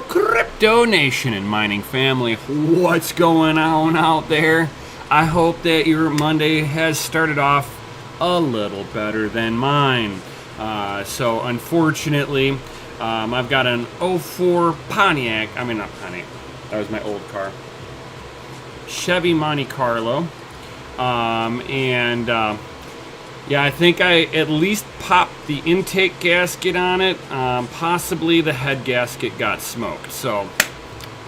Crypto Nation and mining family, what's going on out there? I hope that your Monday has started off a little better than mine. So unfortunately, I've got an '04 Pontiac, not Pontiac, that was my old car, Chevy Monte Carlo, yeah, I think I at least popped the intake gasket on it. Possibly the head gasket got smoked. So,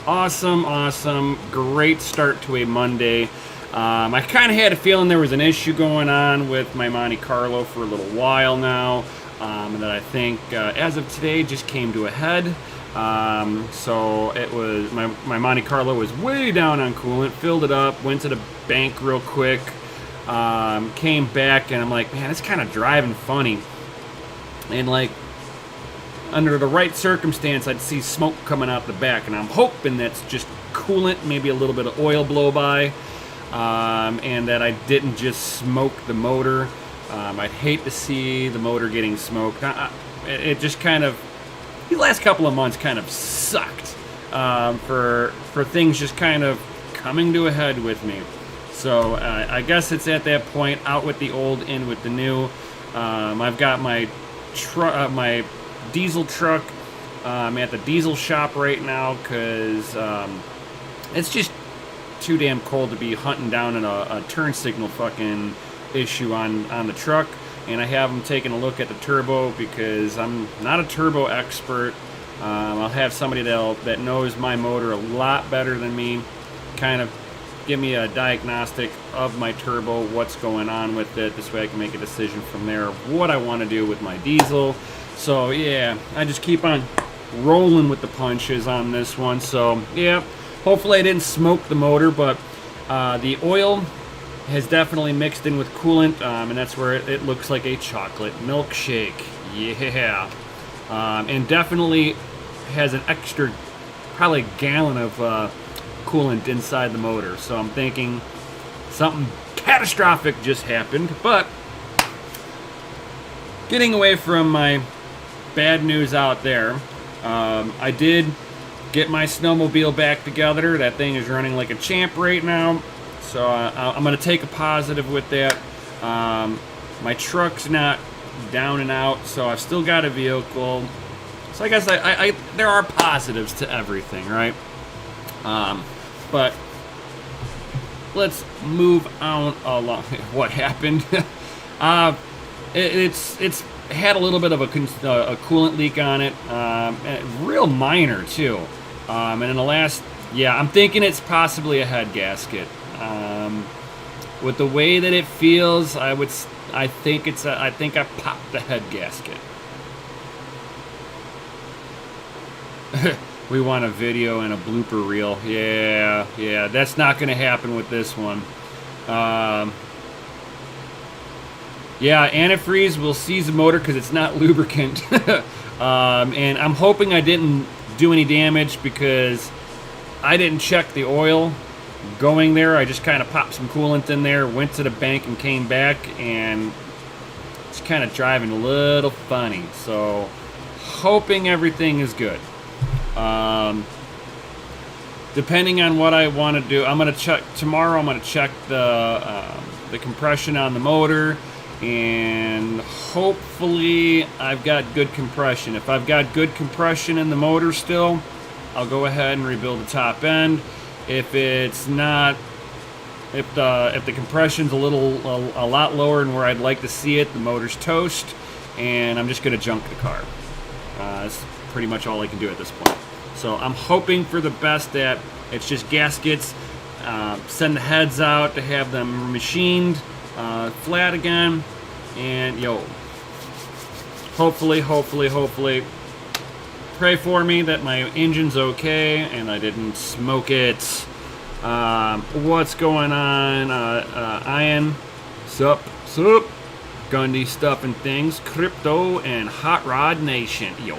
awesome. Great start to a Monday. I kind of had a feeling there was an issue going on with my Monte Carlo for a little while now. And that I think, as of today, just came to a head. So, it was, my Monte Carlo was way down on coolant, filled it up, went to the bank real quick. Came back and I'm like, man, it's kind of driving funny. And like, under the right circumstance, I'd see smoke coming out the back, and I'm hoping that's just coolant, maybe a little bit of oil blow by, and that I didn't just smoke the motor. I'd hate to see the motor getting smoked. It just kind of, the last couple of months kind of sucked for things just kind of coming to a head with me. So I guess it's at that point, out with the old, in with the new. I've got my my diesel truck at the diesel shop right now because it's just too damn cold to be hunting down a turn signal fucking issue on the truck. And I have them taking a look at the turbo because I'm not a turbo expert. I'll have somebody that knows my motor a lot better than me kind of give me a diagnostic of my turbo, what's going on with it. This way I can make a decision from there of what I want to do with my diesel. So yeah, I just keep on rolling with the punches on this one. So yeah, hopefully I didn't smoke the motor, but the oil has definitely mixed in with coolant, and that's where it looks like a chocolate milkshake. Yeah. And definitely has an extra, probably a gallon of coolant inside the motor. So I'm thinking something catastrophic just happened. But getting away from my bad news out there, I did get my snowmobile back together. That thing is running like a champ right now. So I'm going to take a positive with that. My truck's not down and out, so I've still got a vehicle. So I guess there are positives to everything, right? But let's move on along. What happened? It's had a little bit of a coolant leak on it, real minor too. And in the last, I'm thinking it's possibly a head gasket. With the way that it feels, I think I popped the head gasket. We want a video and a blooper reel. Yeah, that's not going to happen with this one. Yeah, antifreeze will seize the motor because it's not lubricant. And I'm hoping I didn't do any damage because I didn't check the oil going there. I just kind of popped some coolant in there, went to the bank and came back, and it's kind of driving a little funny. So hoping everything is good. Depending on what I want to do, I'm going to check tomorrow. I'm going to check the compression on the motor, and hopefully I've got good compression. If I've got good compression in the motor still, I'll go ahead and rebuild the top end. If it's not, if the compression's a lot lower than where I'd like to see it, the motor's toast, and I'm just going to junk the car. That's pretty much all I can do at this point. So I'm hoping for the best that it's just gaskets. Send the heads out to have them machined flat again, and hopefully pray for me that my engine's okay and I didn't smoke it. What's going on? Ian, sup, Gundy stuff and things, crypto and Hot Rod Nation. Yo.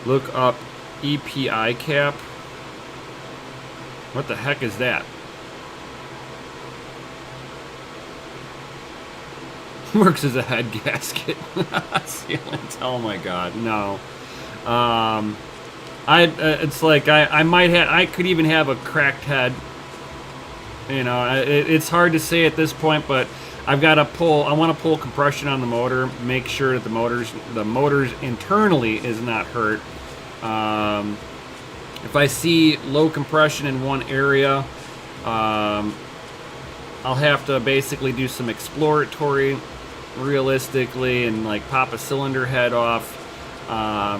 Look up EPI cap. What the heck is that? Works as a head gasket. Sealant. Oh my god, no. It's like I might have, I could even have a cracked head. You know, it's hard to say at this point, but I've got to pull. I want to pull compression on the motor, make sure that the motors internally is not hurt. If I see low compression in one area, I'll have to basically do some exploratory, realistically, and like pop a cylinder head off.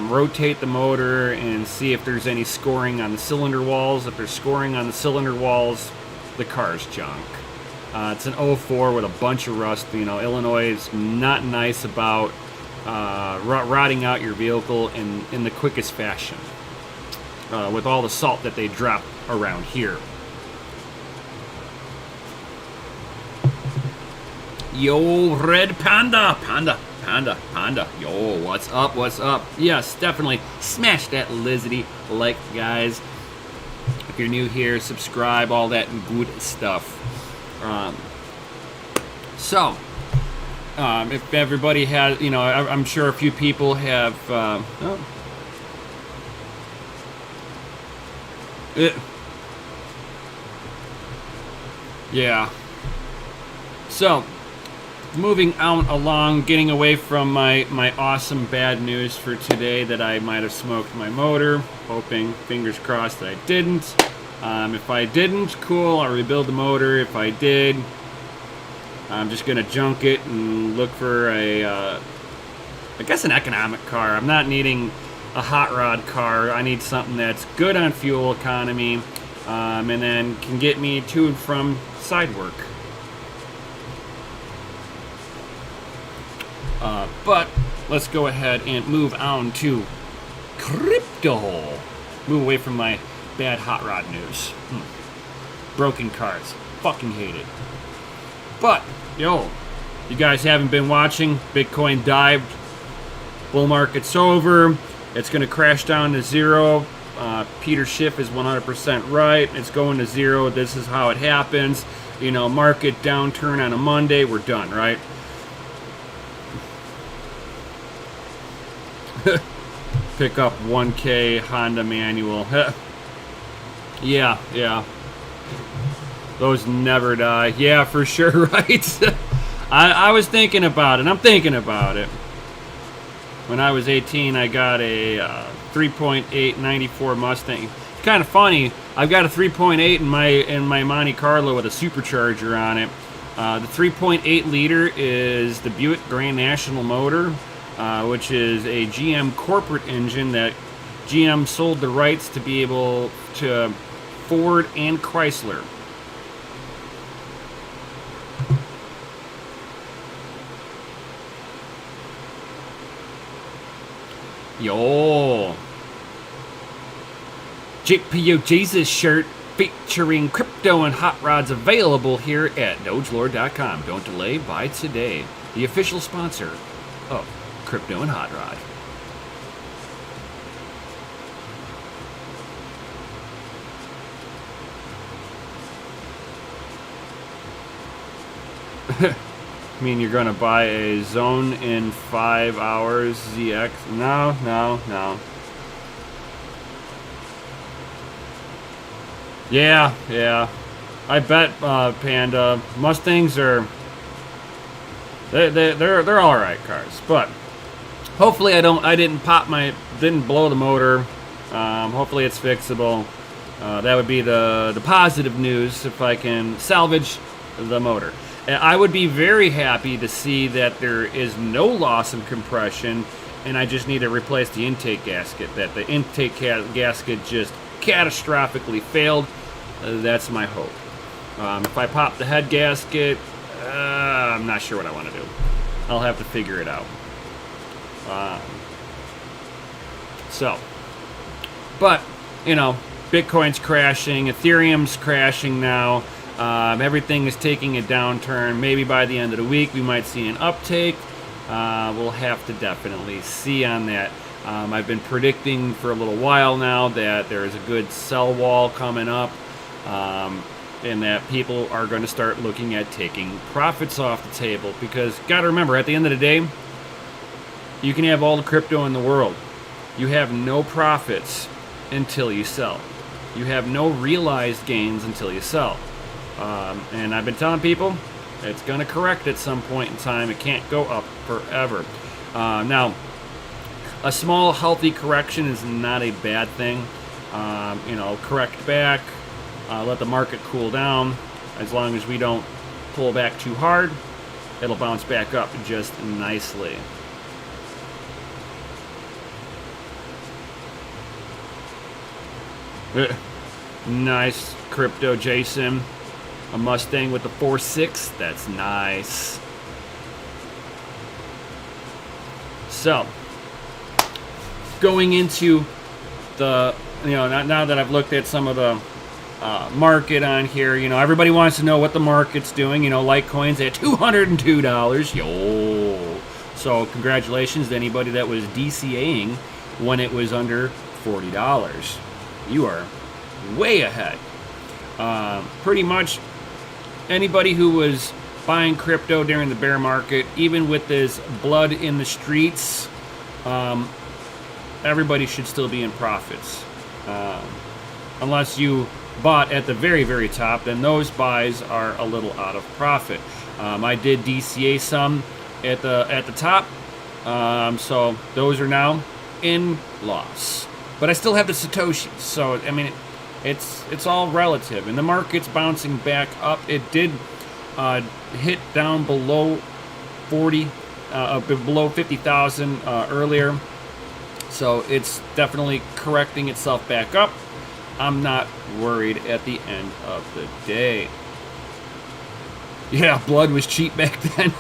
Rotate the motor and see if there's any scoring on the cylinder walls. If there's scoring on the cylinder walls, the car's junk. It's an 04 with a bunch of rust. You know, Illinois is not nice about rotting out your vehicle in the quickest fashion with all the salt that they drop around here. Yo, Red Panda, Panda. Yo, what's up? Yes, definitely smash that lizardy like, guys. If you're new here, subscribe, all that good stuff. If everybody has, you know, I'm sure a few people have. Yeah. So, moving out along, getting away from my awesome bad news for today that I might have smoked my motor, hoping, fingers crossed, that I didn't. If I didn't, cool, I'll rebuild the motor. If I did, I'm just going to junk it and look for I guess an economic car. I'm not needing a hot rod car. I need something that's good on fuel economy, and then can get me to and from side work. But let's go ahead and move on to crypto. Move away from my bad hot rod news. Broken cars. Fucking hate it. But, yo, you guys haven't been watching. Bitcoin dived. Bull market's over. It's going to crash down to zero. Peter Schiff is 100% right. It's going to zero. This is how it happens. You know, market downturn on a Monday. We're done, right? Pick up 1K Honda manual. Yeah. Those never die. Yeah, for sure, right? I was thinking about it. I'm thinking about it. When I was 18, I got a 3.8 94 Mustang. It's kind of funny. I've got a 3.8 in my Monte Carlo with a supercharger on it. The 3.8 liter is the Buick Grand National motor, which is a GM corporate engine that GM sold the rights to be able to Ford and Chrysler. Yo, JPO Jesus shirt featuring crypto and hot rods available here at dogelord.com. Don't delay, buy today. The official sponsor of Crypto and Hot Rod. I mean, you're gonna buy a Zone in 5 hours ZX? No. Yeah. I bet, Panda, Mustangs are they're all right cars, but hopefully I didn't blow the motor. Hopefully it's fixable. That would be the positive news if I can salvage the motor. I would be very happy to see that there is no loss in compression, and I just need to replace the intake gasket. That the intake gasket just catastrophically failed. That's my hope. If I pop the head gasket, I'm not sure what I want to do. I'll have to figure it out. But, you know, Bitcoin's crashing, Ethereum's crashing now. Everything is taking a downturn. Maybe by the end of the week we might see an uptake. We'll have to definitely see on that. I've been predicting for a little while now that there is a good sell wall coming up. in that people are going to start looking at taking profits off the table. Because, got to remember, at the end of the day, you can have all the crypto in the world. You have no profits until you sell. You have no realized gains until you sell. And I've been telling people, it's going to correct at some point in time. It can't go up forever. Now, a small, healthy correction is not a bad thing. Correct back, let the market cool down. As long as we don't pull back too hard, it'll bounce back up just nicely. Nice crypto, Jason. A Mustang with the 4.6. That's nice. So, going into the, now that I've looked at some of the market on here, everybody wants to know what the market's doing. Litecoin's at $202. Yo. So, congratulations to anybody that was DCAing when it was under $40. You are way ahead. Pretty much anybody who was buying crypto during the bear market, even with this blood in the streets, everybody should still be in profits. Unless you bought at the very, very top, then those buys are a little out of profit. I did DCA some at the top, so those are now in loss. But I still have the Satoshis, so I mean, it's all relative. And the market's bouncing back up. It did hit down below 50,000 earlier, so it's definitely correcting itself back up. I'm not worried at the end of the day. Yeah, blood was cheap back then.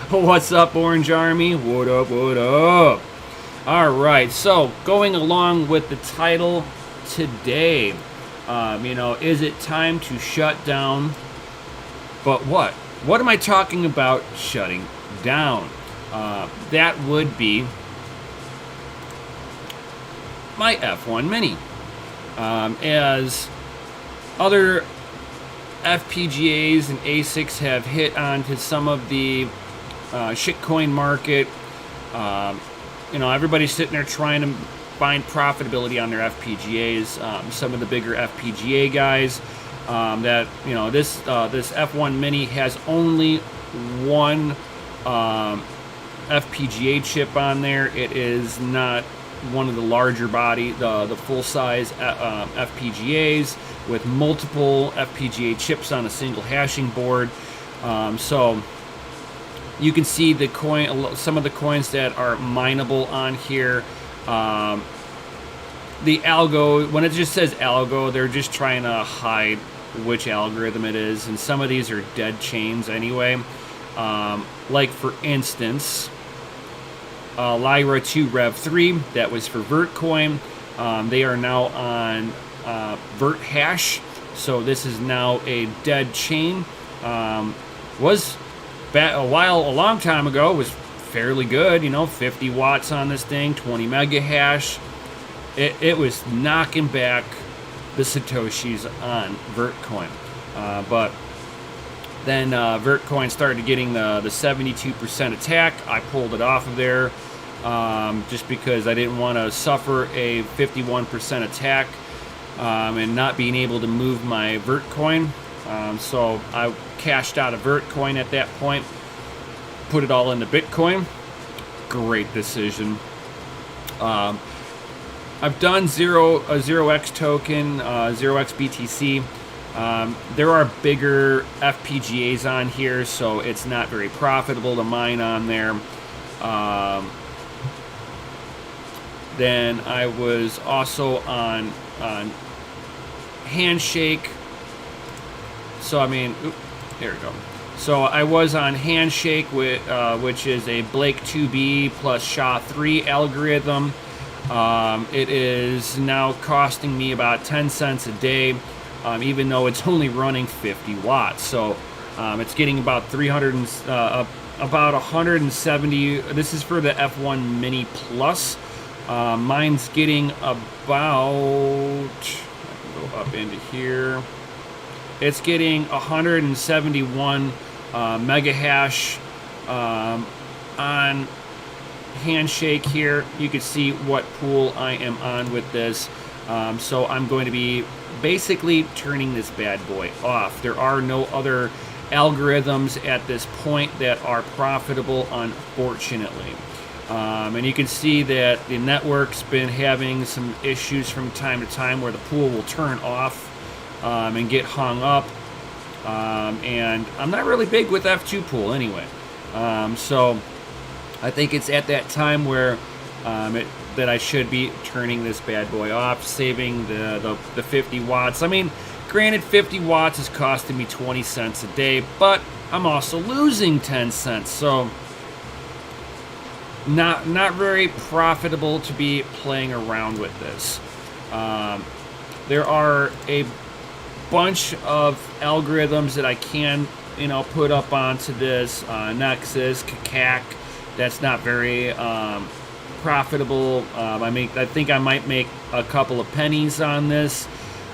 What's up, Orange Army? What up, what up? All right, so going along with the title today, is it time to shut down? But what? What am I talking about shutting down? That would be my F1 Mini. As other FPGAs and ASICs have hit onto some of the shitcoin market, everybody's sitting there trying to find profitability on their FPGAs. Some of the bigger FPGA guys, this F1 Mini has only one FPGA chip on there. It is not one of the larger body, the full-size FPGAs with multiple FPGA chips on a single hashing board. So you can see some of the coins that are mineable on here. The algo, when it just says algo, they're just trying to hide which algorithm it is, and some of these are dead chains anyway. Like for instance, Lyra 2 Rev 3, that was for Vertcoin. They are now on VertHash, so this is now a dead chain. Was a long time ago, was fairly good, 50 watts on this thing, 20 mega hash. It was knocking back the Satoshis on Vertcoin. But then Vertcoin started getting the 72% attack. I pulled it off of there just because I didn't want to suffer a 51% attack and not being able to move my Vertcoin. So I cashed out of Vertcoin at that point, put it all into Bitcoin. Great decision. I've done 0x token, 0x BTC. There are bigger FPGAs on here, so it's not very profitable to mine on there. Then I was also on Handshake. So I mean, there we go. So I was on Handshake, which is a Blake 2B plus SHA-3 algorithm. It is now costing me about 10 cents a day, even though it's only running 50 watts. So it's getting about 170. This is for the F1 Mini Plus. Mine's getting about, I can go up into here. it's getting 171 mega hash on Handshake here. You can see what pool I am on with this. So I'm going to be basically turning this bad boy off. There are no other algorithms at this point that are profitable, unfortunately. And you can see that the network's been having some issues from time to time where the pool will turn off and get hung up. And I'm not really big with F2 pool anyway. So I think it's at that time where that I should be turning this bad boy off, saving the 50 watts. I mean, granted, 50 watts is costing me 20 cents a day, but I'm also losing 10 cents. So not very profitable to be playing around with this. There are a bunch of algorithms that I can, put up onto this. Nexus, Kakak, that's not very profitable. I think I might make a couple of pennies on this.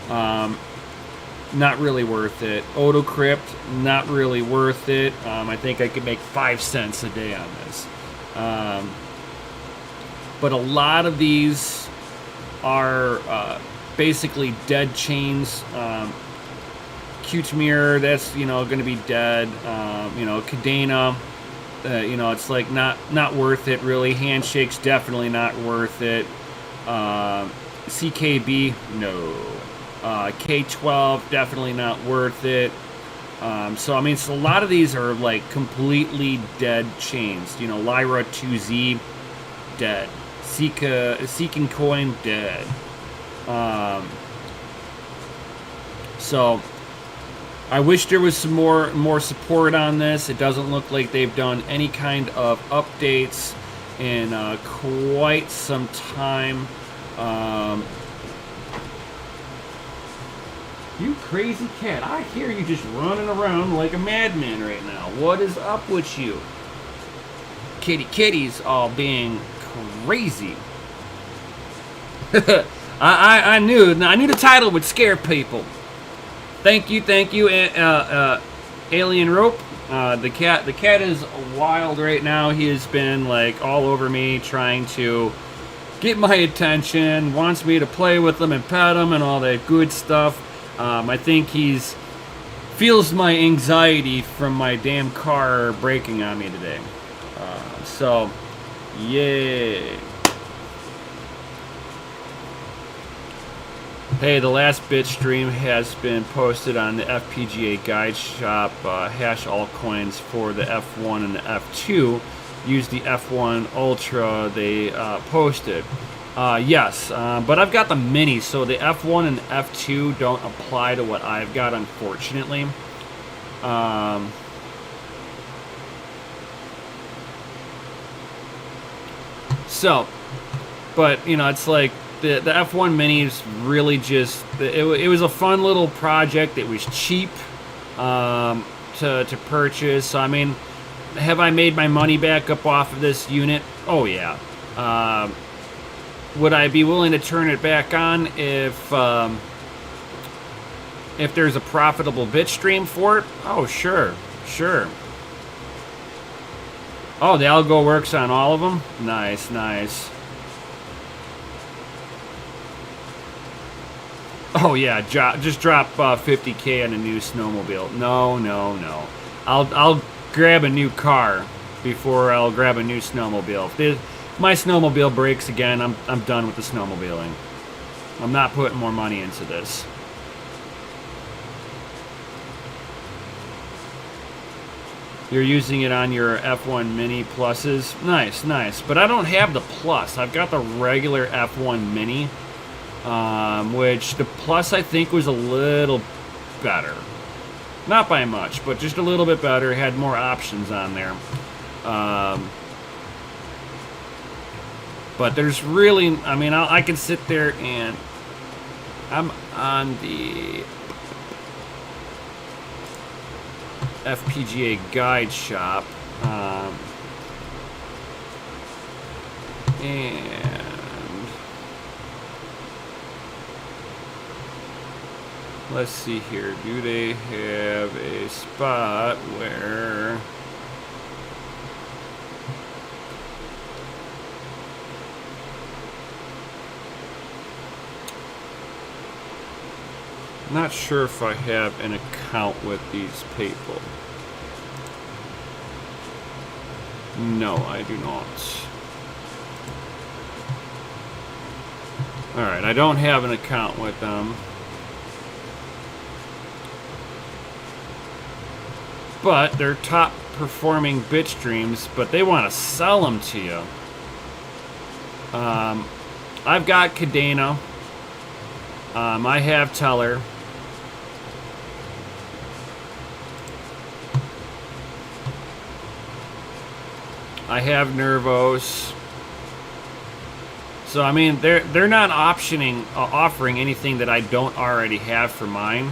Not really worth it. AutoCrypt, not really worth it. I think I could make 5 cents a day on this. But a lot of these are basically dead chains. Qtmir, that's going to be dead. Kadena, it's like not worth it really. Handshake's definitely not worth it. CKB, no. K12, definitely not worth it. So a lot of these are like completely dead chains. Lyra 2Z, dead. Seeking Coin, dead. So I wish there was some more support on this. It doesn't look like they've done any kind of updates in quite some time. You crazy cat, I hear you just running around like a madman right now. What is up with you? Kitties all being crazy. I knew the title would scare people. Thank you, Alien Rope. The cat is wild right now. He has been like all over me, trying to get my attention. Wants me to play with him and pet him and all that good stuff. I think feels my anxiety from my damn car breaking on me today. So, yay. Hey, the last bit stream has been posted on the FPGA Guide Shop. Hash altcoins for the F1 and the F2. Use the F1 Ultra they posted. Yes, but I've got the Mini, so the F1 and the F2 don't apply to what I've got, unfortunately. But, it's like the F1 Mini is really just, it was a fun little project. It was cheap to purchase. So, have I made my money back up off of this unit? Oh, yeah. Would I be willing to turn it back on if there's a profitable bit stream for it? Oh, sure. Oh, the algo works on all of them? Nice. Oh, yeah, just drop 50K on a new snowmobile. No. I'll grab a new car before I'll grab a new snowmobile. If my snowmobile breaks again, I'm done with the snowmobiling. I'm not putting more money into this. You're using it on your F1 Mini Pluses? Nice. But I don't have the Plus. I've got the regular F1 Mini, which the Plus I think was a little better. Not by much, but just a little bit better. It had more options on there. But there's really, I can sit there and I'm on the FPGA Guide Shop, and let's see here. Do they have a spot where... Not sure if I have an account with these people. No, I do not. Alright, I don't have an account with them. But they're top performing Bitstreams, but they want to sell them to you. I've got Kadena. I have Teller. I have Nervos. So I mean, they're not offering anything that I don't already have for mine.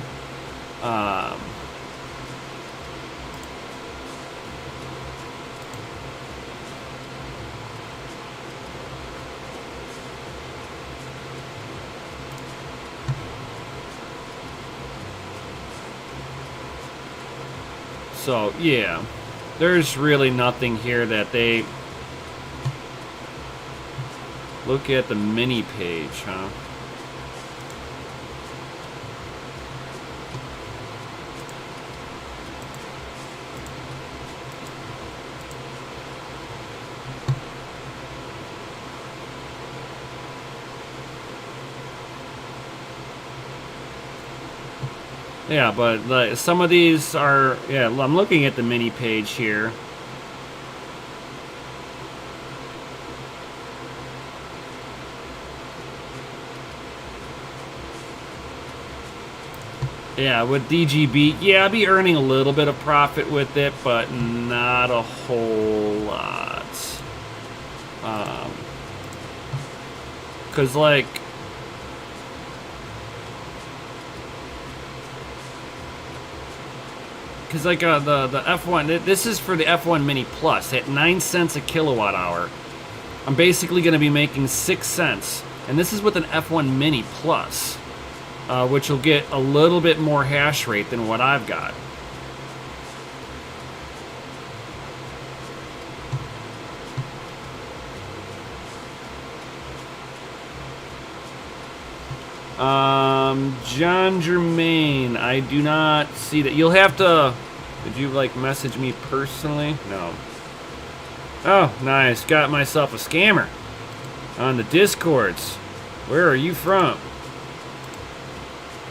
So yeah, there's really nothing here that they... Look at the mini page, huh? Yeah, but some of these are... Yeah, I'm looking at the mini page here. Yeah, with DGB, yeah, I'll be earning a little bit of profit with it, but not a whole lot. Cause like, the F1, this is for the F1 Mini Plus at 9 cents a kilowatt hour. I'm basically going to be making 6 cents, and this is with an F1 Mini Plus. Which will get a little bit more hash rate than what I've got. John Germain, I do not see that. You'll have to... Did you, like, message me personally? No. Oh, nice. Got myself a scammer on the Discords. Where are you from?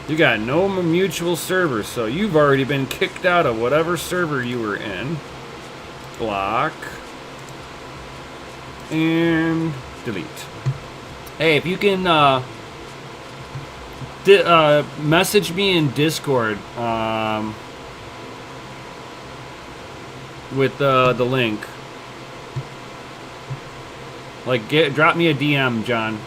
You got no mutual servers, so you've already been kicked out of whatever server you were in. Block. And delete. Hey, if you can message me in Discord with the link. Like, drop me a DM, John.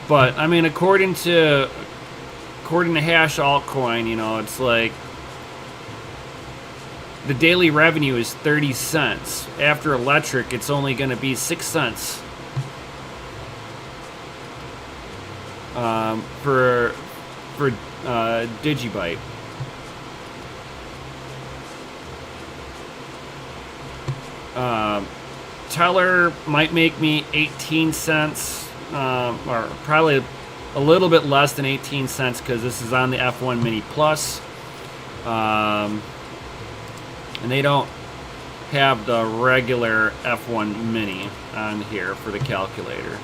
But I mean, according to Hash Altcoin, you know, it's like the daily revenue is 30 cents. After electric, it's only going to be 6 cents for Digibyte. Teller might make me 18 cents. Or probably a little bit less than 18 cents because this is on the F1 Mini Plus. And they don't have the regular F1 Mini on here for the calculator.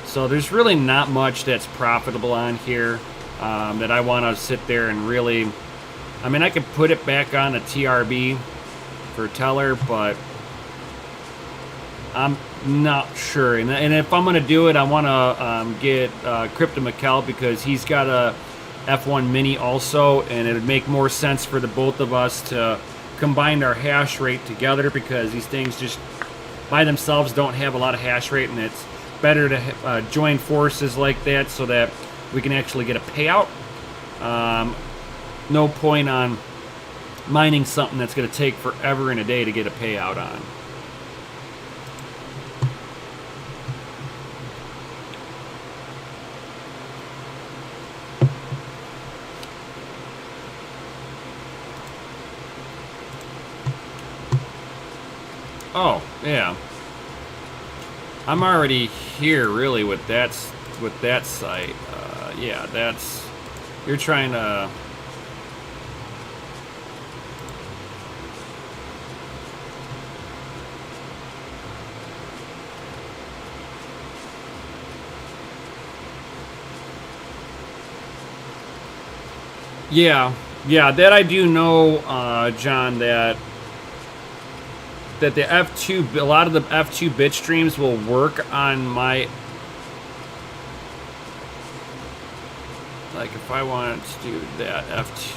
So there's really not much that's profitable on here that I want to sit there and really... I mean, I could put it back on a TRB for Teller, but I'm not sure. And if I'm going to do it, I want to get Crypto Mikkel because he's got a F1 Mini also, and it would make more sense for the both of us to combine our hash rate together because these things just by themselves don't have a lot of hash rate, and it's better to join forces like that so that we can actually get a payout. No point on mining something that's going to take forever and a day to get a payout on. Oh, yeah. I'm already here, really, with that site. Yeah, that's... You're trying to... Yeah, that I do know, John, that the F2, a lot of the F2 bit streams will work on my, like if I wanted to do that F2.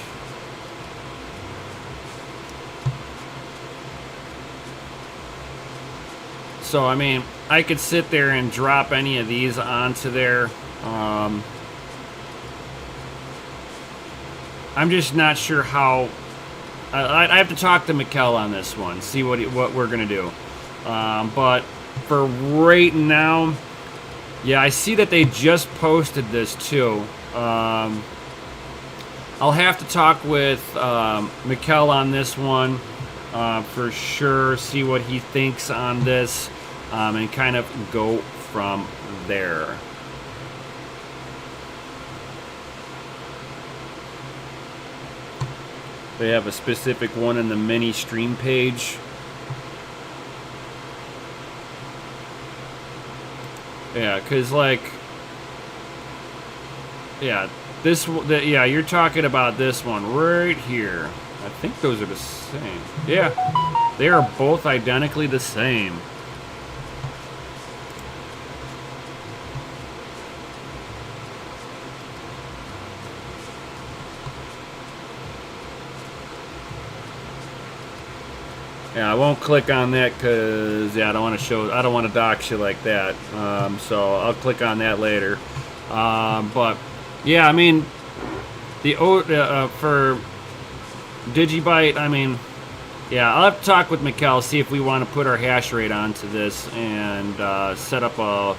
So, I mean, I could sit there and drop any of these onto there. I'm just not sure how. I have to talk to Mikkel on this one, see what we're gonna do. But for right now, yeah, I see that they just posted this too. I'll have to talk with Mikkel on this one for sure. See what he thinks on this, and kind of go from there. They have a specific one in the mini stream page. Yeah, cause like, yeah, yeah, you're talking about this one right here. I think those are the same. Yeah, they are both identically the same. Yeah, I won't click on that because, yeah, I don't want to dox you like that. So I'll click on that later. But yeah, I mean, for Digibyte, I mean, yeah, I'll have to talk with Mikkel, see if we want to put our hash rate onto this and set up a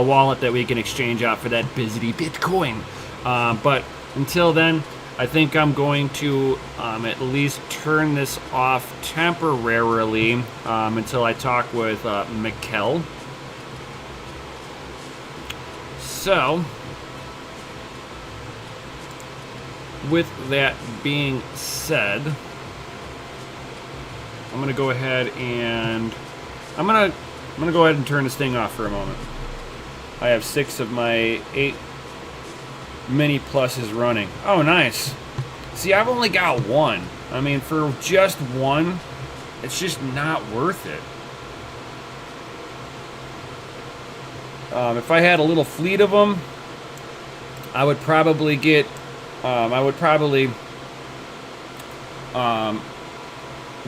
wallet that we can exchange out for that Bizzity Bitcoin. But until then, I think I'm going to at least turn this off temporarily until I talk with Mikkel. So, with that being said, I'm gonna go ahead and I'm gonna go ahead and turn this thing off for a moment. I have 6 of my 8 mini pluses running. Oh, nice. See, I've only got 1. I mean, for just 1, it's just not worth it. If I had a little fleet of them, I would probably get.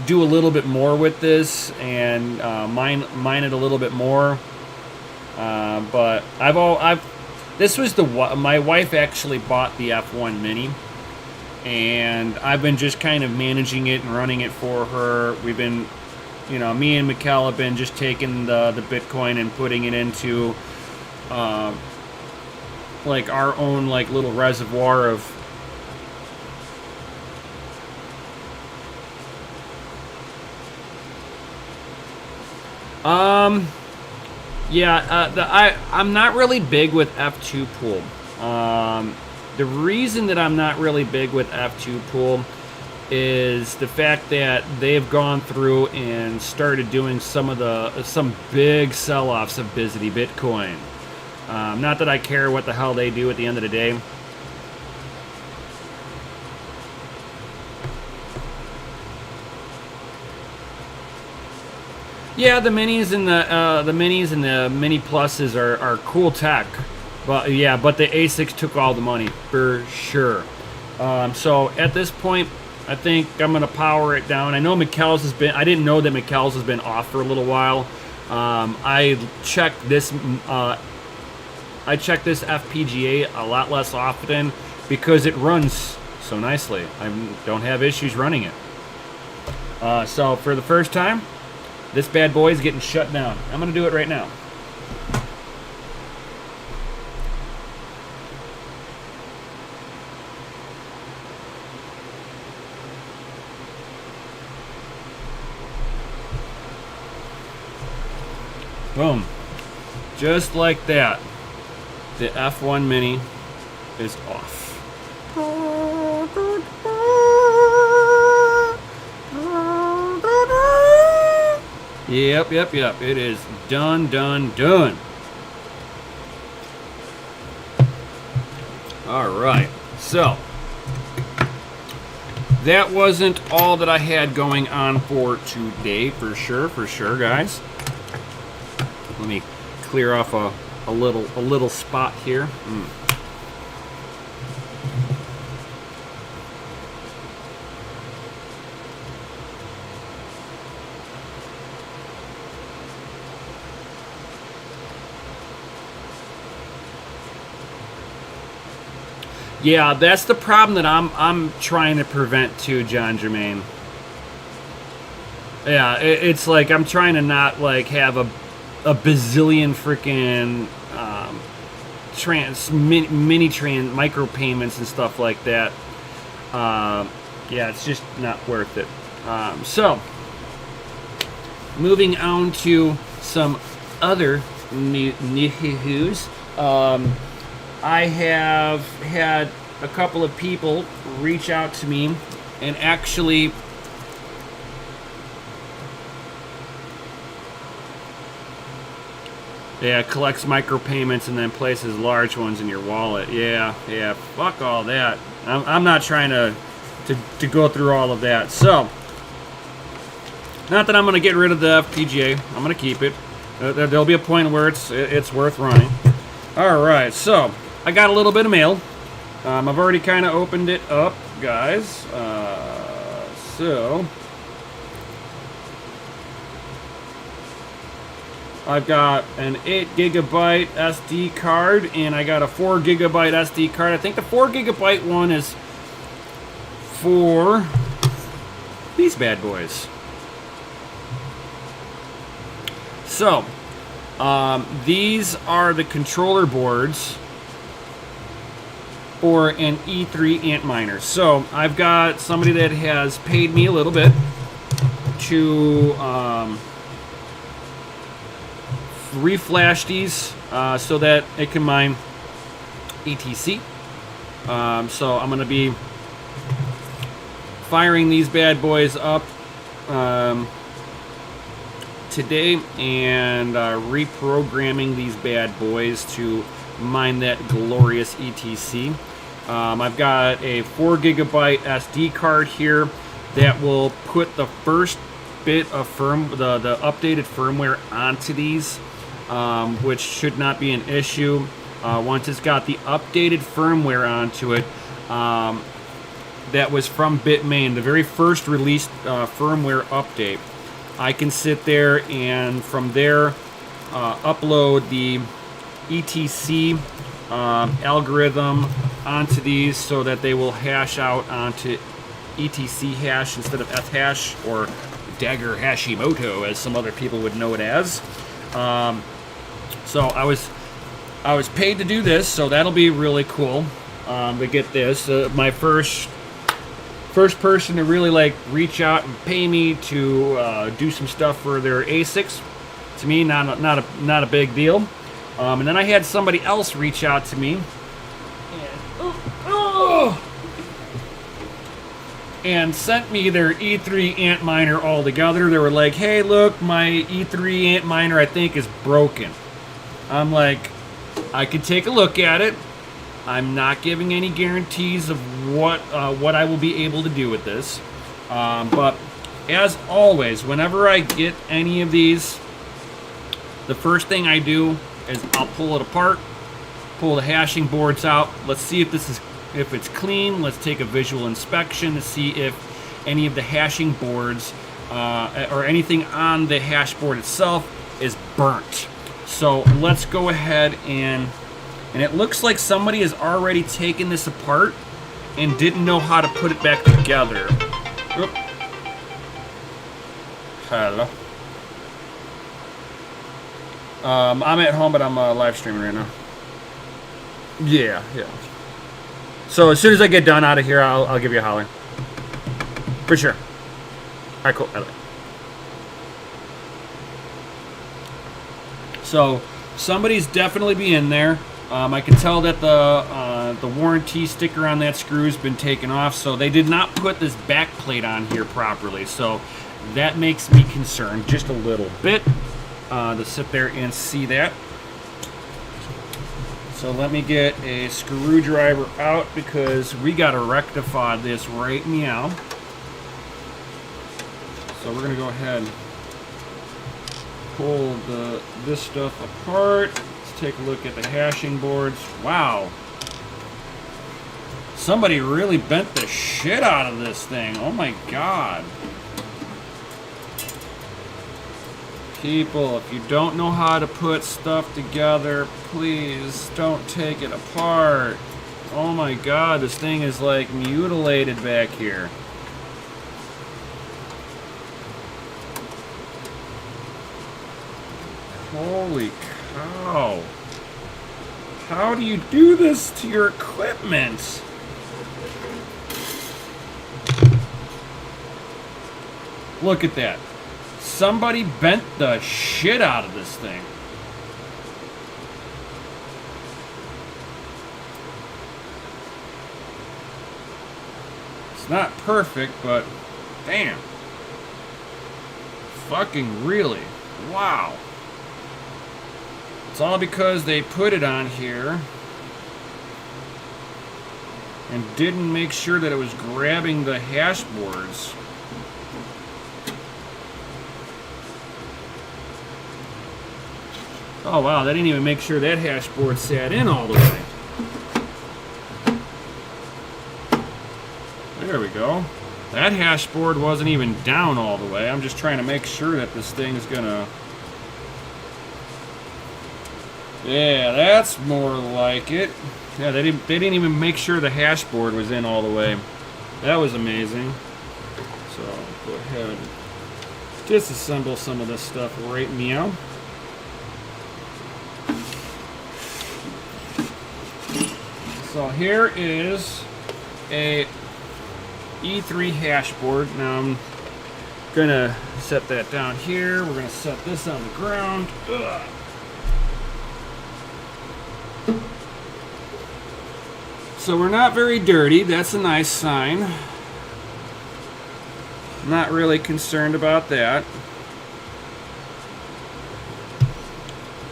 Do a little bit more with this and mine it a little bit more. But this was my wife actually bought the F1 Mini, and I've been just kind of managing it and running it for her. We've been, me and Mikkel have been just taking the Bitcoin and putting it into like our own like little reservoir of I'm not really big with F2 Pool. The reason that I'm not really big with F2 Pool is the fact that they've gone through and started doing some big sell-offs of Bizzity Bitcoin. Not that I care what the hell they do at the end of the day. Yeah, the minis and the mini pluses are cool tech, but yeah, but the ASICs took all the money for sure. So at this point, I think I'm gonna power it down. I know Mikkel's has been. I didn't know that Mikkel's has been off for a little while. I checked this. I check this FPGA a lot less often because it runs so nicely. I don't have issues running it. So for the first time, this bad boy is getting shut down. I'm going to do it right now. Boom. Just like that, the F1 Mini is off. Yep. It is done. All right. So, that wasn't all that I had going on for today, for sure, guys. Let me clear off a little spot here. Yeah, that's the problem that I'm trying to prevent too, John Jermaine. Yeah, it's like I'm trying to not like have a bazillion freaking mini micropayments and stuff like that. Yeah, it's just not worth it. So, moving on to some other news. I have had a couple of people reach out to me and actually collects micropayments and then places large ones in your wallet. Yeah, fuck all that. I'm not trying to go through all of that. So, not that I'm going to get rid of the FPGA. I'm going to keep it. There'll be a point where it's worth running. All right, so I got a little bit of mail. I've already kind of opened it up, guys. So I've got an 8 gigabyte SD card and I got a 4 gigabyte SD card. I think the 4 gigabyte one is for these bad boys. So these are the controller boards for an E3 Antminer. So I've got somebody that has paid me a little bit to reflash these so that it can mine ETC. So I'm going to be firing these bad boys up today and reprogramming these bad boys to mine that glorious ETC. I've got a 4 gigabyte SD card here that will put the first bit of the updated firmware onto these, which should not be an issue. Once it's got the updated firmware onto it, that was from Bitmain, the very first released firmware update, I can sit there and from there upload the ETC algorithm onto these so that they will hash out onto ETC hash instead of F hash or Dagger Hashimoto, as some other people would know it as. So I was paid to do this, so that'll be really cool to get this. My first person to really like reach out and pay me to do some stuff for their ASICs. To me, not a big deal. And then I had somebody else reach out to me and sent me their E3 Antminer all together. They were like, hey, look, my E3 Antminer I think is broken. I'm like, I could take a look at it. I'm not giving any guarantees of what I will be able to do with this. But as always, whenever I get any of these, the first thing I do is I'll pull it apart, pull the hashing boards out. Let's see if it's clean. Let's take a visual inspection to see if any of the hashing boards or anything on the hash board itself is burnt. So let's go ahead and it looks like somebody has already taken this apart and didn't know how to put it back together. Oop. Hello. I'm at home, but I'm live streaming right now. Yeah. So as soon as I get done out of here, I'll give you a holler. For sure. All right, cool. Bye. So somebody's definitely be in there. I can tell that the warranty sticker on that screw has been taken off, so they did not put this back plate on here properly. So that makes me concerned just a little bit to sit there and see that. So let me get a screwdriver out because we got to rectify this right now. So we're going to go ahead and pull this stuff apart. Let's take a look at the hashing boards. Wow. Somebody really bent the shit out of this thing. Oh my god. People, if you don't know how to put stuff together, please don't take it apart. Oh my god, this thing is like mutilated back here. Holy cow. How do you do this to your equipment? Look at that. Somebody bent the shit out of this thing. It's not perfect, but damn. Fucking really. Wow. It's all because they put it on here and didn't make sure that it was grabbing the hash boards. Oh wow, they didn't even make sure that hash board sat in all the way. There we go. That hash board wasn't even down all the way. I'm just trying to make sure that this thing's gonna... Yeah, that's more like it. Yeah, they didn't even make sure the hash board was in all the way. That was amazing. So, go ahead and disassemble some of this stuff right meow. So here is a E3 hash board. Now I'm gonna set that down here. We're gonna set this on the ground. Ugh. So we're not very dirty. That's a nice sign. Not really concerned about that.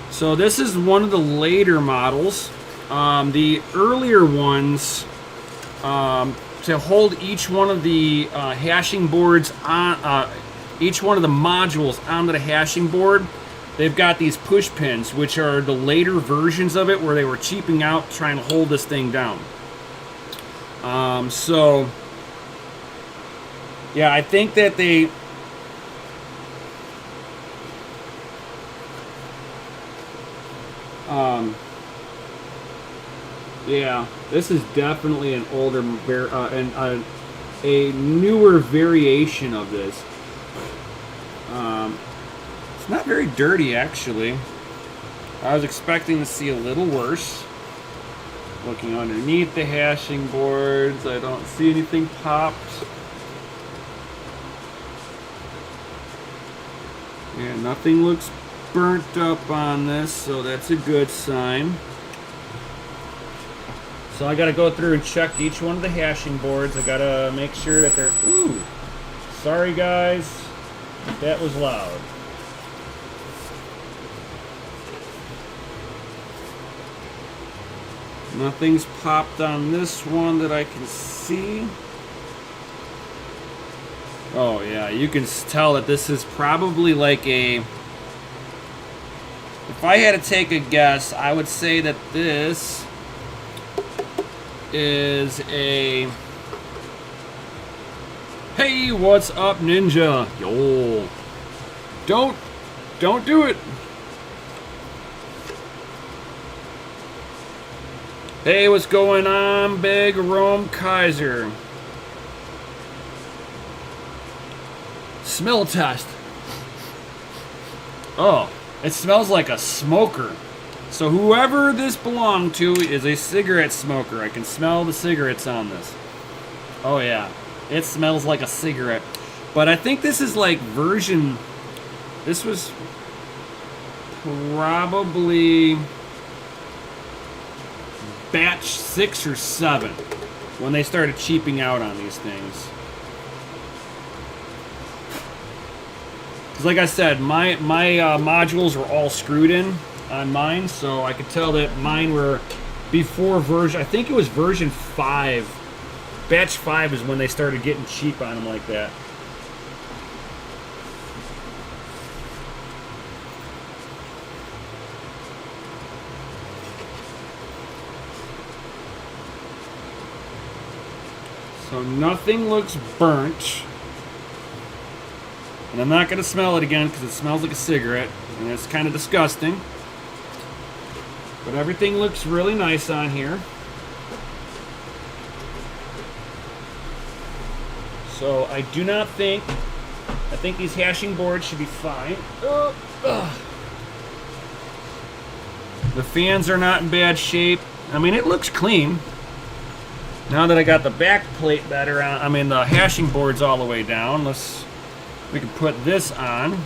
So this is one of the later models. The earlier ones, to hold each one of the hashing boards on, each one of the modules onto the hashing board, they've got these push pins, which are the later versions of it where they were cheaping out trying to hold this thing down. So, yeah, I think that they... yeah, this is definitely an older, a newer variation of this. It's not very dirty, actually. I was expecting to see a little worse. Looking underneath the hashing boards, I don't see anything popped. Yeah, nothing looks burnt up on this, so that's a good sign. So I gotta go through and check each one of the hashing boards. I gotta make sure that they're... Ooh! Sorry guys, that was loud. Nothing's popped on this one that I can see. Oh yeah, you can tell that this is probably like a... If I had to take a guess, I would say that this is a... Hey, what's up, Ninja? Yo. Don't do it. Hey, what's going on, Big Rome Kaiser? Smell test. Oh, it smells like a smoker. So whoever this belonged to is a cigarette smoker. I can smell the cigarettes on this. Oh yeah, it smells like a cigarette. But I think this is like version, this was probably batch 6 or 7 when they started cheaping out on these things. Because like I said, my modules were all screwed in on mine, so I could tell that mine were before version, I think it was version 5. Batch 5 is when they started getting cheap on them like that. So nothing looks burnt. And I'm not going to smell it again because it smells like a cigarette. And it's kind of disgusting. But everything looks really nice on here. So I do not think, I think these hashing boards should be fine. The fans are not in bad shape. I mean, it looks clean. Now that I got the back plate better on, I mean the hashing board's all the way down. We can put this on.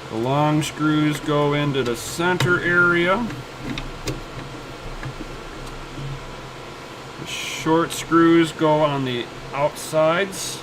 The long screws go into the center area. The short screws go on the outsides.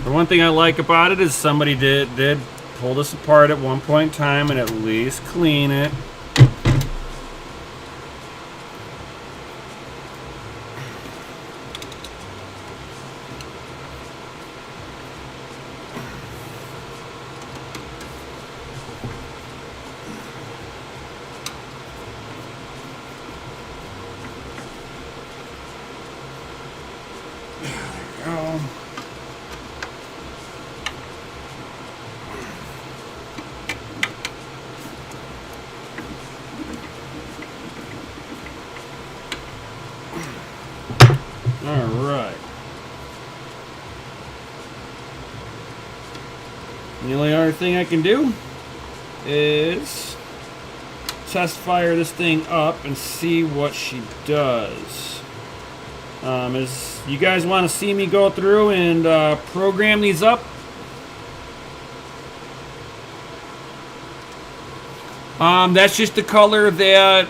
The one thing I like about it is somebody did pull this apart at one point in time and at least clean it. There we go. Alright. The only other thing I can do is test fire this thing up and see what she does. As you guys want to see me go through and program these up, that's just the color that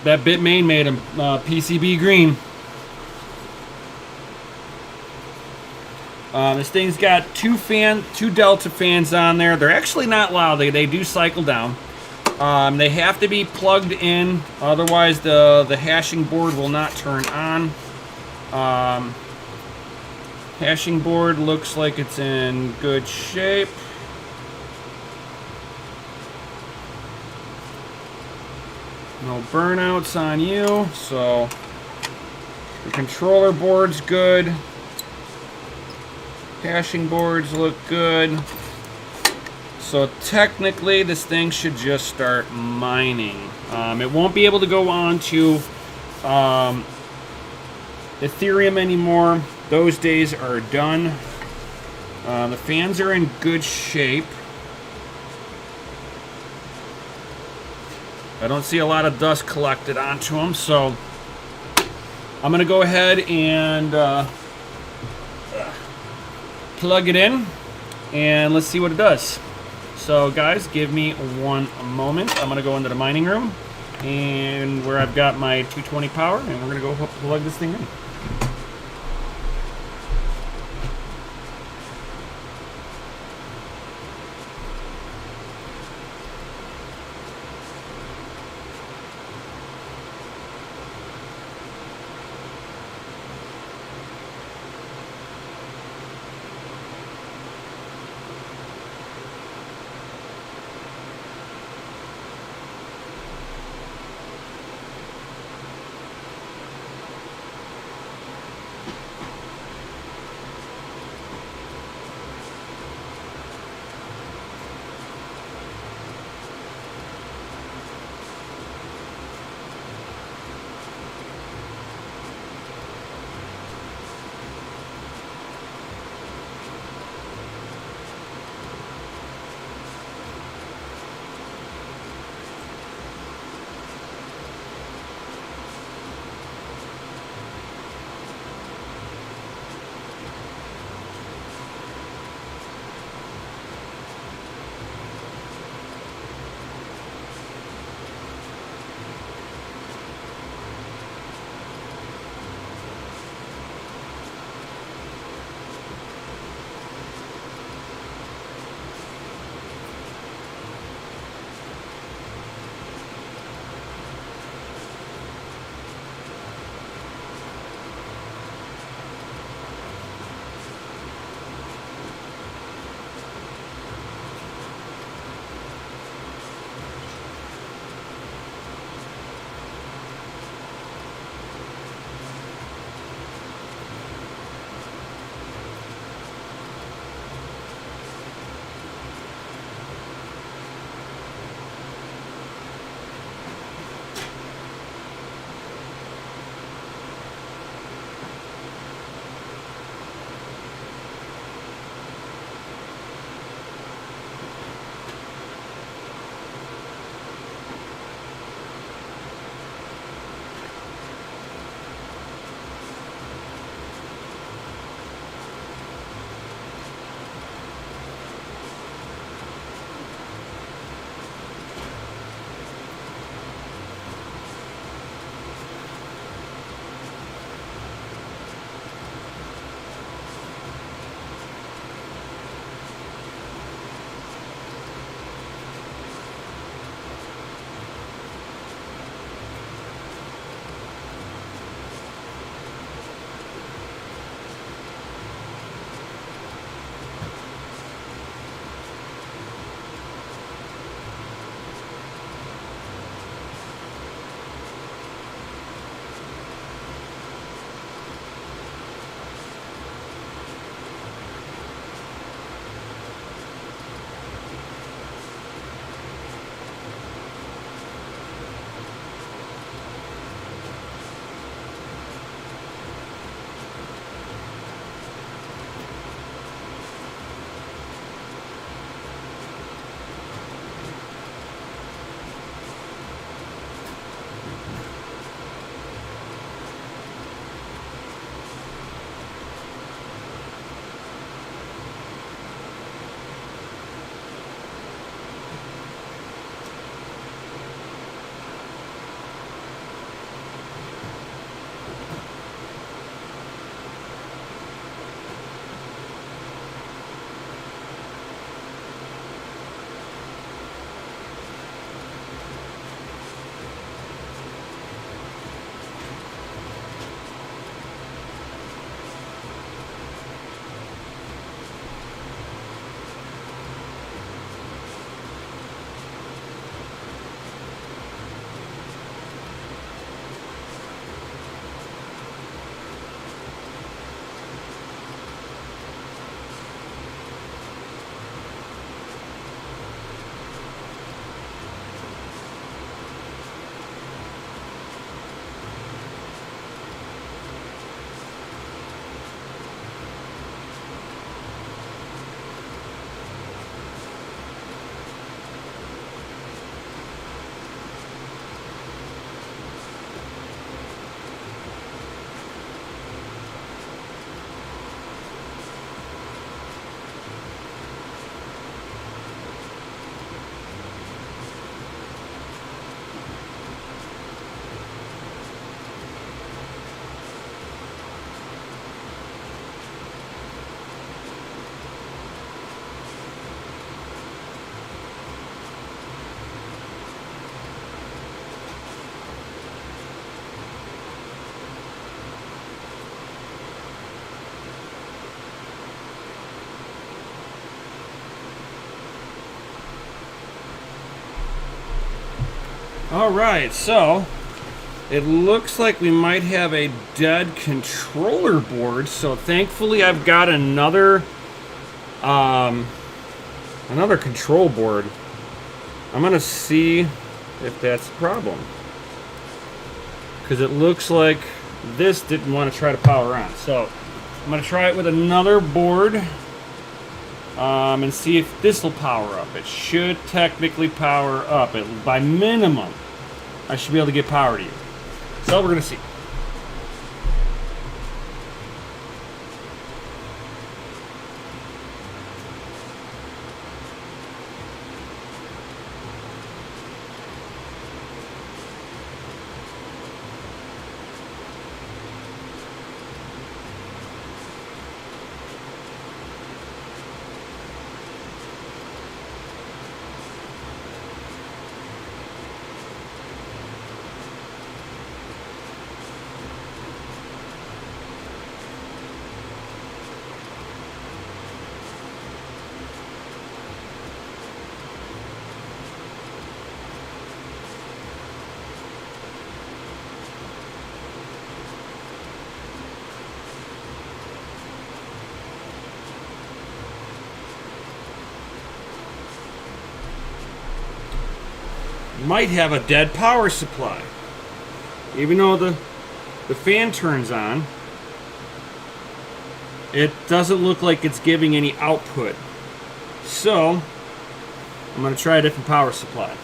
that Bitmain made him, PCB green. This thing's got two Delta fans on there. They're actually not loud. They do cycle down. They have to be plugged in, otherwise the hashing board will not turn on. Hashing board looks like it's in good shape. No burnouts on you, so the controller board's good. Hashing boards look good. So technically this thing should just start mining. It won't be able to go on to Ethereum anymore. Those days are done. The fans are in good shape. I don't see a lot of dust collected onto them, so I'm going to go ahead and plug it in, and let's see what it does. So guys, give me one moment. I'm going to go into the mining room, and where I've got my 220 power, and we're going to go plug this thing in. All right, so it looks like we might have a dead controller board. So thankfully, I've got another control board. I'm gonna see if that's a problem, because it looks like this didn't want to try to power on. So I'm gonna try it with another board and see if this will power up. It should technically power up. By minimum, I should be able to get power to you. So we're gonna see. Might have a dead power supply. Even though the fan turns on, it doesn't look like it's giving any output. So I'm going to try a different power supply.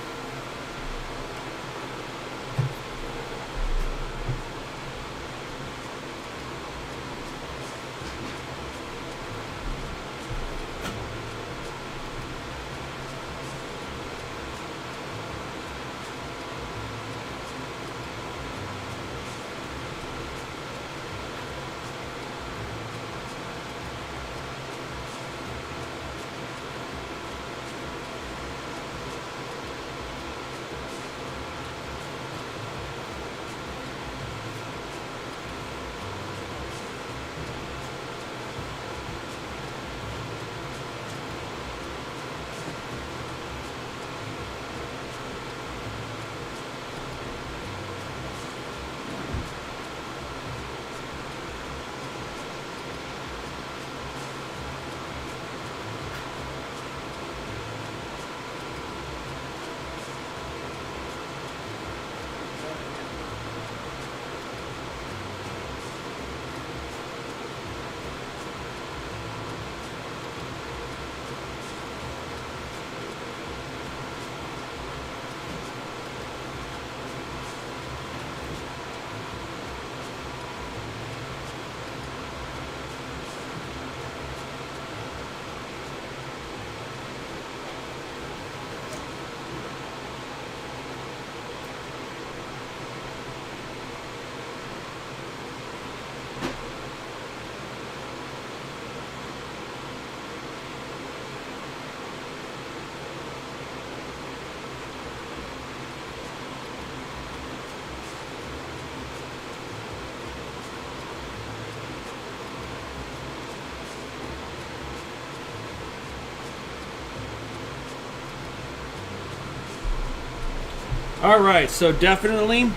Alright, so definitely,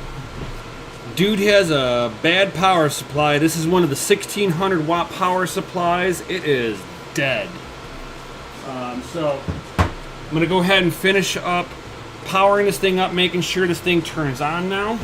dude has a bad power supply. This is one of the 1600 watt power supplies. It is dead. So I'm going to go ahead and finish up powering this thing up, making sure this thing turns on now.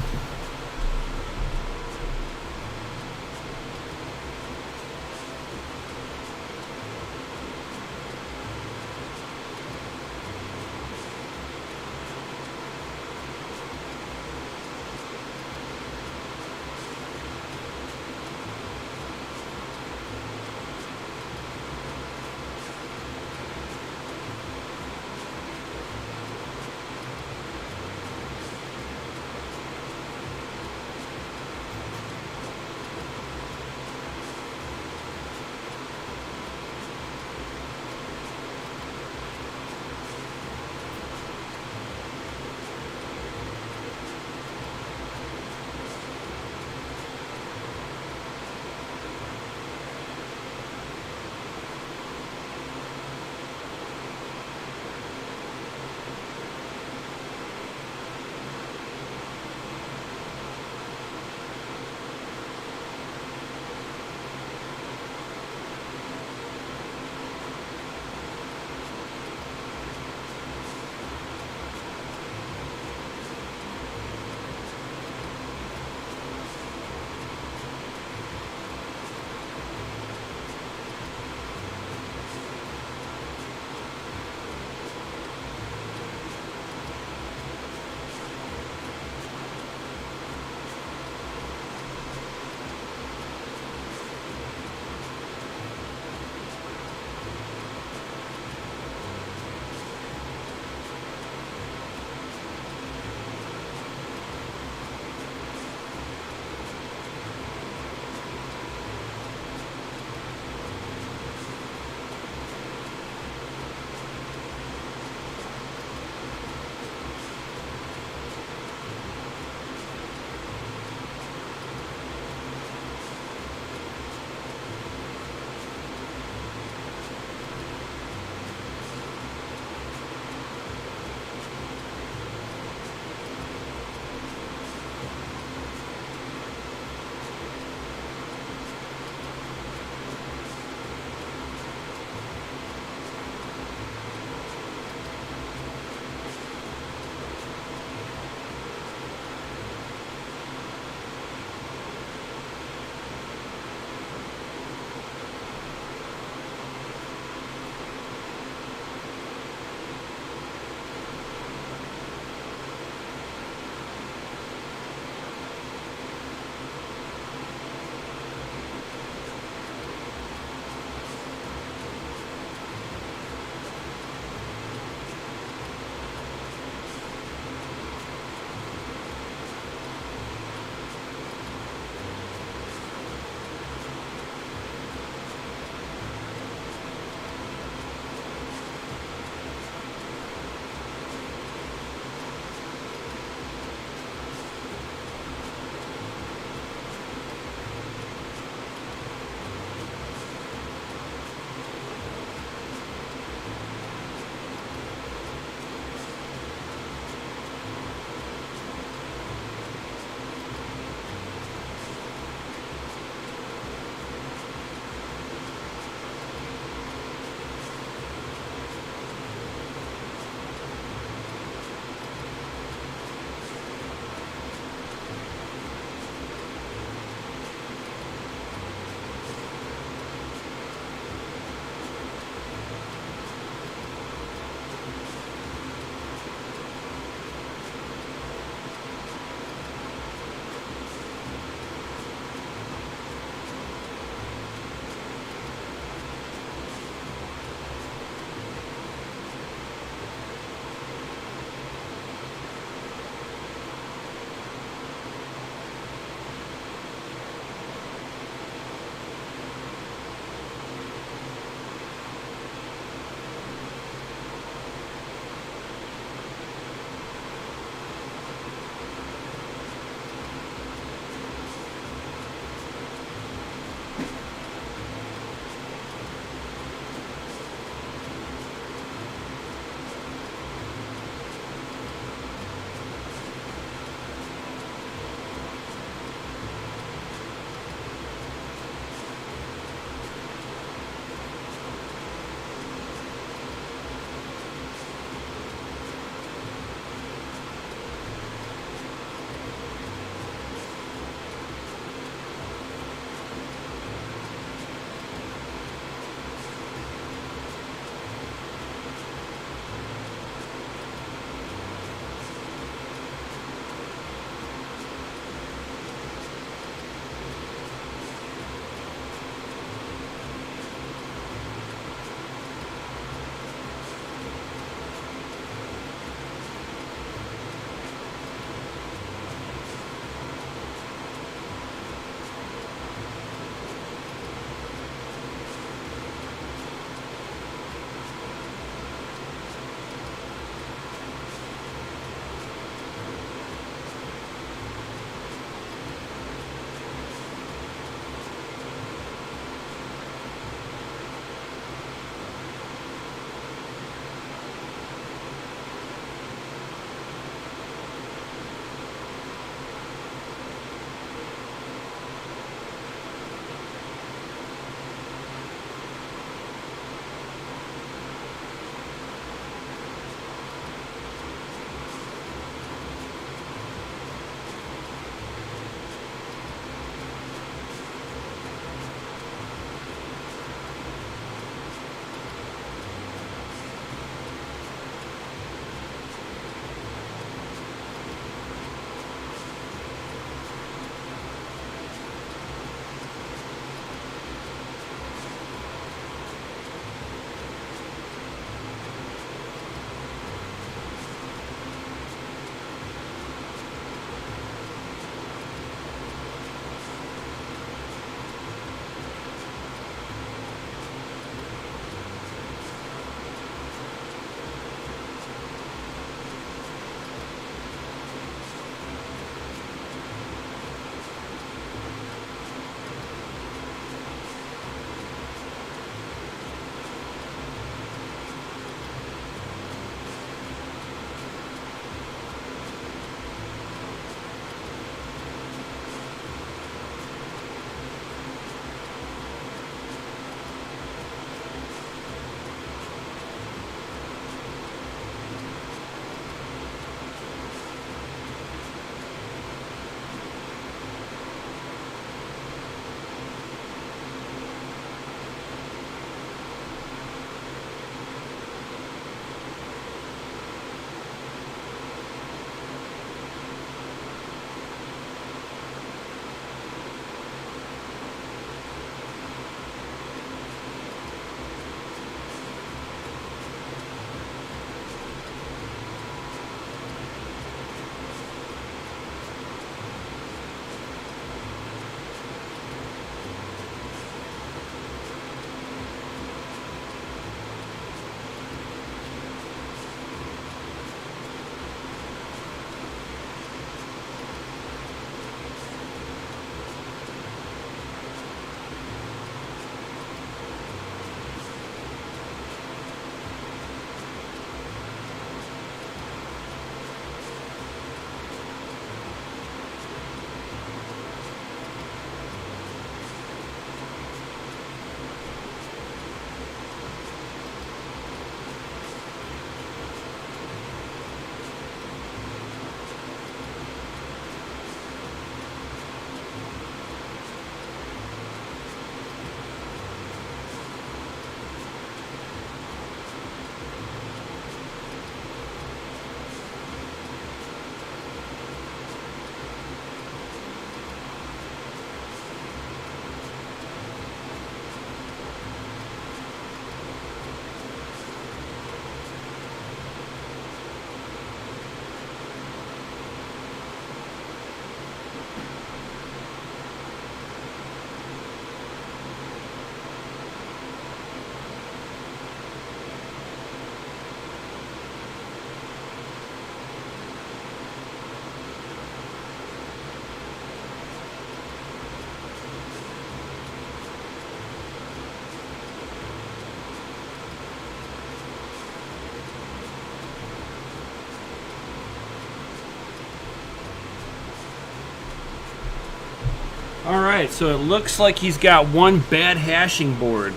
Alright, so it looks like he's got one bad hashing board.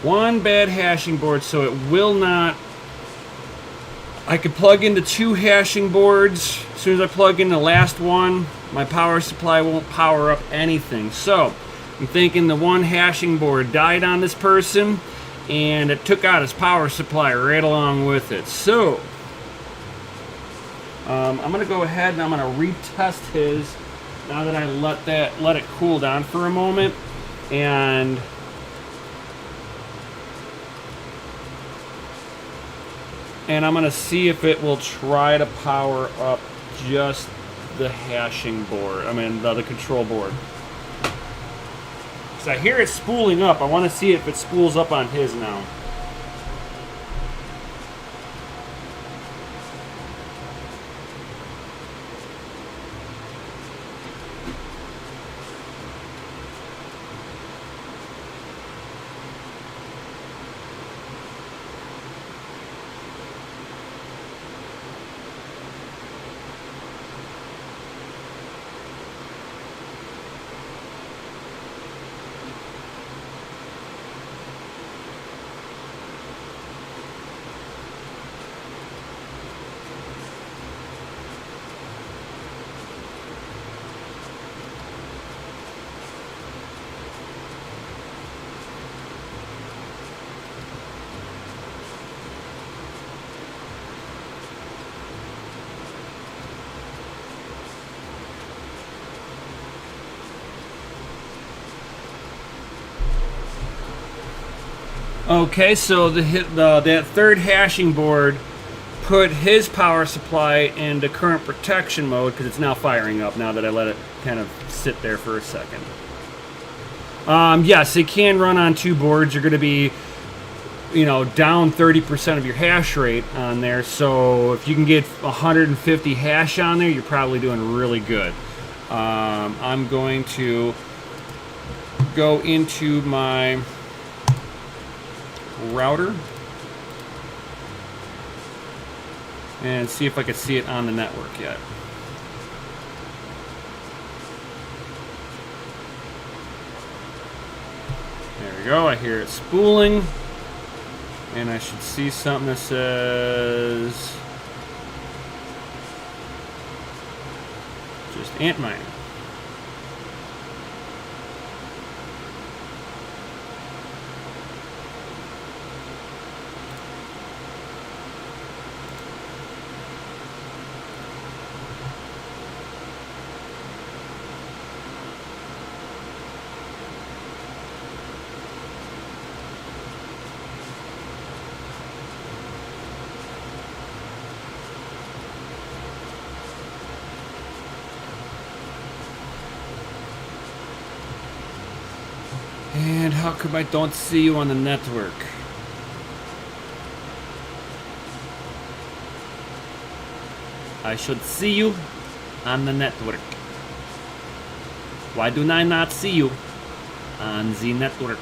One bad hashing board, so it will not... I could plug into 2 hashing boards. As soon as I plug in the last one, my power supply won't power up anything. So, I'm thinking the one hashing board died on this person, and it took out his power supply right along with it. So, I'm going to go ahead and I'm going to retest his, now that I let it cool down for a moment. And I'm going to see if it will try to power up just the hashing board. I mean, the control board. So I hear it spooling up. I want to see if it spools up on his now. Okay, so that third hashing board put his power supply into current protection mode because it's now firing up now that I let it kind of sit there for a second. Yes, it can run on 2 boards. You're going to be, down 30% of your hash rate on there. So if you can get 150 hash on there, you're probably doing really good. I'm going to go into my router and see if I can see it on the network yet. There we go. I hear it spooling, and I should see something that says just Antminer. And how come I don't see you on the network? I should see you on the network. Why do I not see you on the network?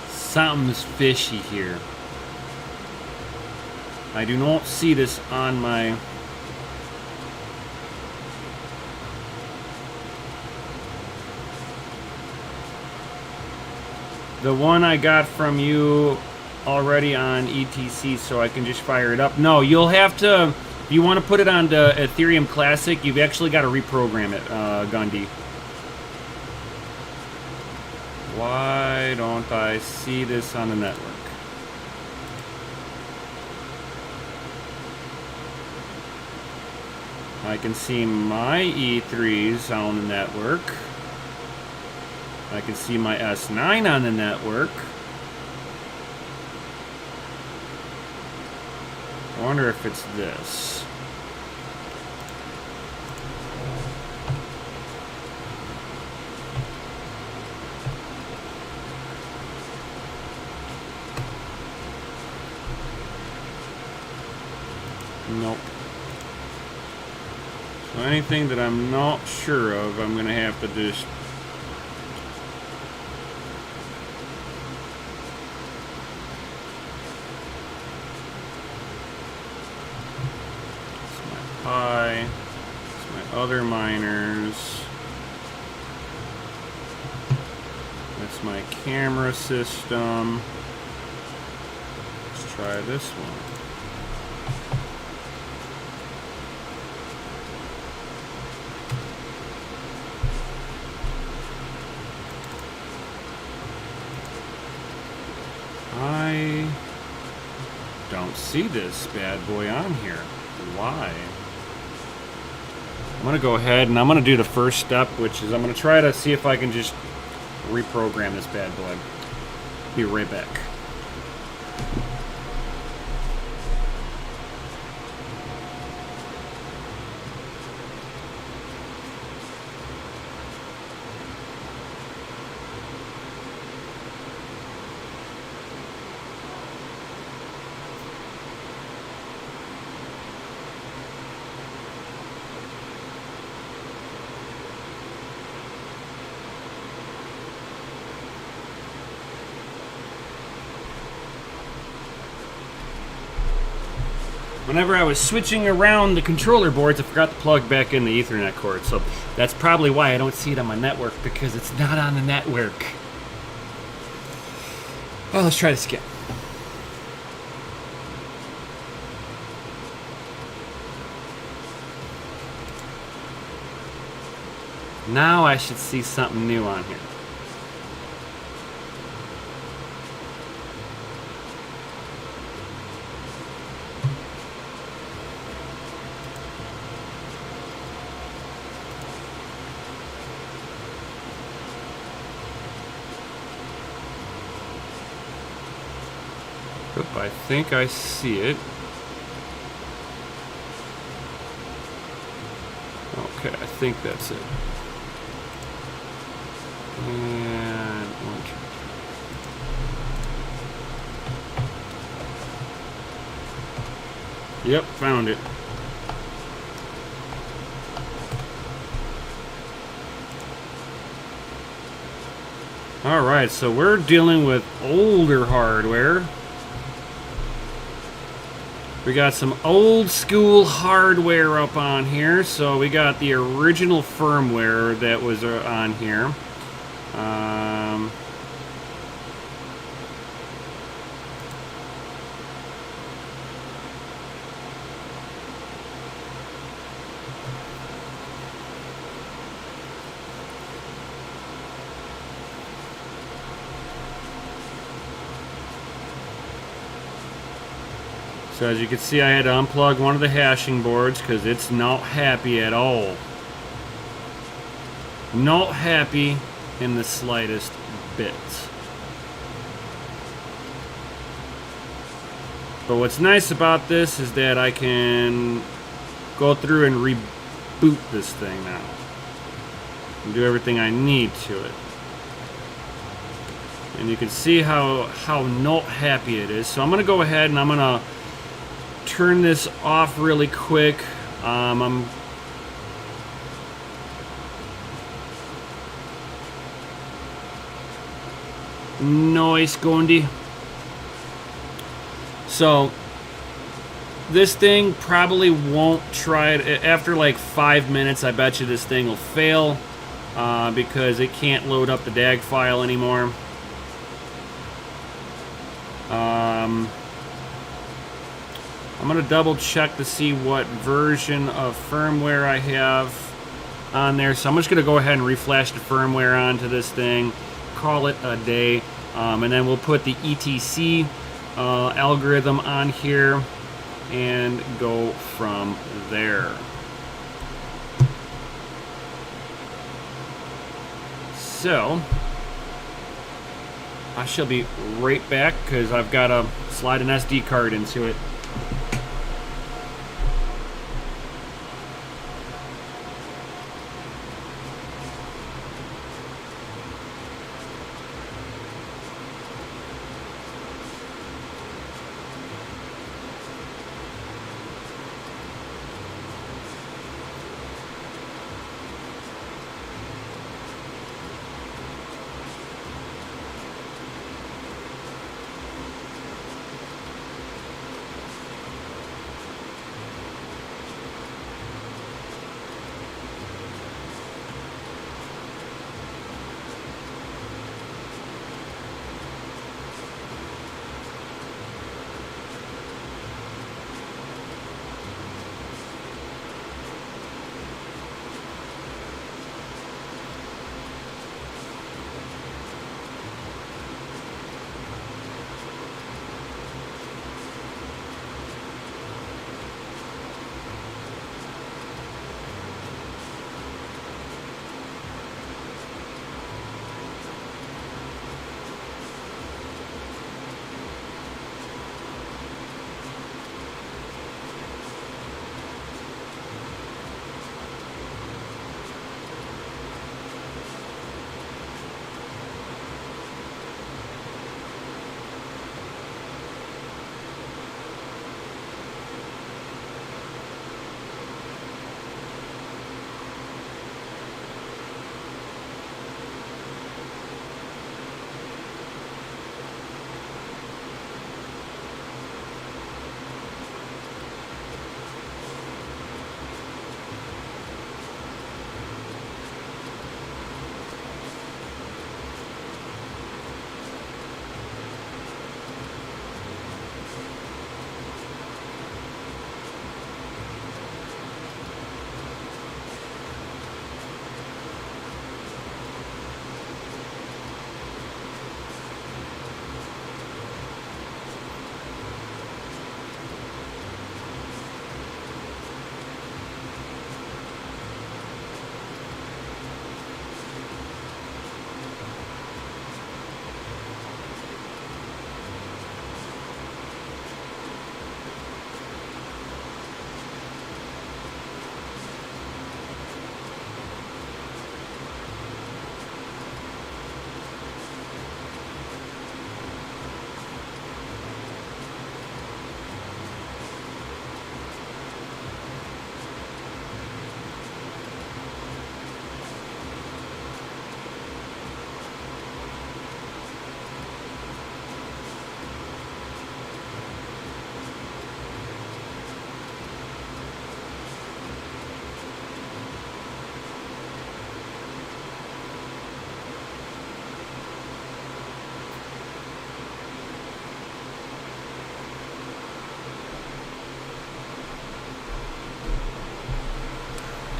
Something's fishy here. I do not see this on my... The one I got from you already on ETC, so I can just fire it up. No, you'll have to... If you want to put it on the Ethereum Classic, you've actually got to reprogram it, Gundy. Why don't I see this on the network? I can see my E3s on the network. I can see my S9 on the network. I wonder if it's this. Nope. So anything that I'm not sure of, I'm going to have to just... It's my Pi. It's my other miners. That's my camera system. Let's try this one. I don't see this bad boy on here. Why? I'm going to go ahead and I'm going to do the first step, which is I'm going to try to see if I can just reprogram this bad boy. Be right back. Whenever I was switching around the controller boards, I forgot to plug back in the Ethernet cord. So that's probably why I don't see it on my network, because it's not on the network. Well, let's try this again. Now I should see something new on here. Oop, I think I see it. Okay, I think that's it. And one, two. Yep, found it. Alright, so we're dealing with older hardware. We got some old school hardware up on here. So we got the original firmware that was on here. So as you can see, I had to unplug one of the hashing boards because it's not happy at all. Not happy in the slightest bit. But what's nice about this is that I can go through and reboot this thing now. And do everything I need to it. And you can see how not happy it is. So I'm going to go ahead and I'm going to turn this off really quick. Noise Gondi. So this thing probably won't try it after like 5 minutes. I bet you this thing will fail because it can't load up the DAG file anymore. I'm going to double check to see what version of firmware I have on there. So I'm just going to go ahead and reflash the firmware onto this thing, call it a day, and then we'll put the ETC algorithm on here and go from there. So I shall be right back because I've got to slide an SD card into it.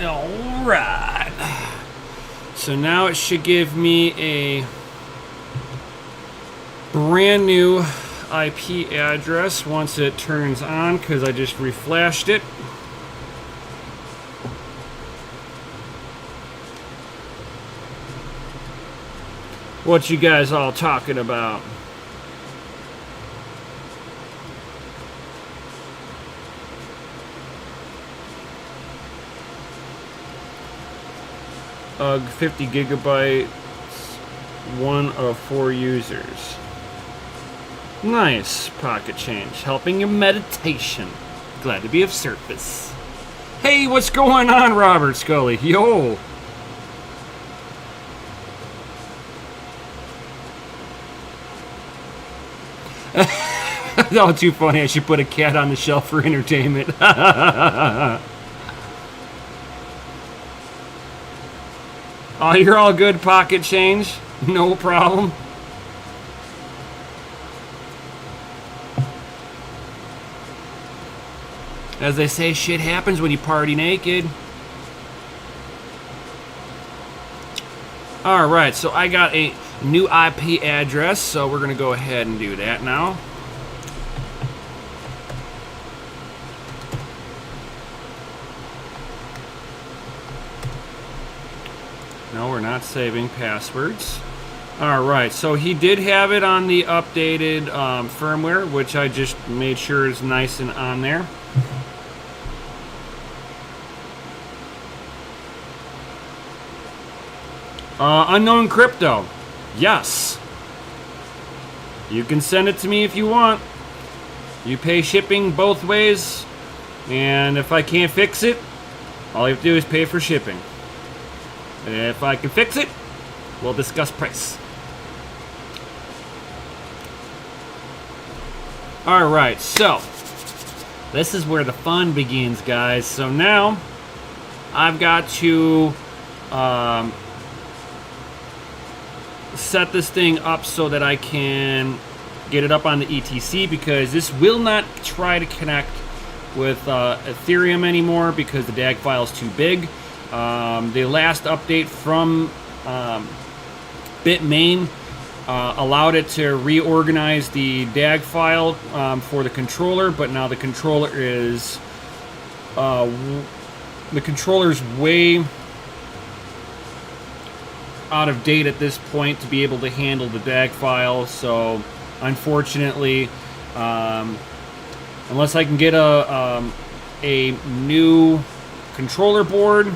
All right. So now it should give me a brand new IP address once it turns on, because I just reflashed it. What you guys all talking about? UG 50 gigabytes, 1 of 4 users. Nice, Pocket Change, helping your meditation. Glad to be of service. Hey, what's going on, Robert Scully? Yo! Oh, too funny. I should put a cat on the shelf for entertainment. Oh, you're all good, Pocket Change. No problem. As they say, shit happens when you party naked. Alright, so I got a new IP address, so we're going to go ahead and do that now. No, we're not saving passwords. Alright, so he did have it on the updated firmware, which I just made sure is nice and on there. Unknown Crypto. Yes. You can send it to me if you want. You pay shipping both ways. And if I can't fix it, all you have to do is pay for shipping. If I can fix it, we'll discuss price. Alright, so this is where the fun begins, guys. So now I've got to set this thing up so that I can get it up on the ETC, because this will not try to connect with Ethereum anymore because the DAG file is too big. The last update from Bitmain allowed it to reorganize the DAG file for the controller, but now the controller is way out of date at this point to be able to handle the DAG file. So unfortunately, unless I can get a new controller board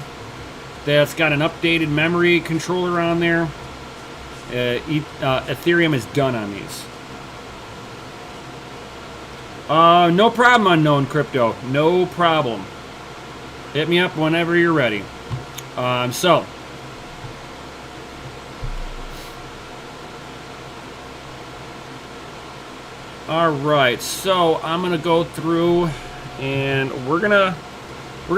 that's got an updated memory controller on there, Ethereum is done on these. No problem, Unknown Crypto. No problem. Hit me up whenever you're ready. So alright, so I'm gonna go through and we're gonna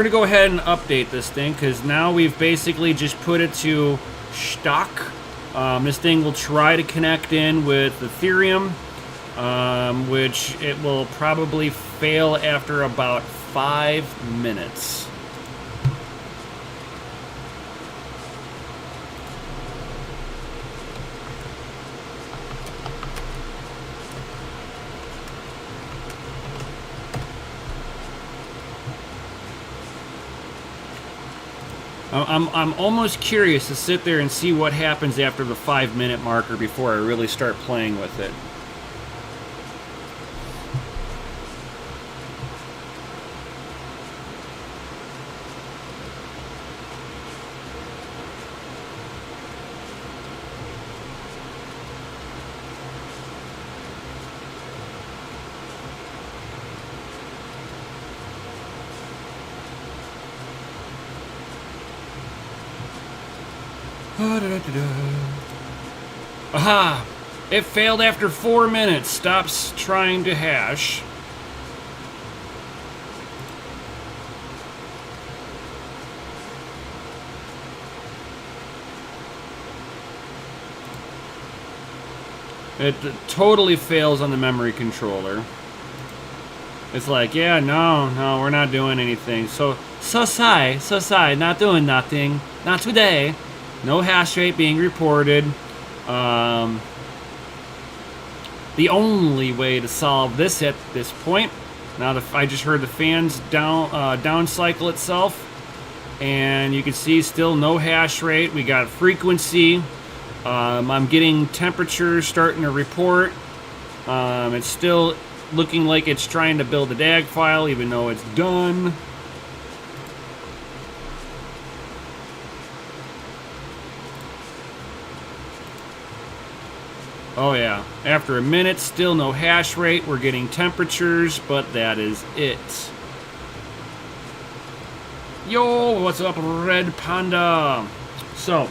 go ahead and update this thing, because now we've basically just put it to stock. This thing will try to connect in with Ethereum, which it will probably fail after about 5 minutes. I'm almost curious to sit there and see what happens after the 5-minute marker before I really start playing with it. Aha! It failed after 4 minutes. Stops trying to hash. It totally fails on the memory controller. It's like, yeah, no, we're not doing anything. So So sigh, not doing nothing. Not today. No hash rate being reported. The only way to solve this at this point, now I just heard the fans down cycle itself, and you can see still no hash rate. We got frequency. I'm getting temperatures starting to report. It's still looking like it's trying to build a DAG file, even though it's done. Oh yeah, after a minute, still no hash rate. We're getting temperatures, but that is it. Yo, what's up, Red Panda? So,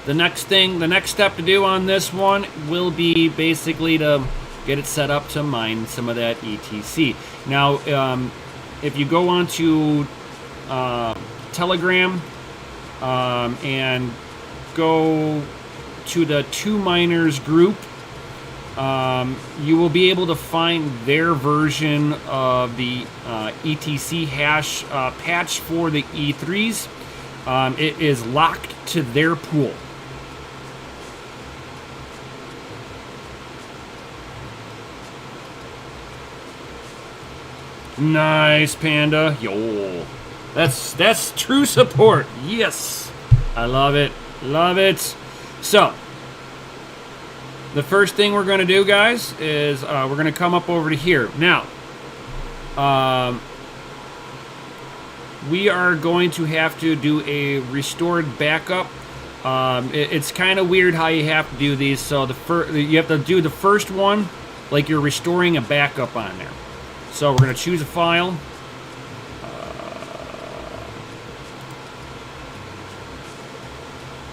the next step to do on this one will be basically to get it set up to mine some of that ETC. Now, if you go onto Telegram and go to the Two Miners group, you will be able to find their version of the ETC hash patch for the E3s. It is locked to their pool. Nice, Panda. Yo, that's true support. Yes, I love it. Love it. So, the first thing we're going to do, guys, is we're going to come up over to here. Now, we are going to have to do a restored backup. It's kind of weird how you have to do these. So you have to do the first one like you're restoring a backup on there. So we're going to choose a file.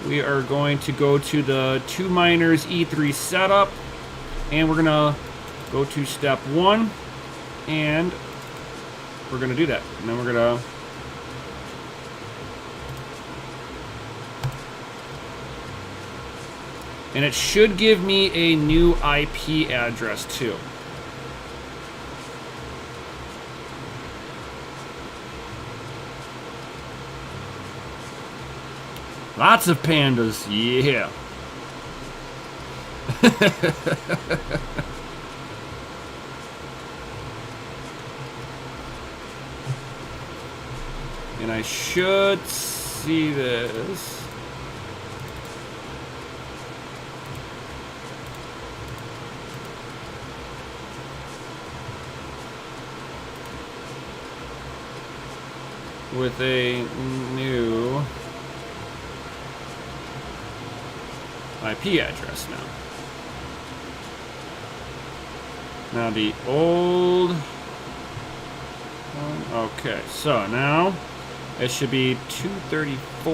We are going to go to the Two Miners E3 setup, and we're going to go to step 1, and we're going to do that. And then we're going to and it should give me a new IP address too. Lots of pandas, yeah. And I should see this. With a new IP address now. Now the old one. Okay, so now it should be 234.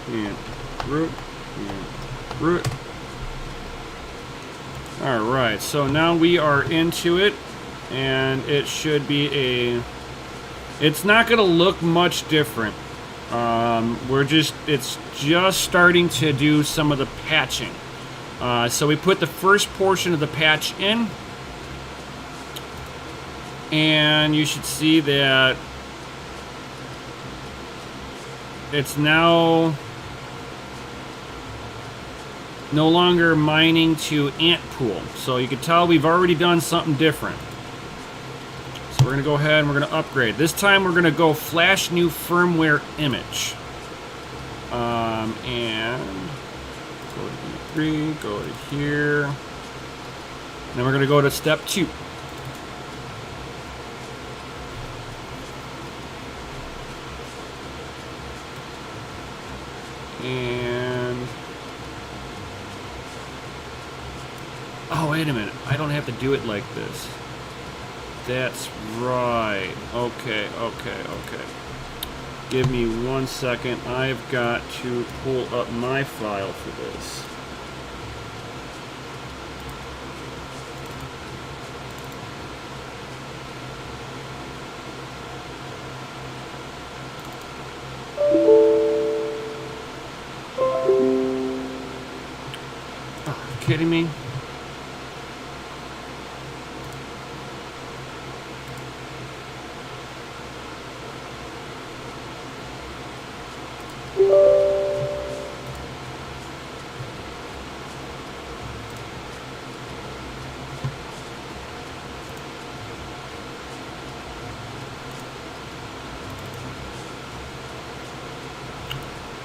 And root. And root. Alright, so now we are into it. And it should be it's not going to look much different. It's just starting to do some of the patching. So we put the first portion of the patch in, and you should see that it's now no longer mining to ant pool. So you can tell we've already done something different. We're going to go ahead and we're going to upgrade. This time we're going to go flash new firmware image. And go to E3, go to here. Then we're going to go to step 2. And oh, wait a minute. I don't have to do it like this. That's right. Okay. Give me 1 second. I've got to pull up my file for this. kidding me?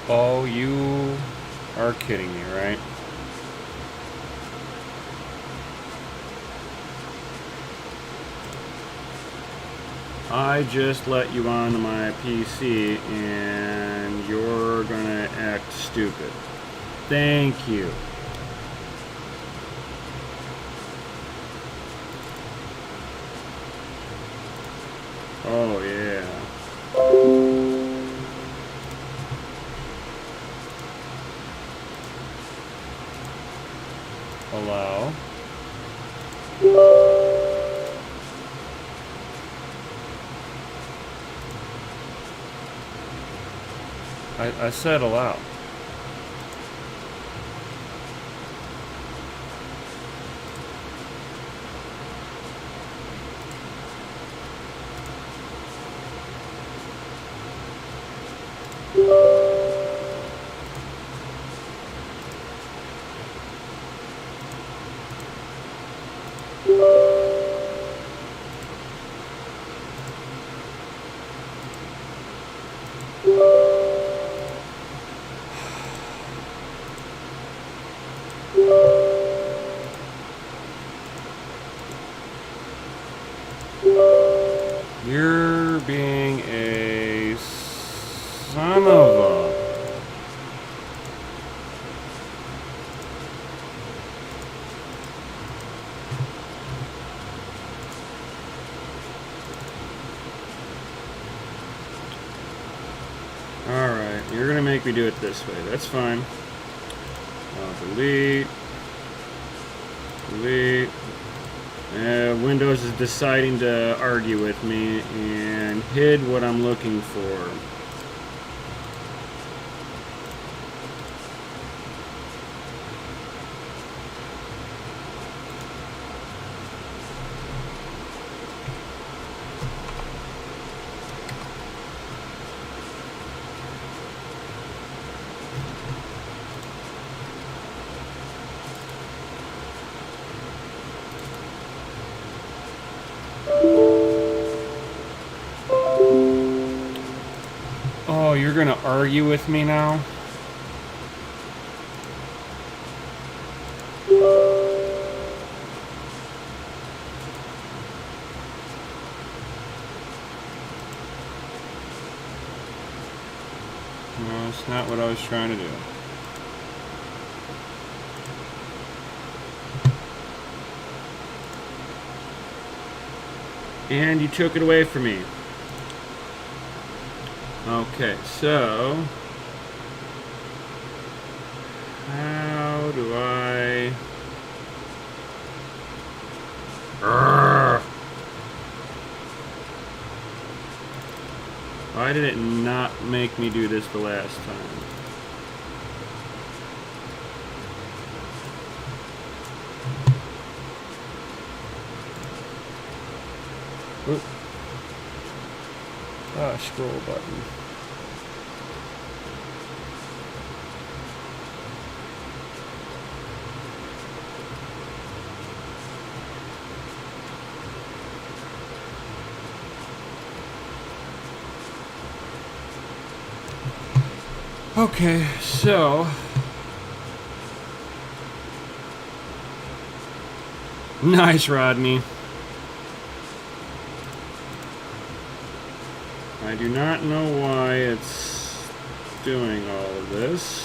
Oh, you are kidding me, right? I just let you onto my PC and you're gonna act stupid. Thank you. Oh, yeah. Allow. I said allow. You're being a son of a... Alright, you're gonna make me do it this way. That's fine. Delete. Delete. Windows is deciding to argue with me and hid what I'm looking for. Oh, you're gonna argue with me now? No, it's not what I was trying to do. And you took it away from me. Okay, so how do I... Urgh. Why did it not make me do this the last time? Oop. Ah, scroll button. Okay, so nice, Rodney. I do not know why it's doing all of this.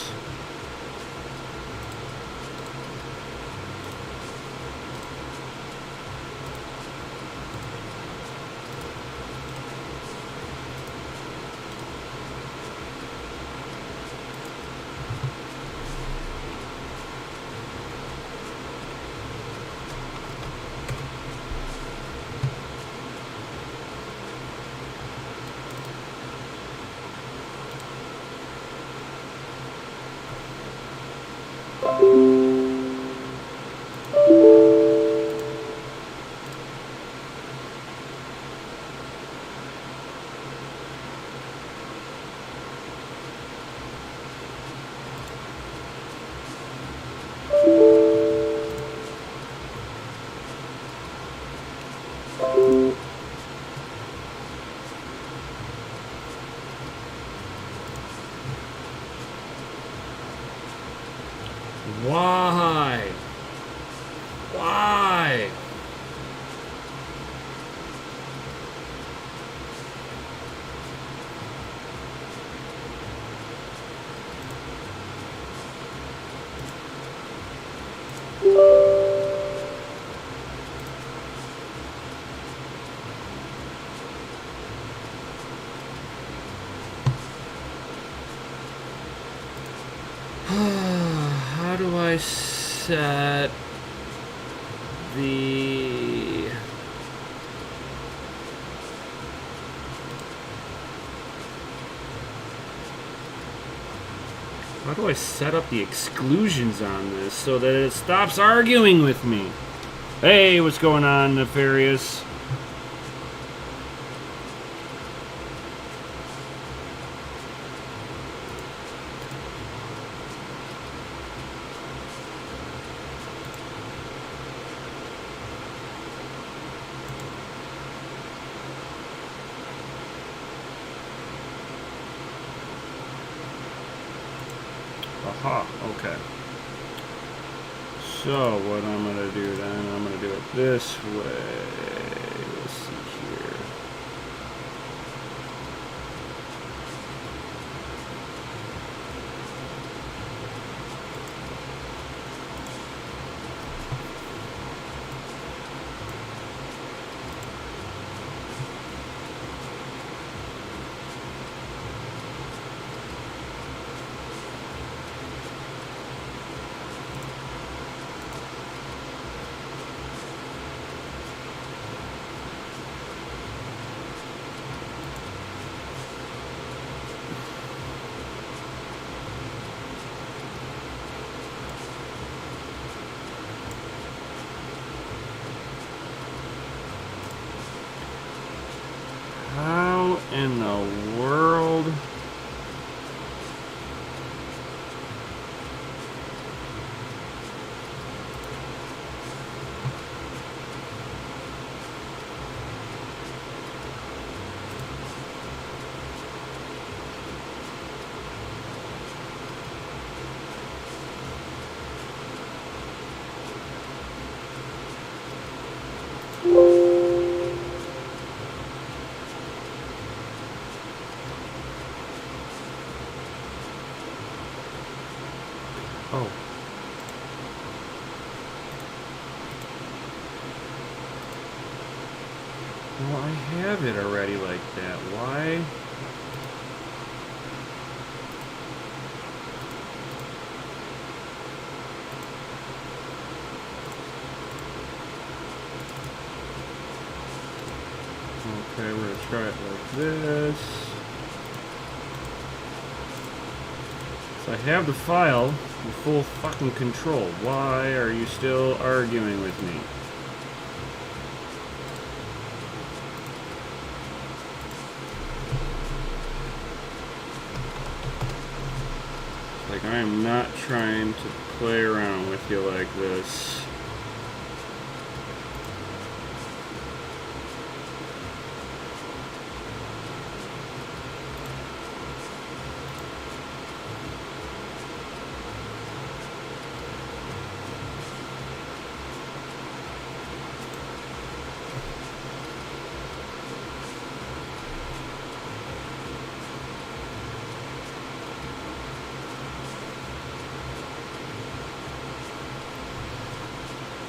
Why? How do I set the... How do I set up the exclusions on this so that it stops arguing with me? Hey, what's going on, Nefarious? Aha, okay. So what I'm going to do then, I'm going to do it this way. Let's see here. How in the world? Oh. Well, I have it already like that. Why? Okay, we're going to try it like this. So I have the file in full fucking control. Why are you still arguing with me? Like, I am not trying to play around with you like this.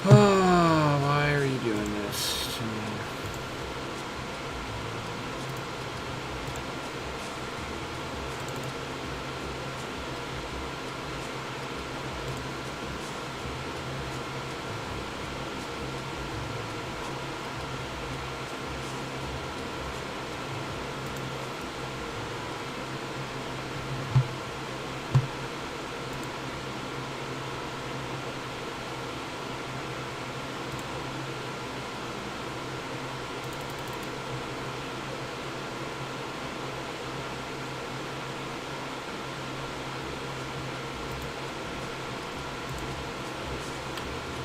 Why are you doing this to me?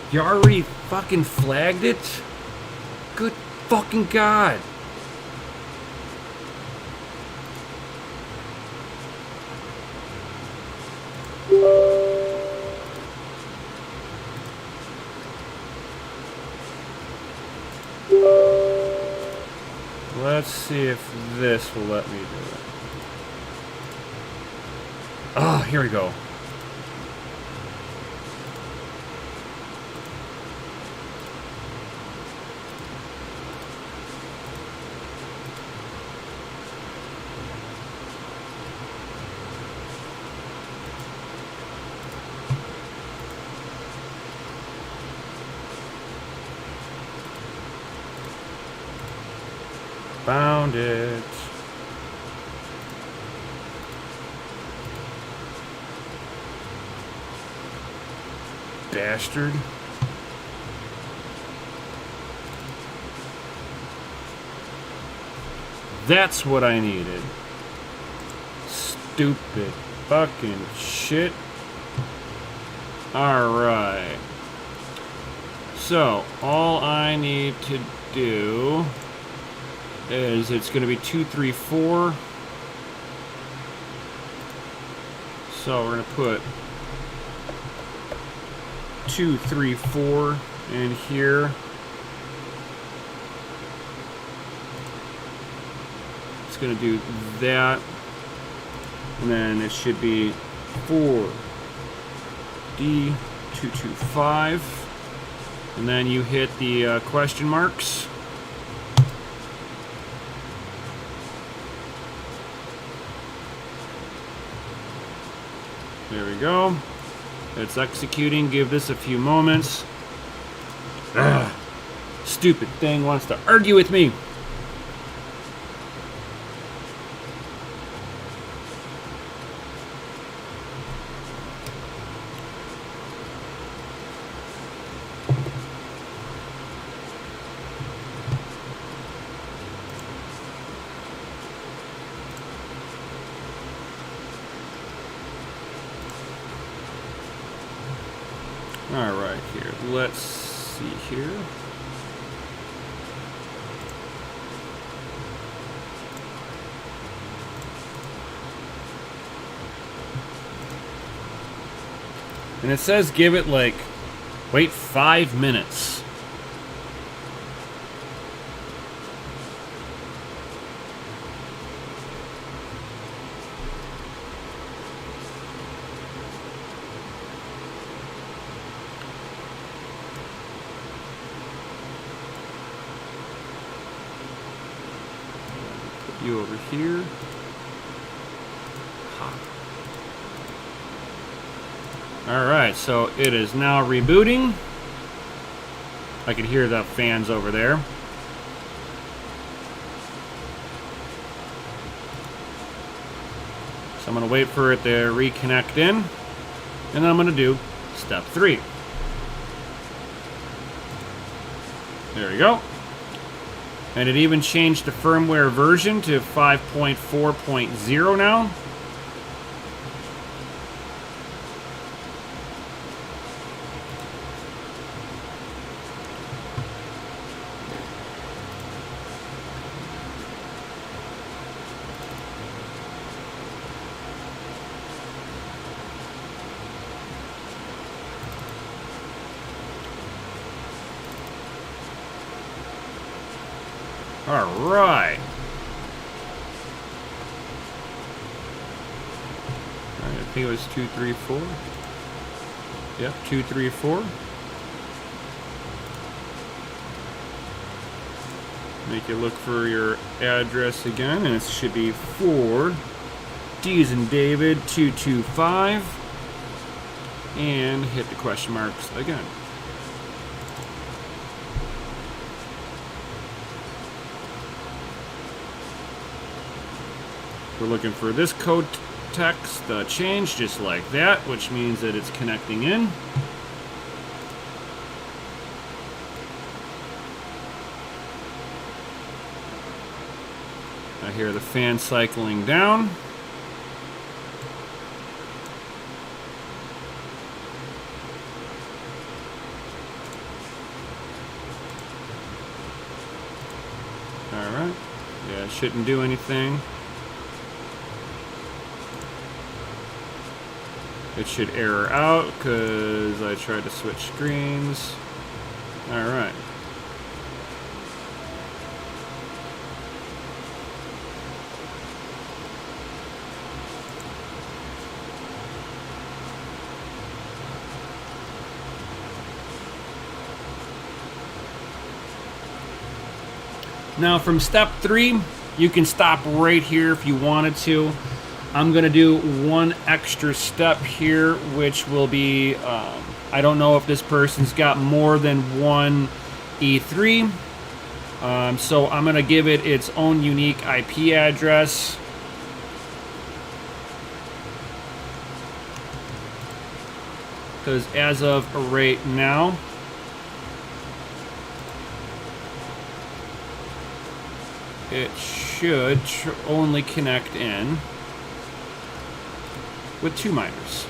You already fucking flagged it? Good fucking God. Let's see if this will let me do it. Oh, here we go. Found it. Bastard. That's what I needed. Stupid fucking shit. Alright. So, all I need to do is it's going to be 2, 3, 4. So we're going to put 2, 3, 4 in here. It's going to do that. And then it should be 4 D 225. And then you hit the question marks. There we go. It's executing. Give this a few moments. Ugh. Stupid thing wants to argue with me. Alright, here. Let's see here. And it says give it like, wait 5 minutes. You over here. Alright, so it is now rebooting. I can hear the fans over there. So I'm going to wait for it to reconnect in. And then I'm going to do step 3. There we go. And it even changed the firmware version to 5.4.0 now. All right. I think it was 2, 3, 4. Yep, 2, 3, 4. Make you look for your address again, and it should be 4 D as in David 225, and hit the question marks again. We're looking for this code text change, just like that, which means that it's connecting in. I hear the fan cycling down. All right. Yeah, it shouldn't do anything. It should error out because I tried to switch screens. All right. Now from step 3, you can stop right here if you wanted to. I'm going to do one extra step here, which will be, I don't know if this person's got more than one E3. So I'm going to give it its own unique IP address. Because as of right now, it should only connect in with 2 miners.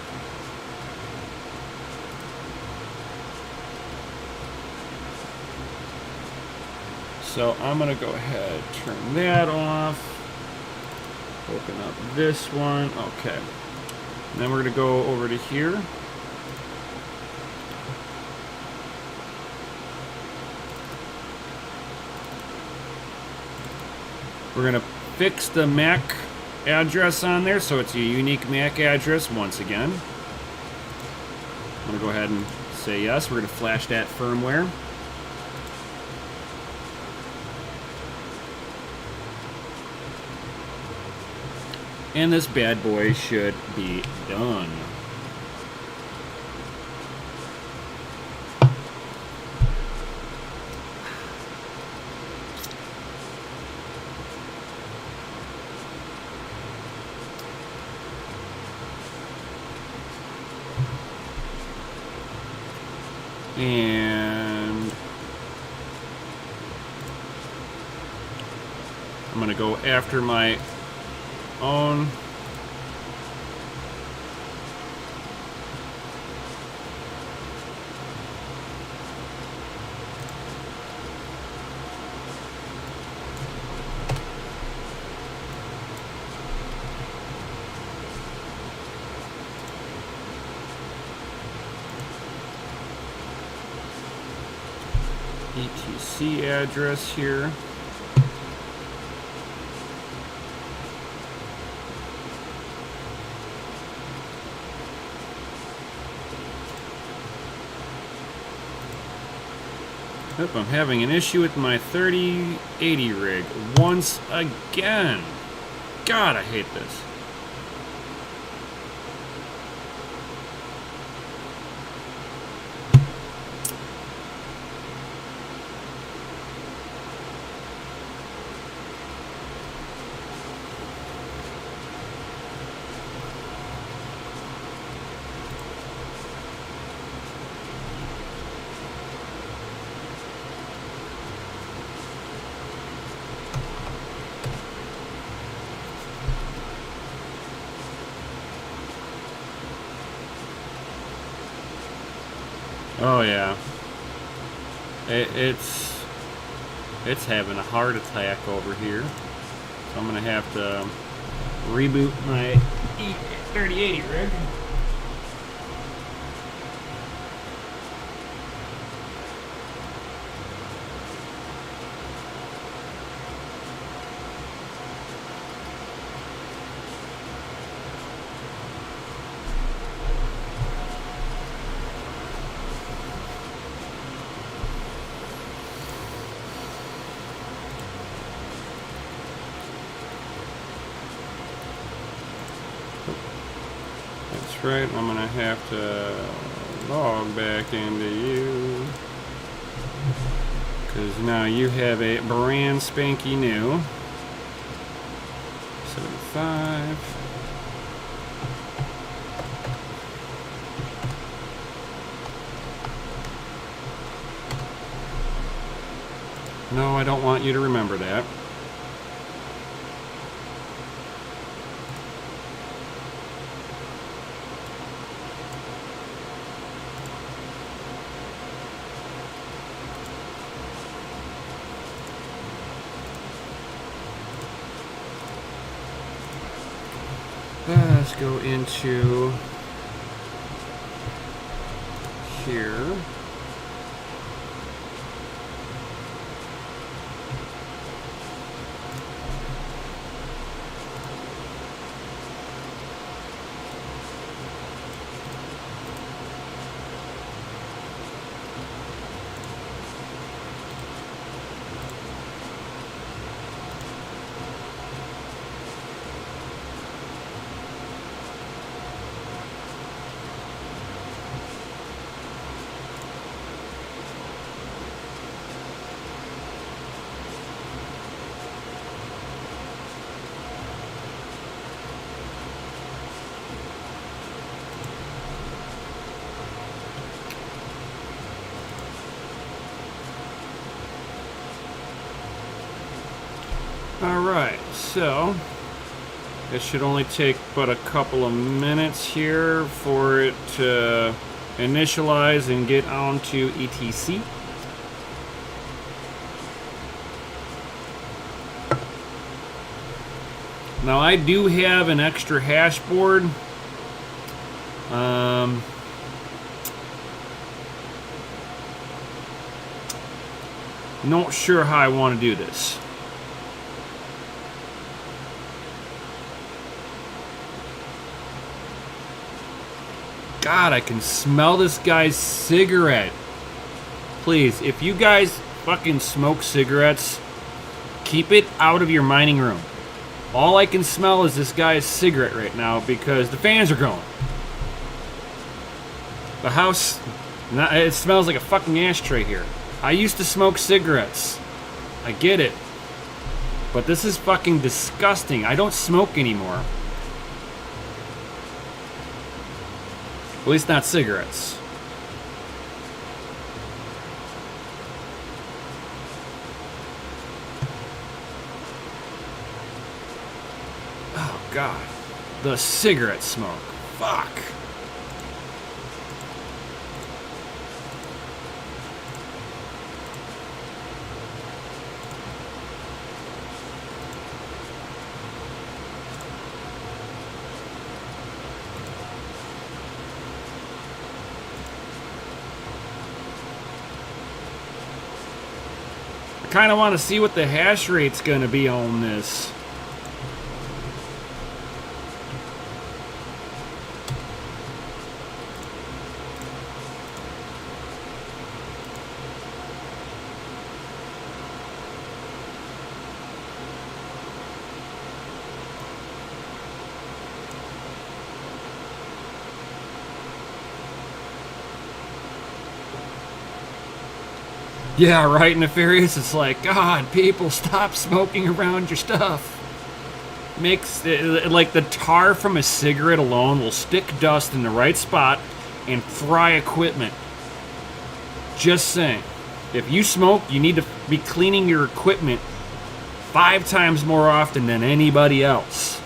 So I'm going to go ahead, turn that off, open up this one, okay. And then we're going to go over to here. We're going to fix the MAC address on there, so it's a unique MAC address once again. I'm going to go ahead and say yes. We're going to flash that firmware. And this bad boy should be done. And I'm going to go after my own ETC address here. Yep, I'm having an issue with my 3080 rig once again. God, I hate this. Oh yeah, it's having a heart attack over here. So I'm gonna have to reboot my 3080 rig. That's right, I'm gonna have to log back into you, because now you have a brand spanky new 75. No, I don't want you to remember that. Let's go into here. Alright, so it should only take but a couple of minutes here for it to initialize and get onto ETC. Now I do have an extra hash board. Not sure how I want to do this. God, I can smell this guy's cigarette. Please, if you guys fucking smoke cigarettes, keep it out of your mining room. All I can smell is this guy's cigarette right now because the fans are going. The house, it smells like a fucking ashtray here. I used to smoke cigarettes. I get it. But this is fucking disgusting. I don't smoke anymore. At least not cigarettes. Oh God. The cigarette smoke. Fuck. I kind of want to see what the hash rate's going to be on this. Yeah, right, Nefarious. It's like, God, people, stop smoking around your stuff. Makes it, like the tar from a cigarette alone will stick dust in the right spot and fry equipment. Just saying. If you smoke, you need to be cleaning your equipment 5 times more often than anybody else.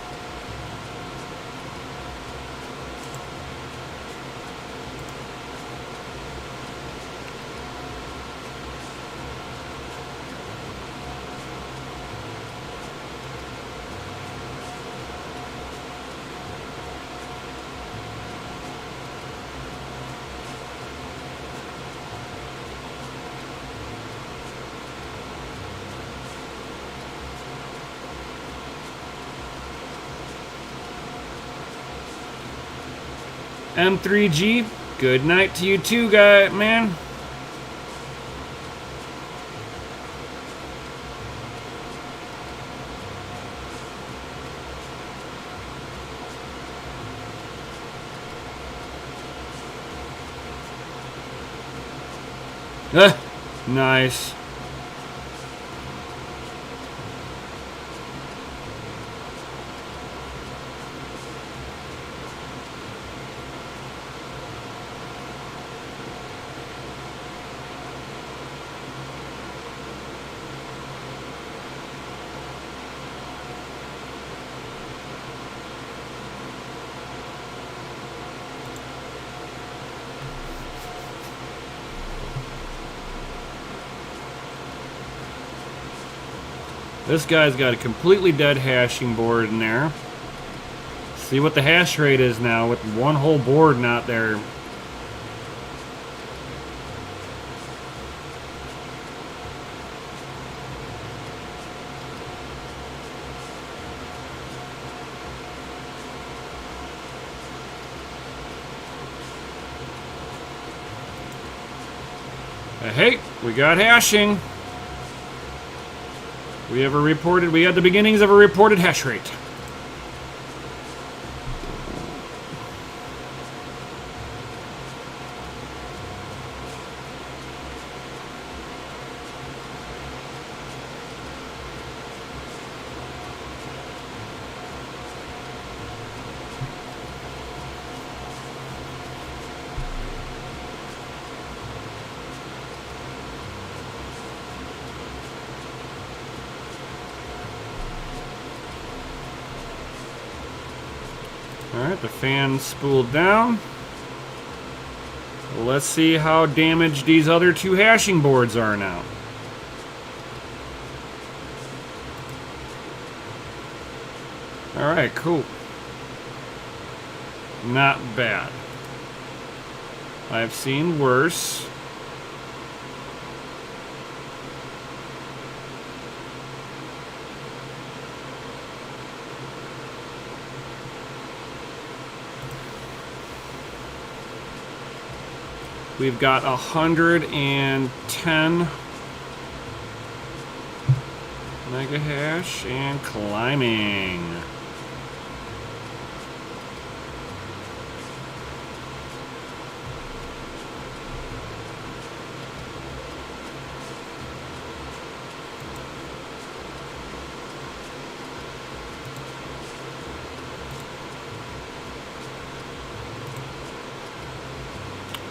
M3G, good night to you too, guy, man. Nice. This guy's got a completely dead hashing board in there. See what the hash rate is now with one whole board not there. Hey, we got hashing. We had the beginnings of a reported hash rate. Alright, the fan spooled down. Let's see how damaged these other two hashing boards are now. Alright, cool. Not bad. I've seen worse. We've got 110 mega hash and climbing.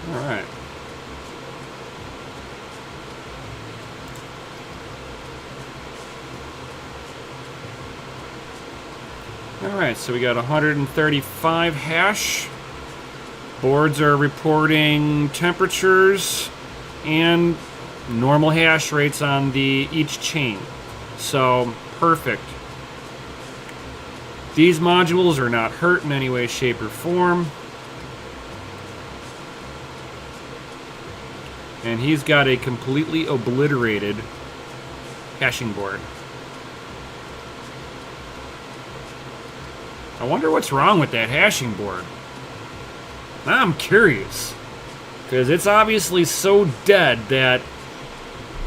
All right. Alright, so we got 135 hash. Boards are reporting temperatures and normal hash rates on each chain. So, perfect. These modules are not hurt in any way, shape, or form. And he's got a completely obliterated hashing board. I wonder what's wrong with that hashing board. Now I'm curious. Because it's obviously so dead that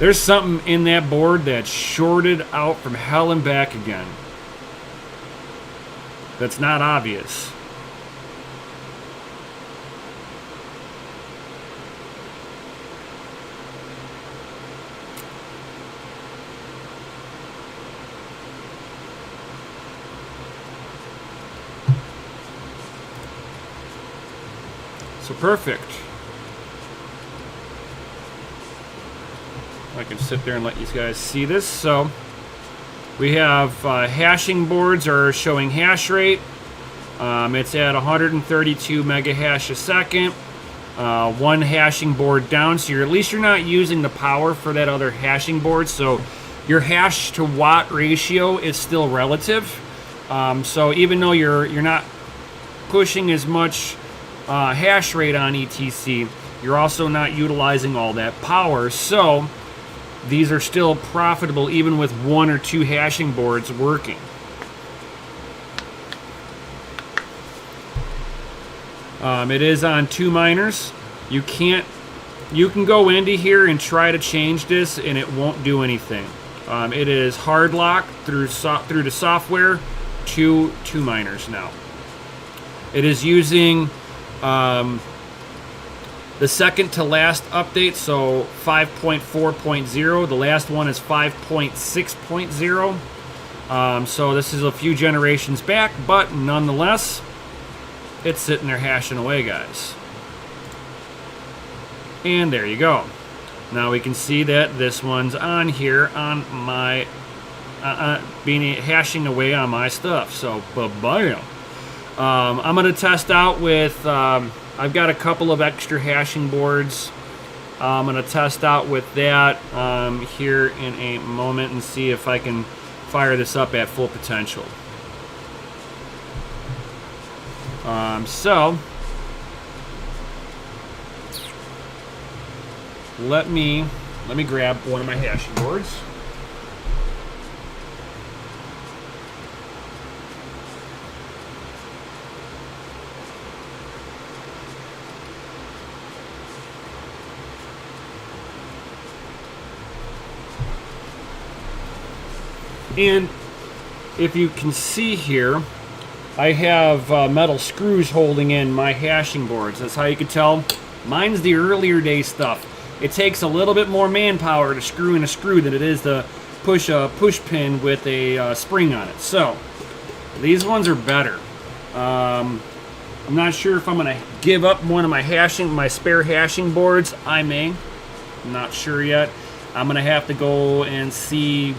there's something in that board that's shorted out from hell and back again. That's not obvious. So perfect. I can sit there and let you guys see this. So we have hashing boards are showing hash rate. It's at 132 mega hash a second. One hashing board down, so at least you're not using the power for that other hashing board. So your hash to watt ratio is still relative. So even though you're not pushing as much hash rate on ETC, you're also not utilizing all that power. So these are still profitable even with one or two hashing boards working. It is on 2 miners. You can go into here and try to change this and it won't do anything. It is hard locked through the software to 2 miners now. It is using the second to last update, so 5.4.0. The last one is 5.6.0. So this is a few generations back, but nonetheless, it's sitting there hashing away, guys. And there you go. Now we can see that this one's on here on my being hashing away on my stuff. So, bam. I'm going to test out with, I've got a couple of extra hashing boards. I'm going to test out with that here in a moment and see if I can fire this up at full potential. So, let me grab one of my hashing boards. And if you can see here, I have metal screws holding in my hashing boards. That's how you can tell. Mine's the earlier day stuff. It takes a little bit more manpower to screw in a screw than it is to push a push pin with a spring on it. So these ones are better. I'm not sure if I'm going to give up one of my spare hashing boards. I may. I'm not sure yet. I'm going to have to go and see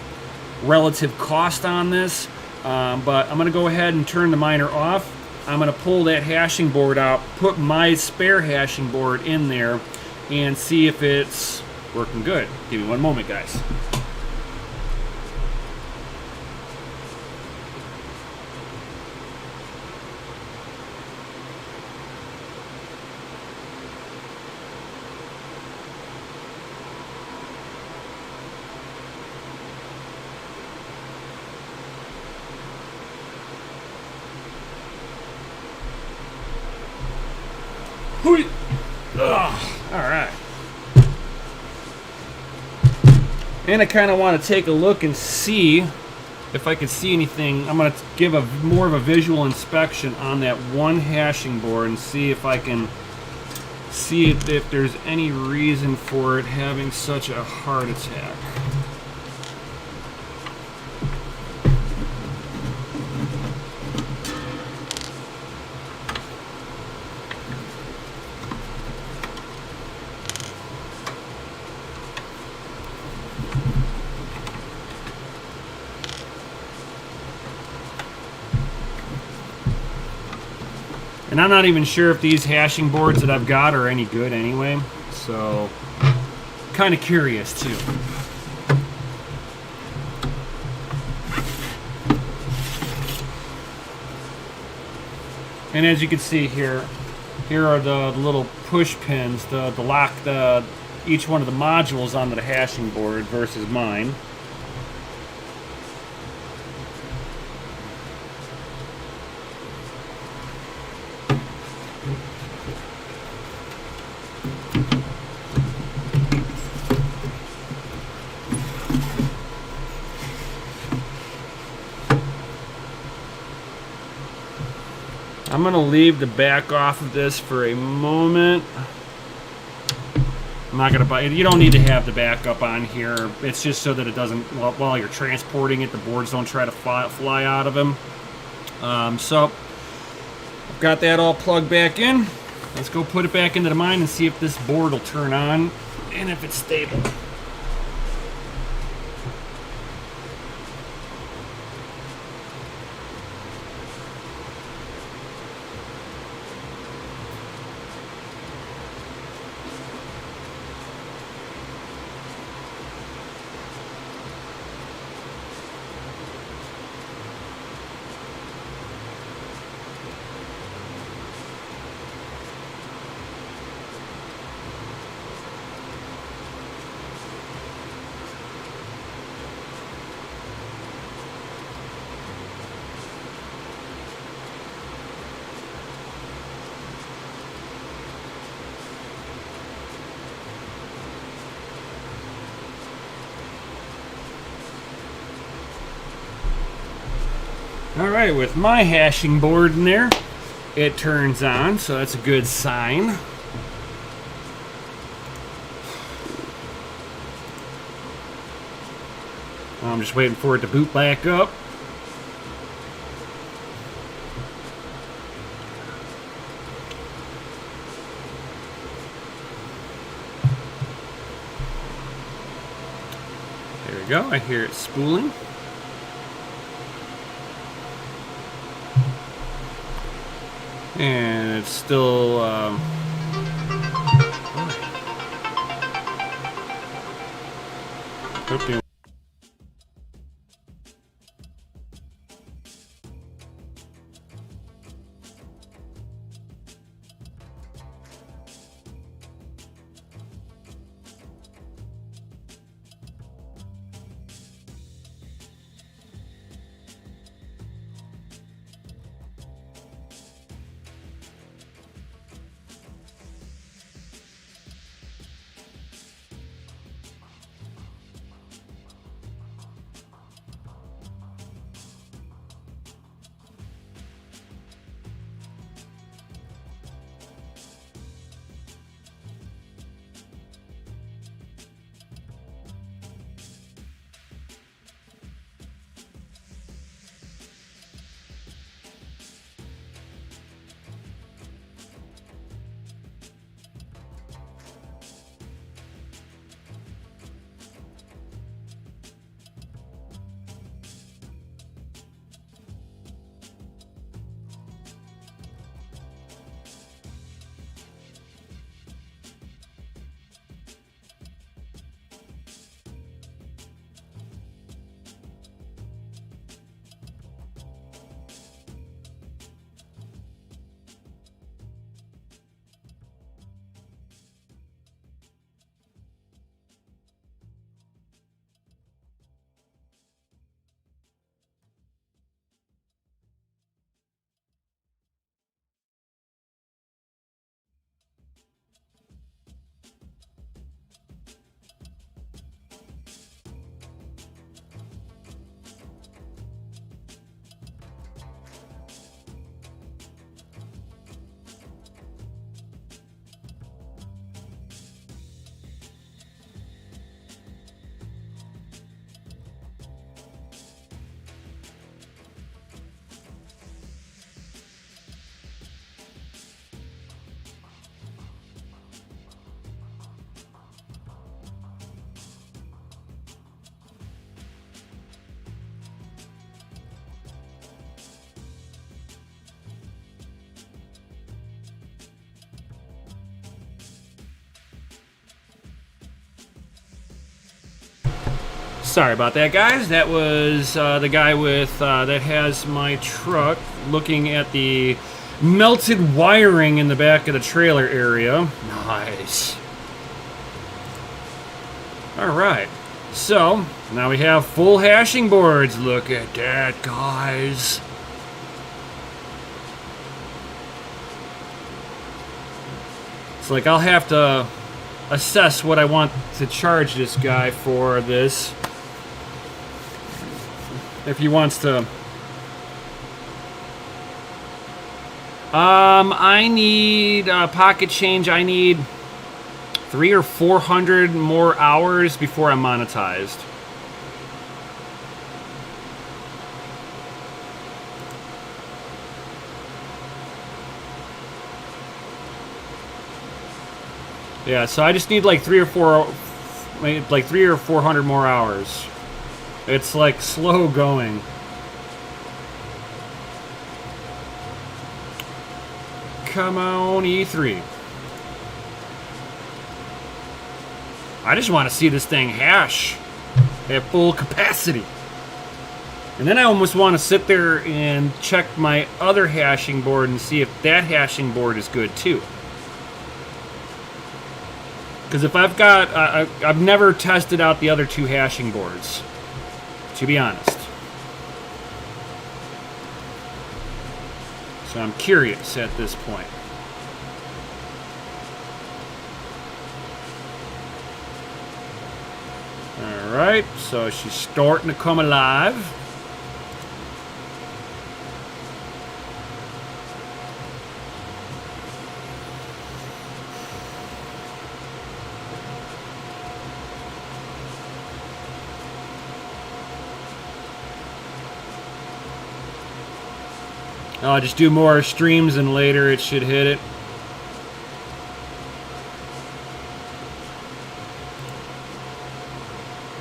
relative cost on this, but I'm going to go ahead and turn the miner off I'm going to pull that hashing board out, put my spare hashing board in there, and see if it's working good. Give me one moment, guys. All right. And I kind of want to take a look and see if I can see anything. I'm going to give a more of a visual inspection on that one hashing board and see if I can see if there's any reason for it having such a heart attack. And I'm not even sure if these hashing boards that I've got are any good anyway, so kind of curious too. And as you can see here, here are the little push pins, the lock each one of the modules onto the hashing board versus mine. I'm going to leave the back off of this for a moment. I'm not going to buy it. You don't need to have the back up on here. It's just so that it doesn't, while you're transporting it, the boards don't try to fly out of them. So I've got that all plugged back in. Let's go put it back into the mine and see if this board will turn on and if it's stable. Alright, with my hashing board in there, it turns on, so that's a good sign. I'm just waiting for it to boot back up. There we go, I hear it spooling. And it's still sorry about that, guys. That was the guy with that has my truck looking at the melted wiring in the back of the trailer area. Nice. All right. So now we have full hashing boards. Look at that, guys. It's like I'll have to assess what I want to charge this guy for this. If he wants to. I need pocket change. I need 300 or 400 more hours before I'm monetized. Yeah, so I just need like 300 or 400 more hours. It's like slow going. Come on, E3. I just want to see this thing hash at full capacity. And then I almost want to sit there and check my other hashing board and see if that hashing board is good too. Because if I've got, I've never tested out the other two hashing boards, to be honest. So I'm curious at this point. Alright, so she's starting to come alive. I'll just do more streams and later it should hit it.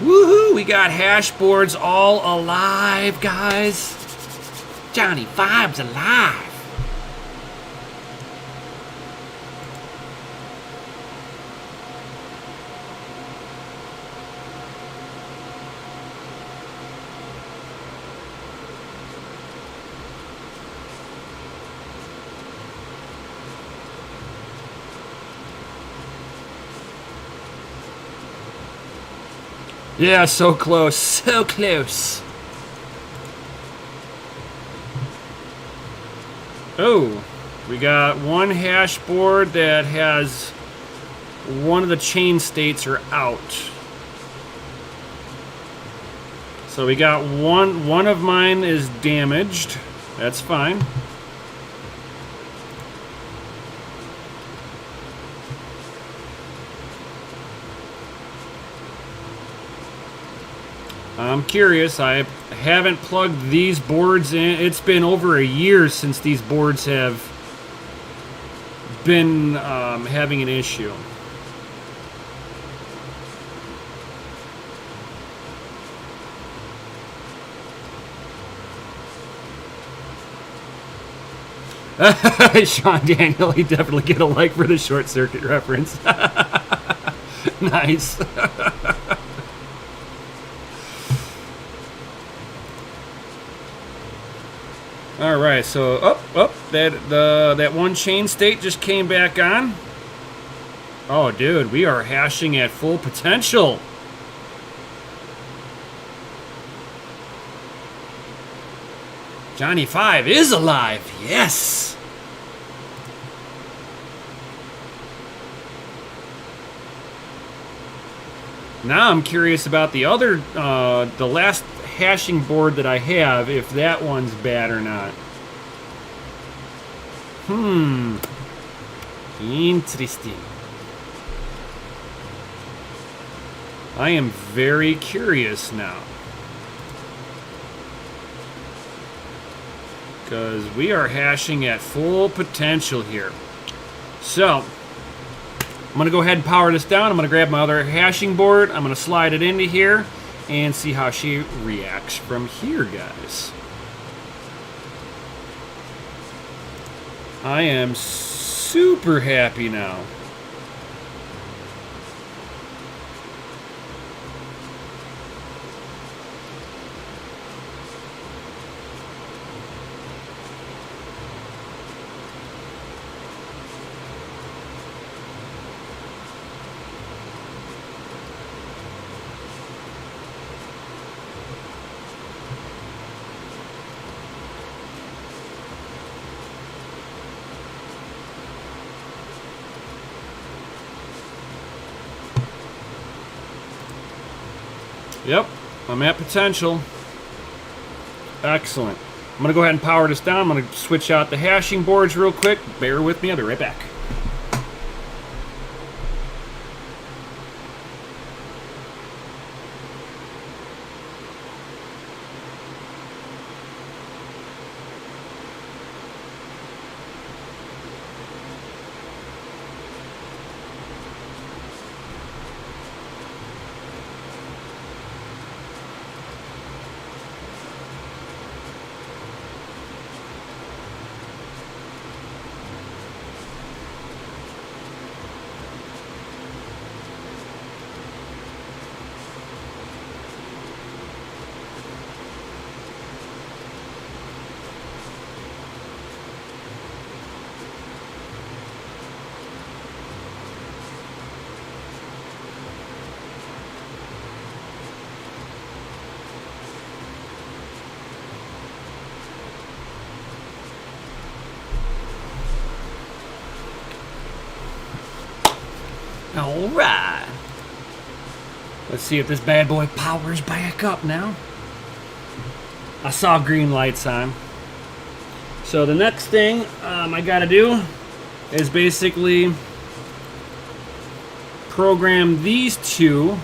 Woohoo! We got hash boards all alive, guys. Johnny Five's alive. Yeah, so close, so close. Oh, we got one hash board that has one of the chain states are out. So we got one of mine is damaged. That's fine. I'm curious. I haven't plugged these boards in. It's been over a year since these boards have been having an issue. Sean Daniel, you definitely get a like for the short circuit reference. Nice. All right, so that one chain state just came back on. Oh, dude, we are hashing at full potential. Johnny Five is alive. Yes. Now I'm curious about the other, the last hashing board that I have, if that one's bad or not. Interesting. I am very curious now. Because we are hashing at full potential here. So, I'm going to go ahead and power this down. I'm going to grab my other hashing board. I'm going to slide it into here and see how she reacts from here, guys. I am super happy now. Yep, I'm at potential. Excellent. I'm going to go ahead and power this down. I'm going to switch out the hashing boards real quick. Bear with me. I'll be right back. All right. Let's see if this bad boy powers back up now. I saw green lights on. So the next thing I gotta do is basically program these two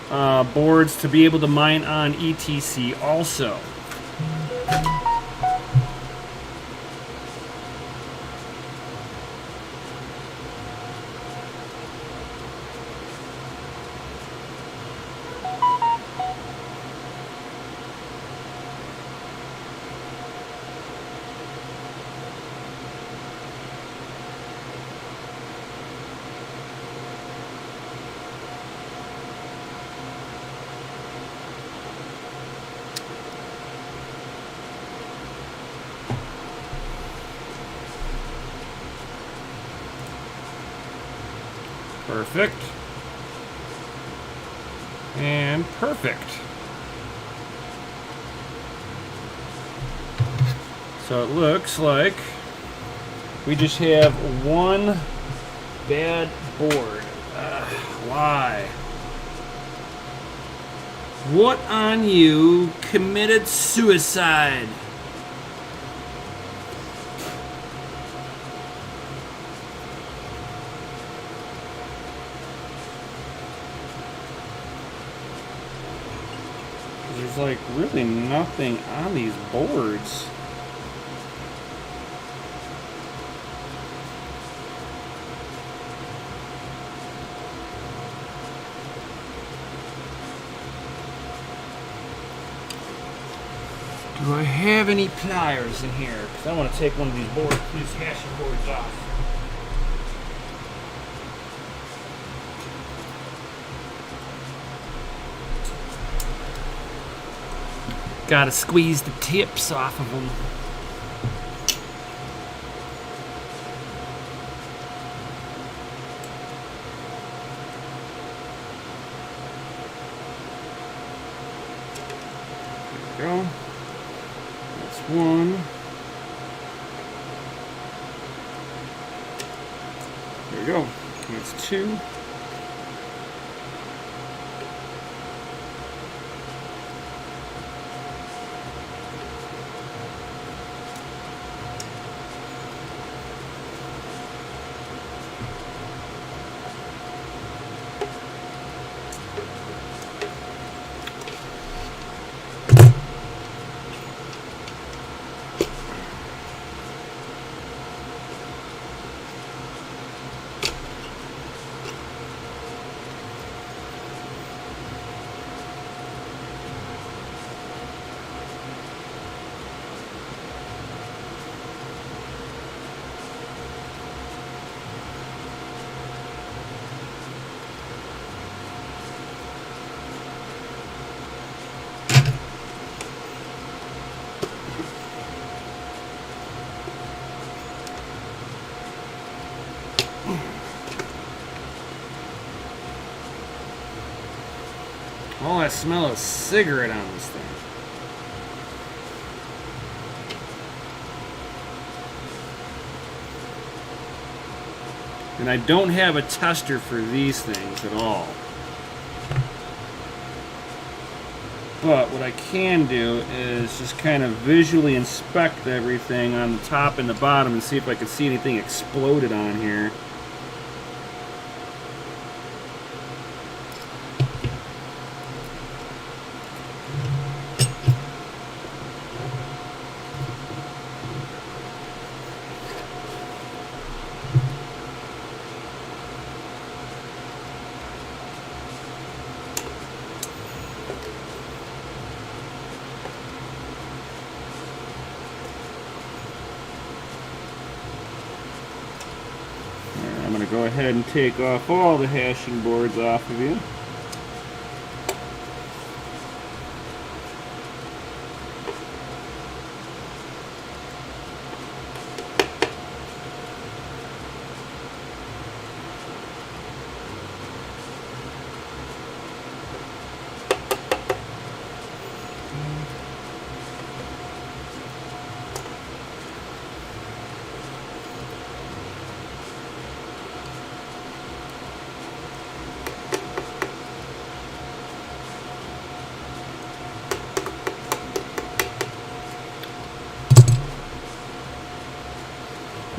boards to be able to mine on ETC also. Perfect. And perfect. So it looks like we just have one bad board. Why? What on you committed suicide? There's like really nothing on these boards. Do I have any pliers in here? Because I want to take one of these boards, these hashing boards off. Gotta squeeze the tips off of them. There we go. That's one. There we go. That's two. All I smell is cigarette on this thing. And I don't have a tester for these things at all. But what I can do is just kind of visually inspect everything on the top and the bottom and see if I can see anything exploded on here. I'm going to go ahead and take off all the hashing boards off of you.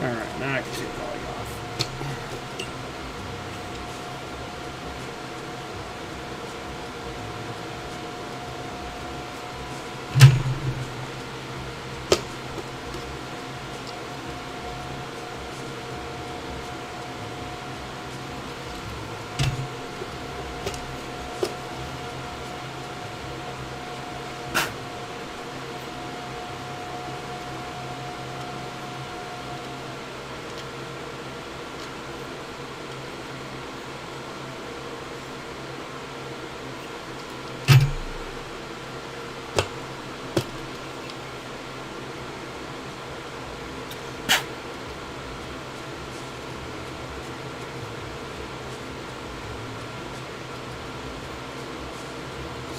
Alright, now I can take all you off.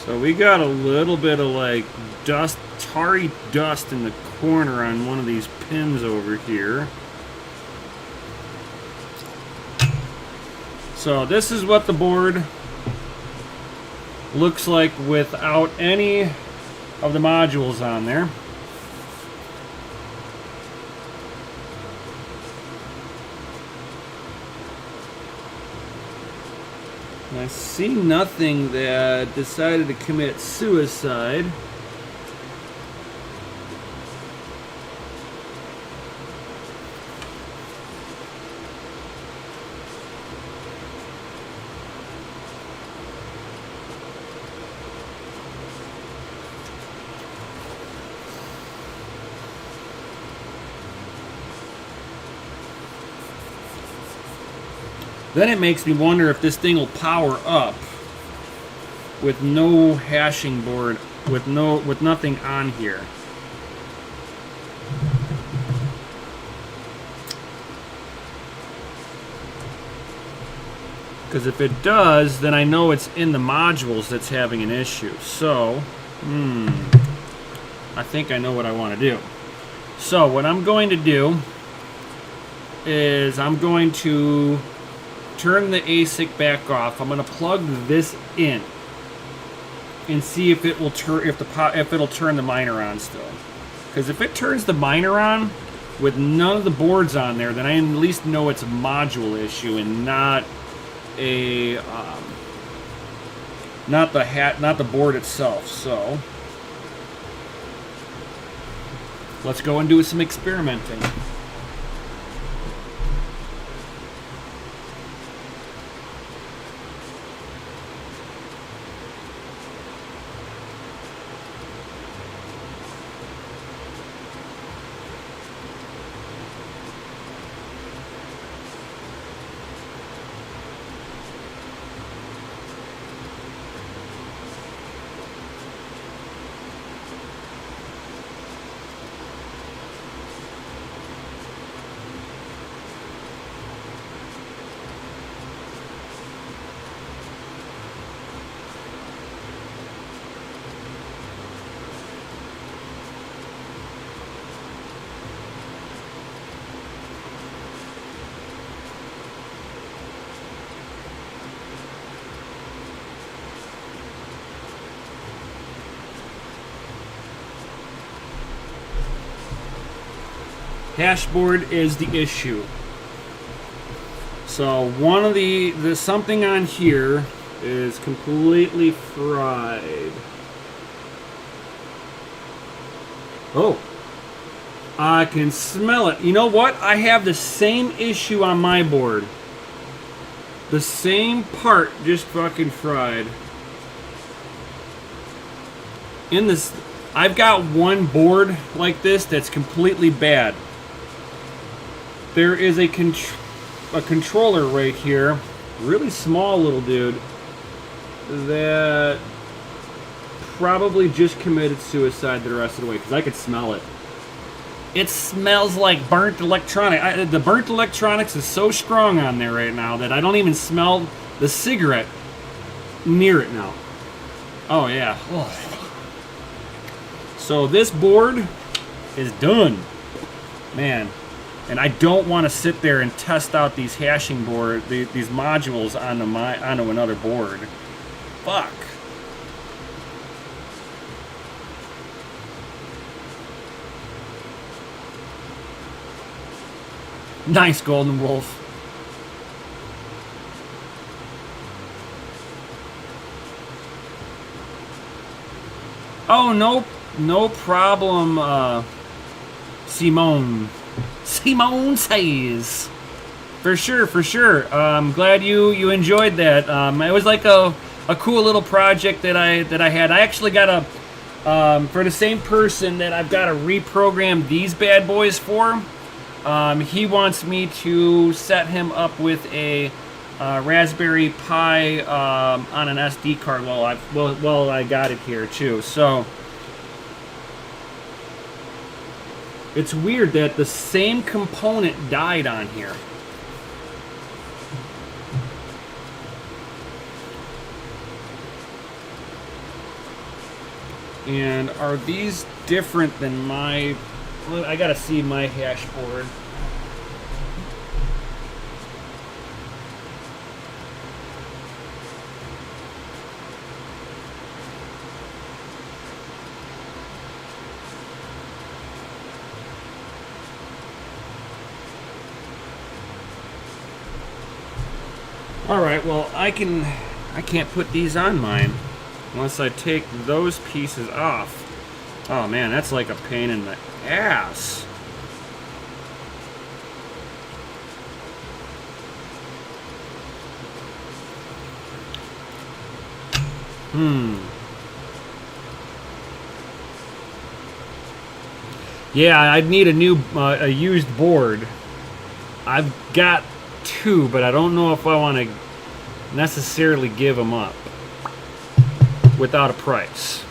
So we got a little bit of like dust, tarry dust in the corner on one of these pins over here. So this is what the board looks like without any of the modules on there. And I see nothing that decided to commit suicide. Then it makes me wonder if this thing will power up with no hashing board, with nothing on here. Because if it does, then I know it's in the modules that's having an issue. So, I think I know what I want to do. So what I'm going to do is I'm going to turn the ASIC back off. I'm going to plug this in and see if it will turn if it'll turn the miner on still. Because if it turns the miner on with none of the boards on there, then I at least know it's a module issue and not a not the board itself. So let's go and do some experimenting. Hashboard is the issue. So one of the something on here is completely fried. Oh, I can smell it. You know what? I have the same issue on my board. The same part just fucking fried. In this, I've got one board like this that's completely bad. There is a controller right here, really small little dude, that probably just committed suicide the rest of the way, because I could smell it. It smells like burnt electronic. The burnt electronics is so strong on there right now that I don't even smell the cigarette near it now. Oh yeah. Oh. So this board is done, man. And I don't want to sit there and test out these hashing board, these modules onto another board. Fuck. Nice, Golden Wolf. Oh, no problem, Simone. Simone says. For sure. I'm glad you enjoyed that. It was like a cool little project that I had. I actually got a for the same person that I've got to reprogram these bad boys for. He wants me to set him up with a Raspberry Pi on an SD card while I got it here too. So it's weird that the same component died on here. And are these different than my... Well, I gotta see my hash board. Alright, well, I can't put these on mine unless I take those pieces off. Oh man, that's like a pain in the ass. Yeah, I'd need a used board. I've got two, but I don't know if I want to necessarily give them up without a price.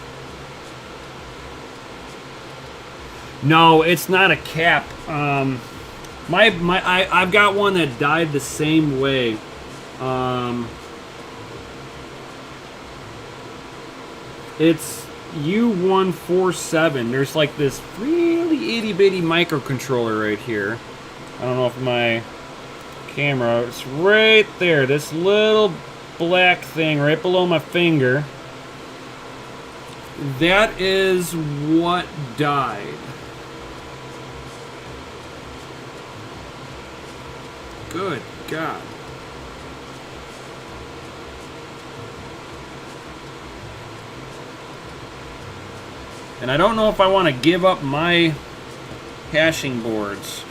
No, it's not a cap. I've got one that died the same way. It's U147. There's like this really itty bitty microcontroller right here. I don't know if my camera, it's right there. This little black thing right below my finger. That is what died. Good God. And I don't know if I want to give up my hashing boards.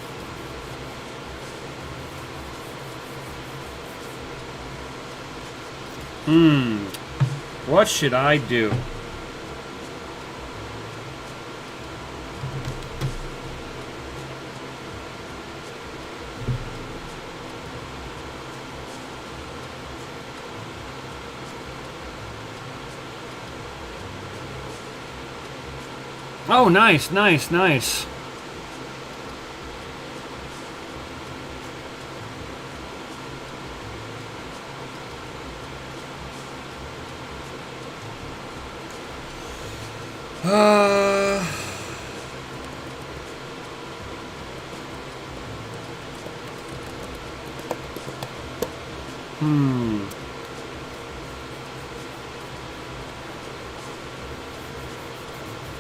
What should I do? Oh, nice, nice, nice.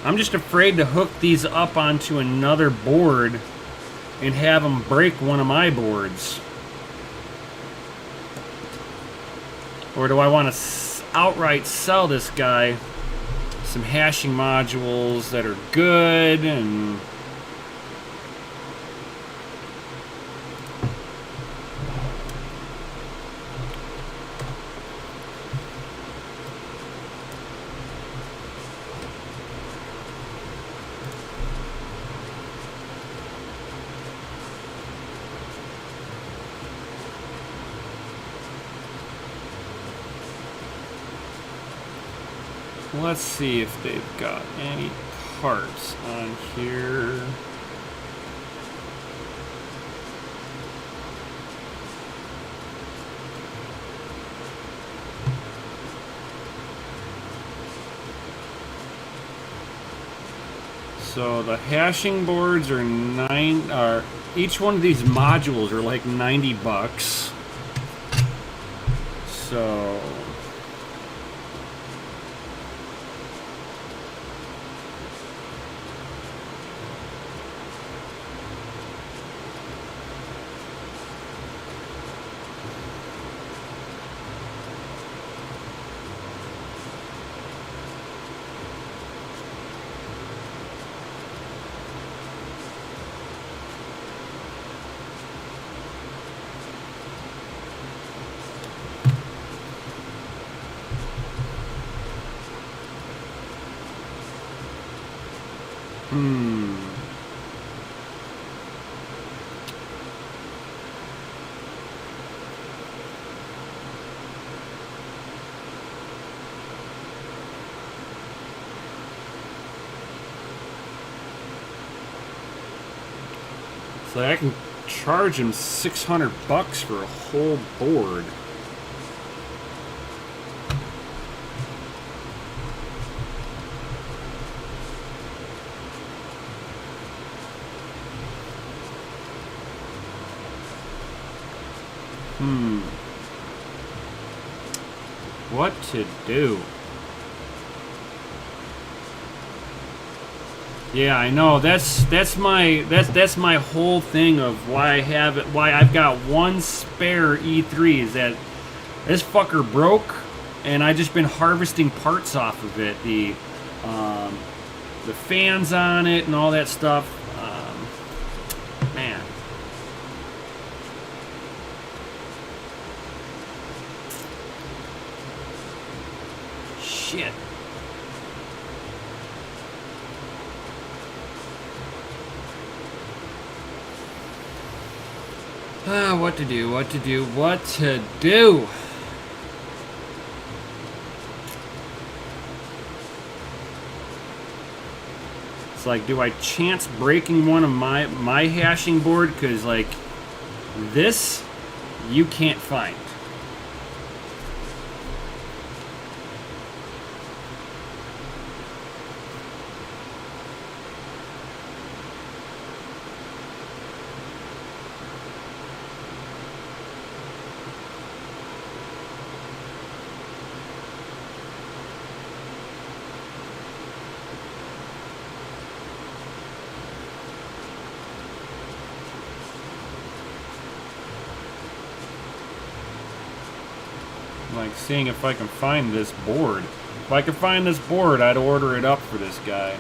I'm just afraid to hook these up onto another board and have him break one of my boards? Or do I want to outright sell this guy some hashing modules that are good and... Let's see if they've got any parts on here. So the hashing boards are each one of these modules are like 90 bucks. So I can charge him 600 bucks for a whole board. What to do? Yeah, I know. That's my whole thing of why I've got one spare E3 is that this fucker broke, and I just been harvesting parts off of it. The fans on it and all that stuff. Man. Shit. What to do? It's like, do I chance breaking one of my hashing board? Because, like, this, you can't find. Like, seeing if I can find this board. If I could find this board, I'd order it up for this guy.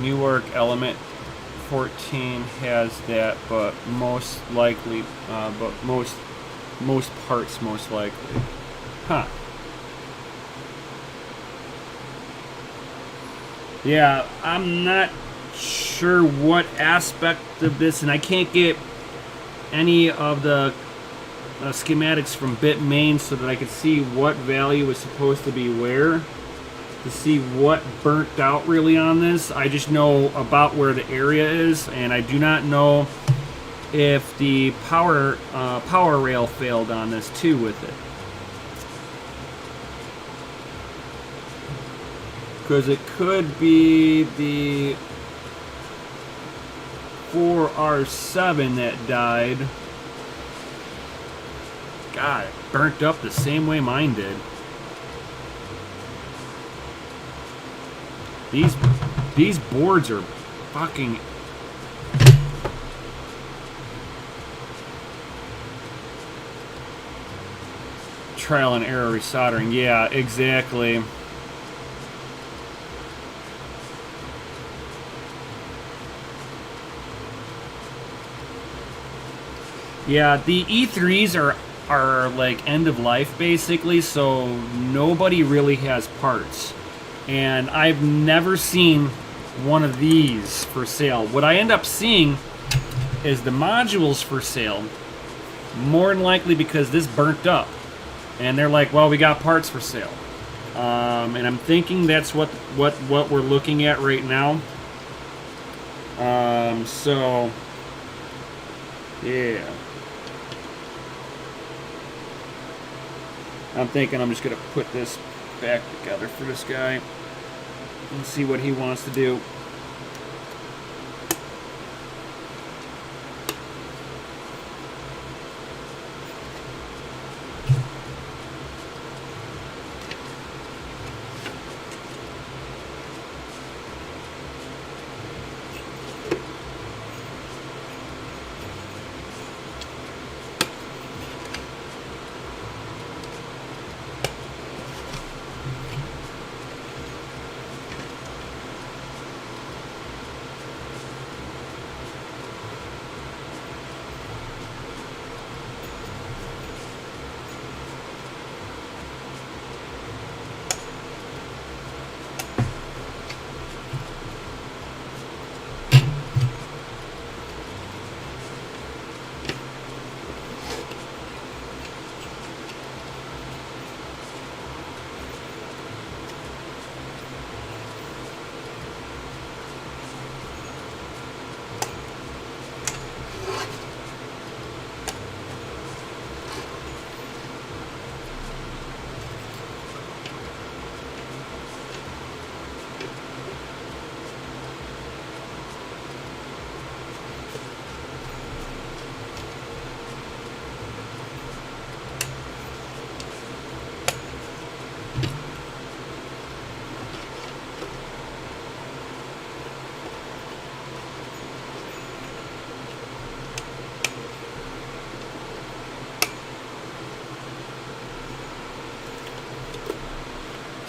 Newark Element 14 has that, but most likely, most parts most likely. Huh. Yeah, I'm not sure what aspect of this, and I can't get any of the schematics from Bitmain so that I could see what value was supposed to be where, to see what burnt out really on this. I just know about where the area is, and I do not know if the power rail failed on this too with it. Because it could be the 4R7 that died. God, it burnt up the same way mine did. These boards are fucking... Trial and error resoldering. Yeah, exactly. Yeah, the E3s are like end of life basically, so nobody really has parts. And I've never seen one of these for sale. What I end up seeing is the modules for sale, more than likely because this burnt up. And they're like, well, we got parts for sale. And I'm thinking that's what we're looking at right now. So, yeah. I'm thinking I'm just going to put this back together for this guy and see what he wants to do.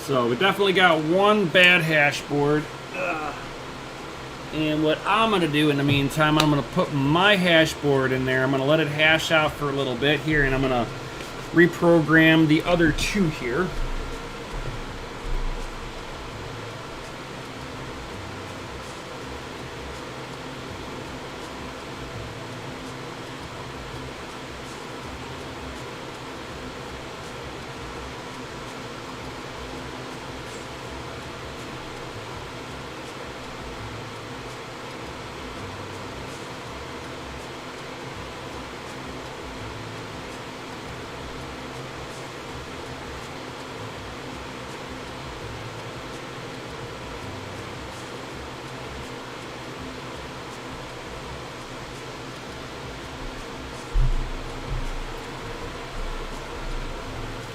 So we definitely got one bad hash board. And what I'm going to do in the meantime, I'm going to put my hash board in there. I'm going to let it hash out for a little bit here, and I'm going to reprogram the other two here.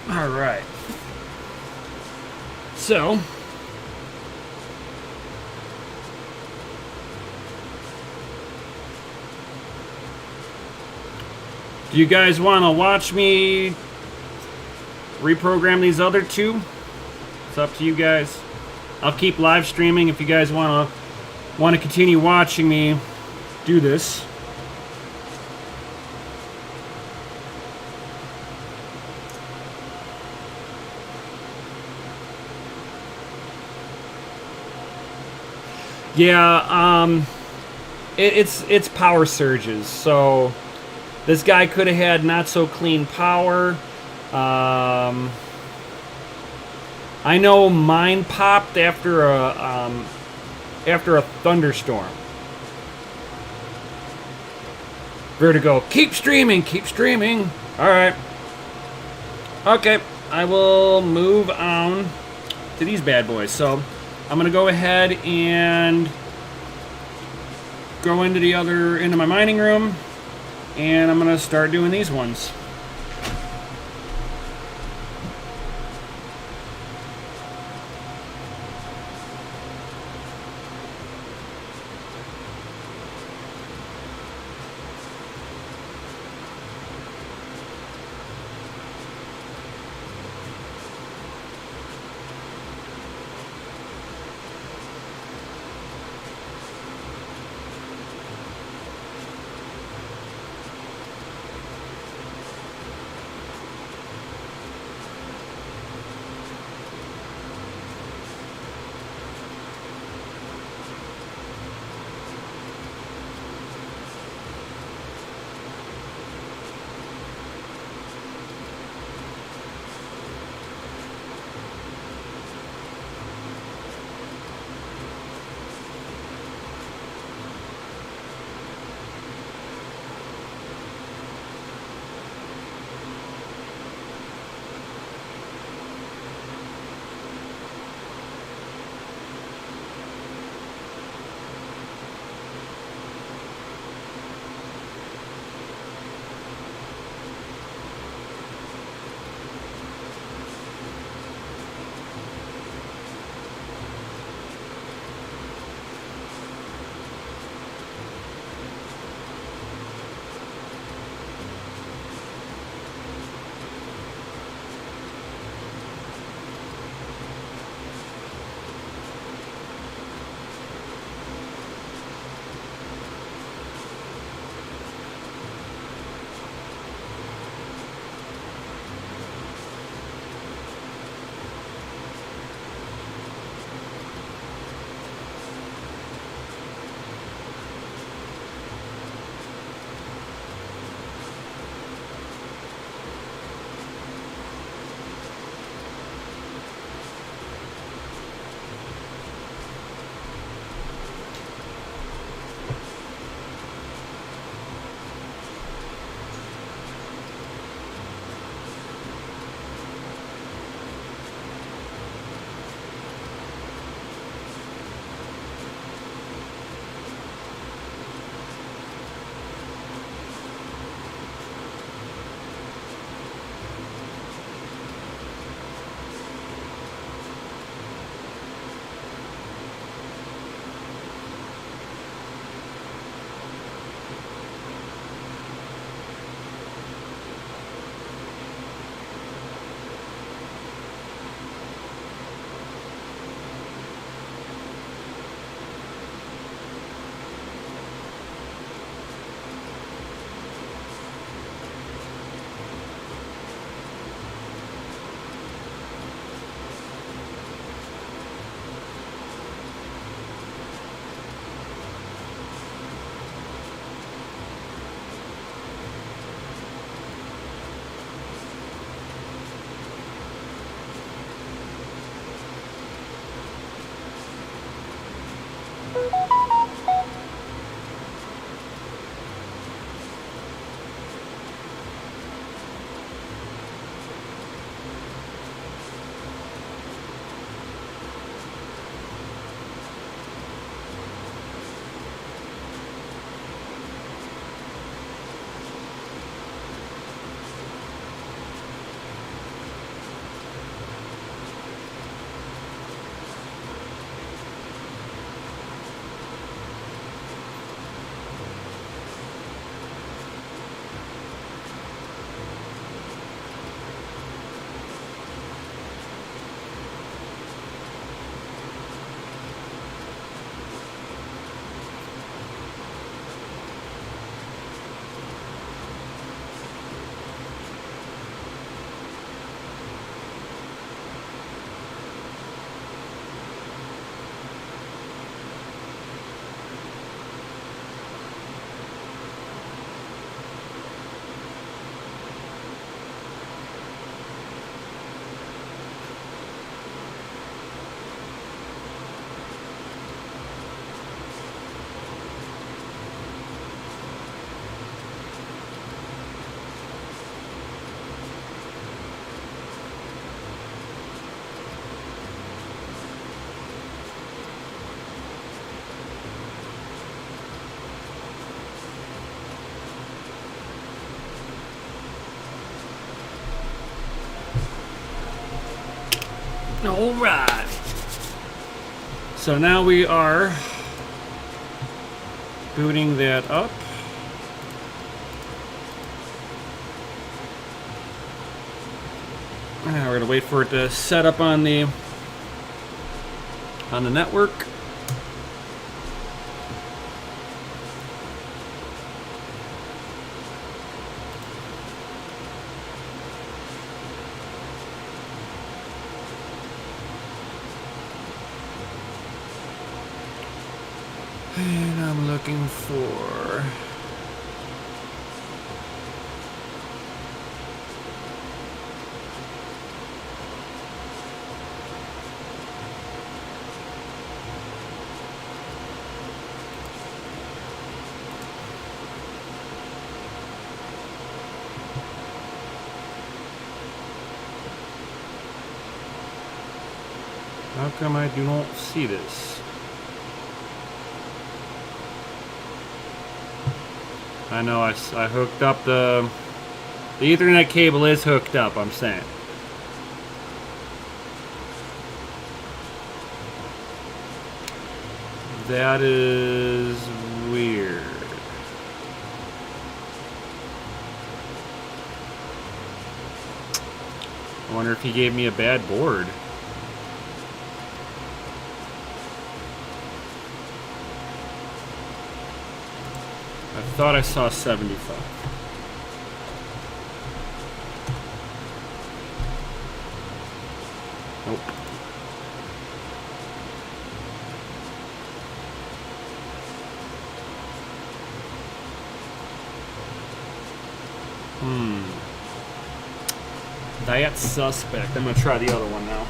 All right. So, do you guys want to watch me reprogram these other two? It's up to you guys. I'll keep live streaming if you guys want to continue watching me do this. Yeah, it's power surges. So this guy could have had not so clean power. I know mine popped after a thunderstorm. Vertigo, keep streaming, keep streaming. All right. Okay, I will move on to these bad boys. So I'm gonna go ahead and go into my mining room, and I'm gonna start doing these ones. All right. So now we are booting that up. Now we're gonna wait for it to set up on the network. And I'm looking for how come I do not see this? I know I hooked up the Ethernet cable is hooked up, I'm saying. That is weird. I wonder if he gave me a bad board. I thought I saw 75. Nope. That's suspect. I'm gonna try the other one now.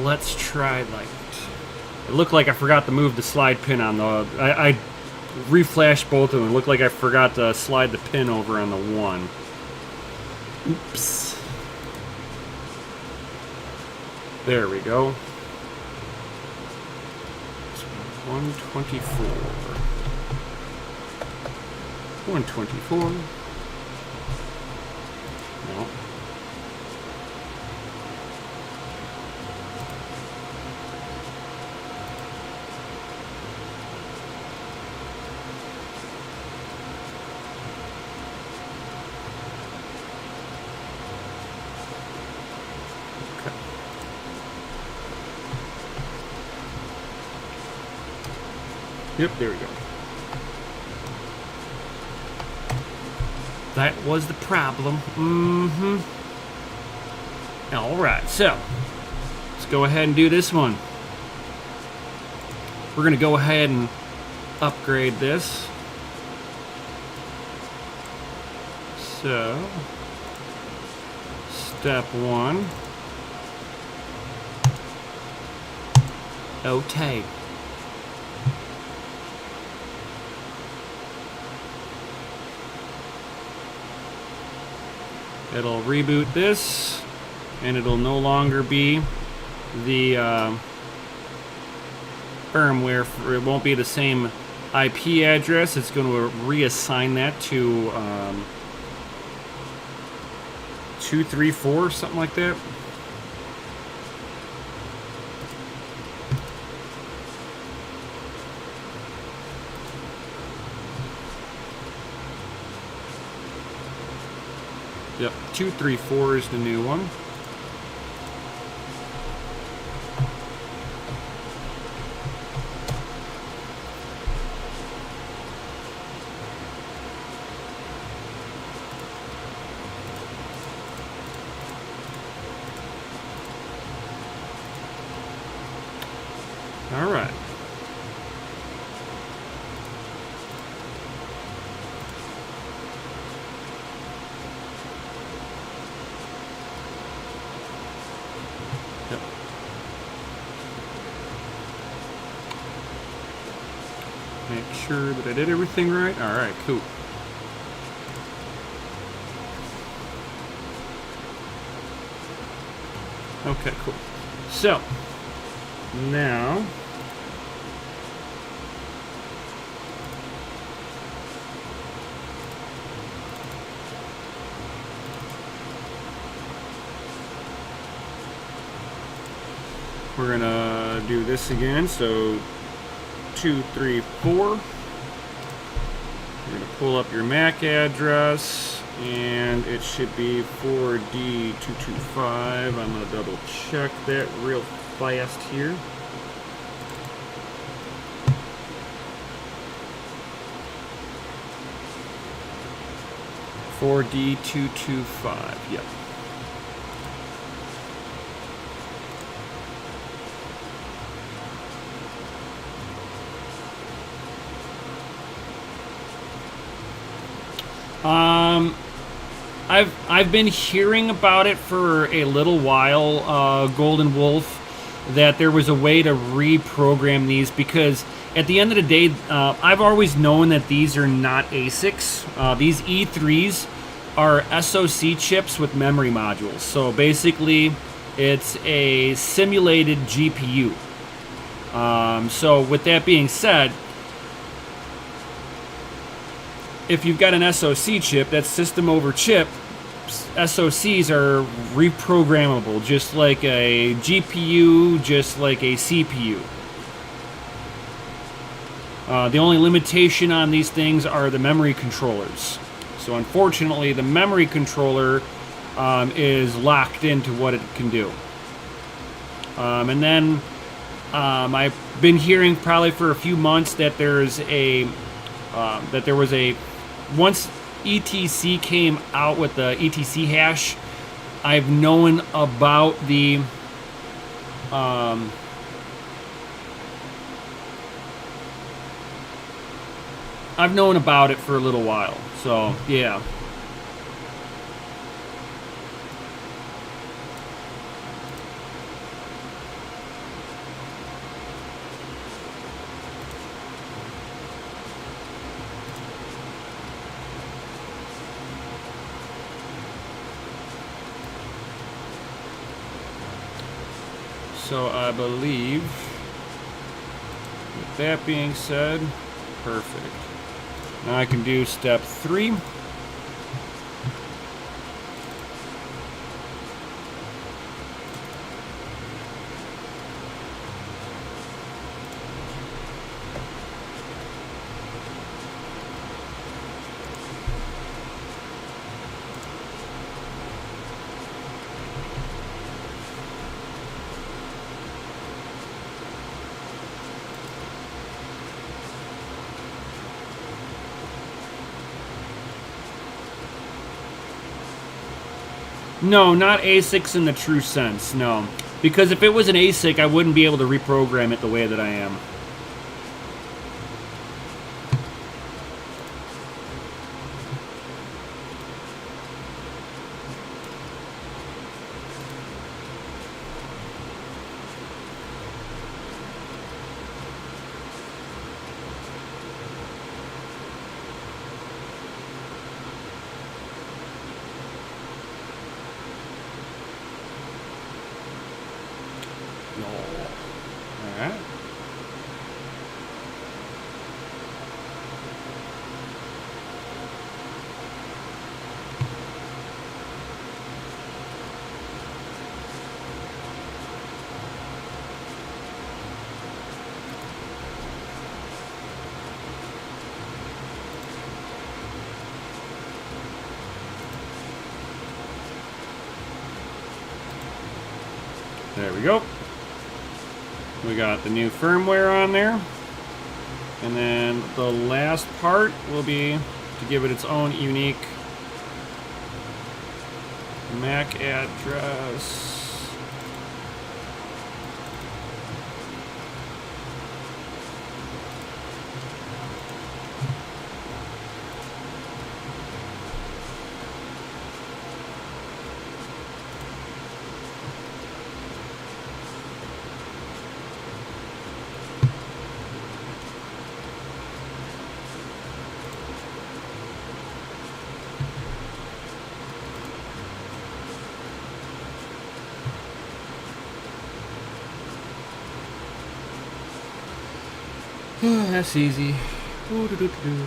Let's try like it looked like I forgot to move the slide pin on the I reflashed both of them. It looked like I forgot to slide the pin over on the one. Oops. There we go. 124. 124. No. Yep, there we go. That was the problem. Alright, so let's go ahead and do this one. We're going to go ahead and upgrade this. So, step one. Okay. It'll reboot this, and it'll no longer be the firmware. It won't be the same IP address. It's going to reassign that to 234, something like that. Yep, 234 is the new one. sure that I did everything right. All right, cool. Okay, cool. So, now, we're gonna do this again. So 2, 3, 4. You're gonna pull up your MAC address, and it should be 4D225. I'm gonna double check that real fast here. 4D225. Yep. I've been hearing about it for a little while, Golden Wolf, that there was a way to reprogram these, because at the end of the day, I've always known that these are not ASICs. These E3s are SoC chips with memory modules. So basically, it's a simulated GPU. So with that being said, if you've got an SoC chip, that's system over chip, SoCs are reprogrammable, just like a GPU, just like a CPU. The only limitation on these things are the memory controllers. So unfortunately, the memory controller is locked into what it can do. And then I've been hearing probably for a few months that there was a once ETC came out with the ETC hash, I've known about the I've known about it for a little while. So yeah. So I believe, with that being said, perfect. Now I can do step 3. No, not ASICs in the true sense, no. Because if it was an ASIC, I wouldn't be able to reprogram it the way that I am. Alright. There we go. We got the new firmware on there. And then the last part will be to give it its own unique MAC address. That's easy. Ooh-doo-doo-doo-doo.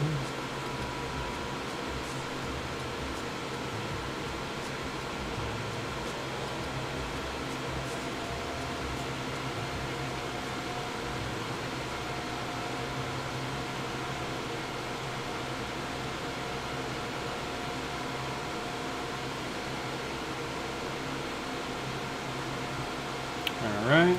All right.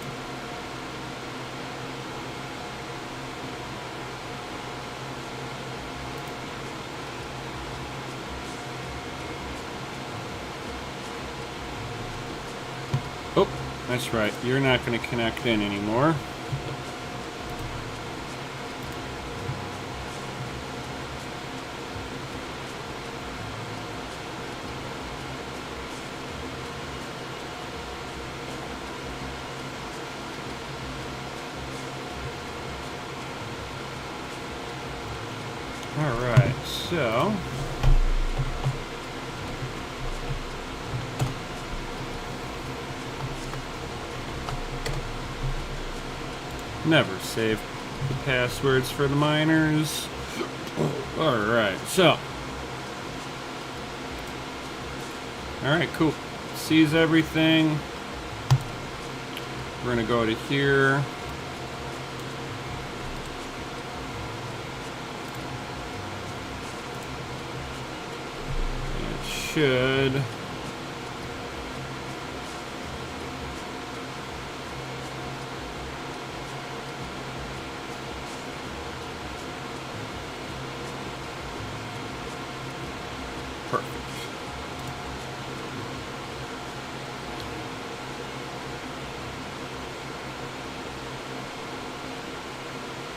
Oh, that's right. You're not going to connect in anymore. All right, so never save the passwords for the miners. All right, so all right, cool. Sees everything. We're gonna go to here. Should perfect.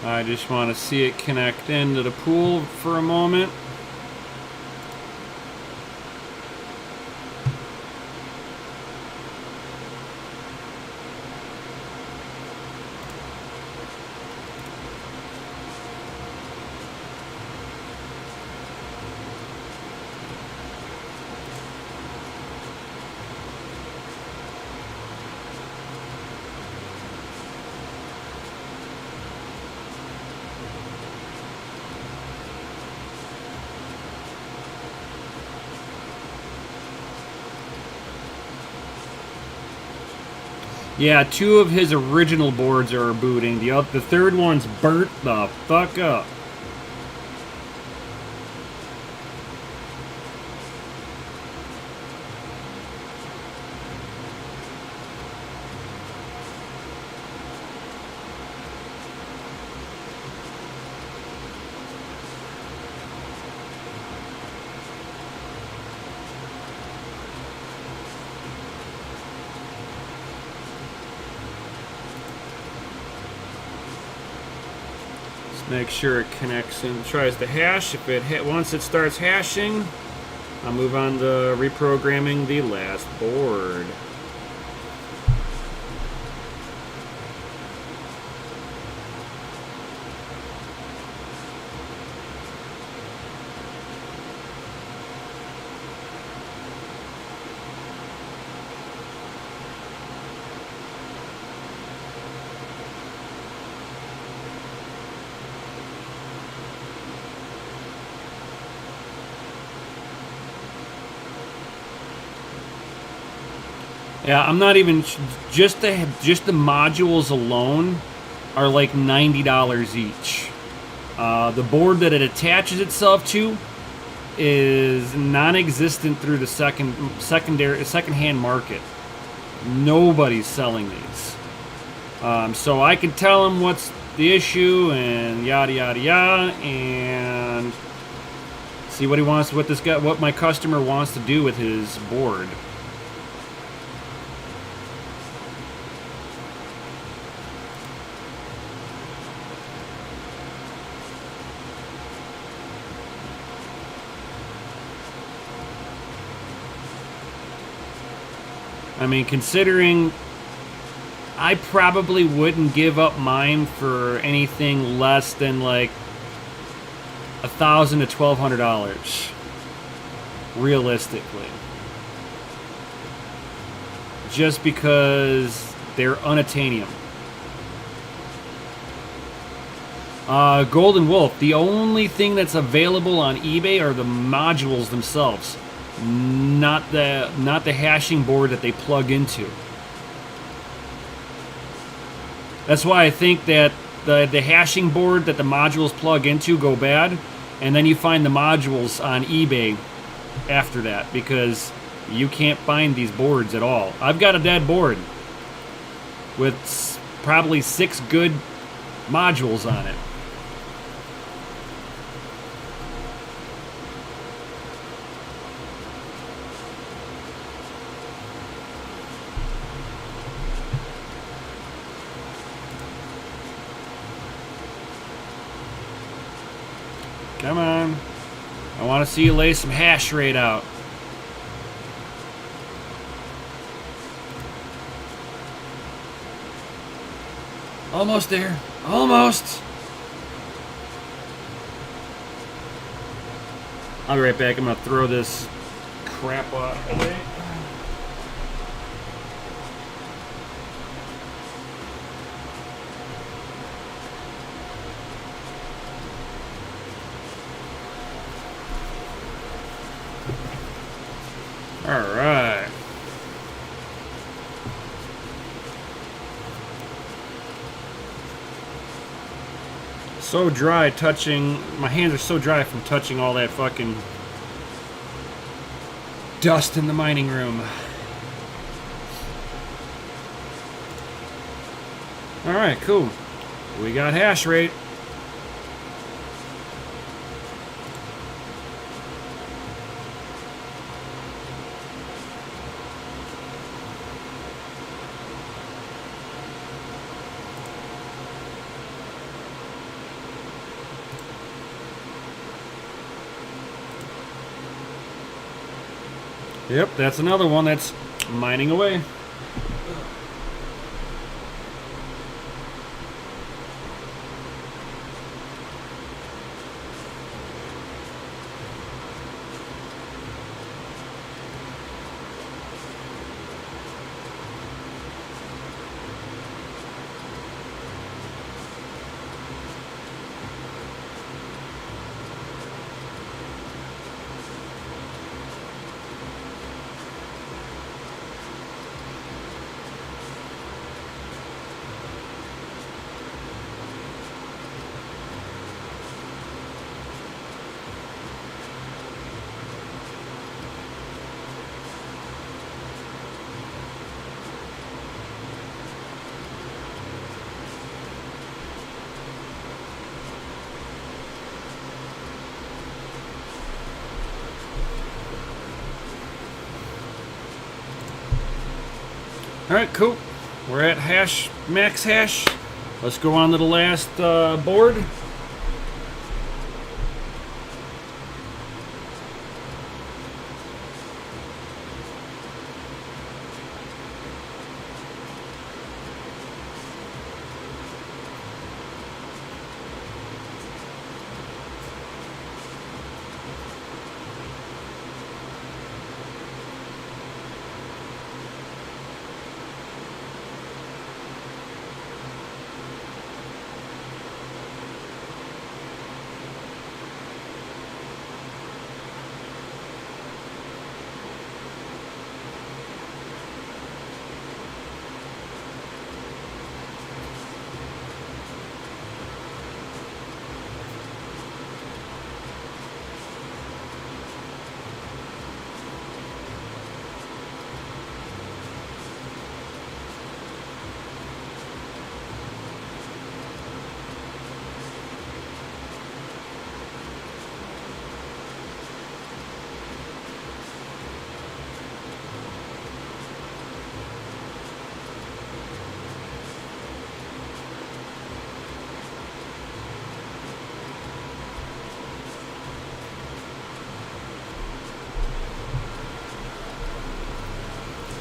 I just want to see it connect into the pool for a moment. Yeah, 2 of his original boards are booting. The third one's burnt the fuck up. Make sure it connects and tries to hash. Once it starts hashing, I'll move on to reprogramming the last board. Yeah, I'm not even just the modules alone are like $90 each. The board that it attaches itself to is non-existent through the second-hand market. Nobody's selling these, so I can tell him what's the issue and yada yada yada, and see what he wants, what my customer wants to do with his board. I mean, considering I probably wouldn't give up mine for anything less than like $1,000 to $1,200, realistically. Just because they're unattainable. Golden Wolf. The only thing that's available on eBay are the modules themselves, not the hashing board that they plug into. That's why I think that the hashing board that the modules plug into go bad, and then you find the modules on eBay after that, because you can't find these boards at all. I've got a dead board with probably 6 good modules on it. Come on. I want to see you lay some hash rate out. Almost there. Almost. I'll be right back. I'm going to throw this crap away. All right. So dry touching, my hands are so dry from touching all that fucking dust in the mining room. All right, cool. We got hash rate. Yep, that's another one that's mining away. Alright, cool. We're at hash, max hash. Let's go on to the last board.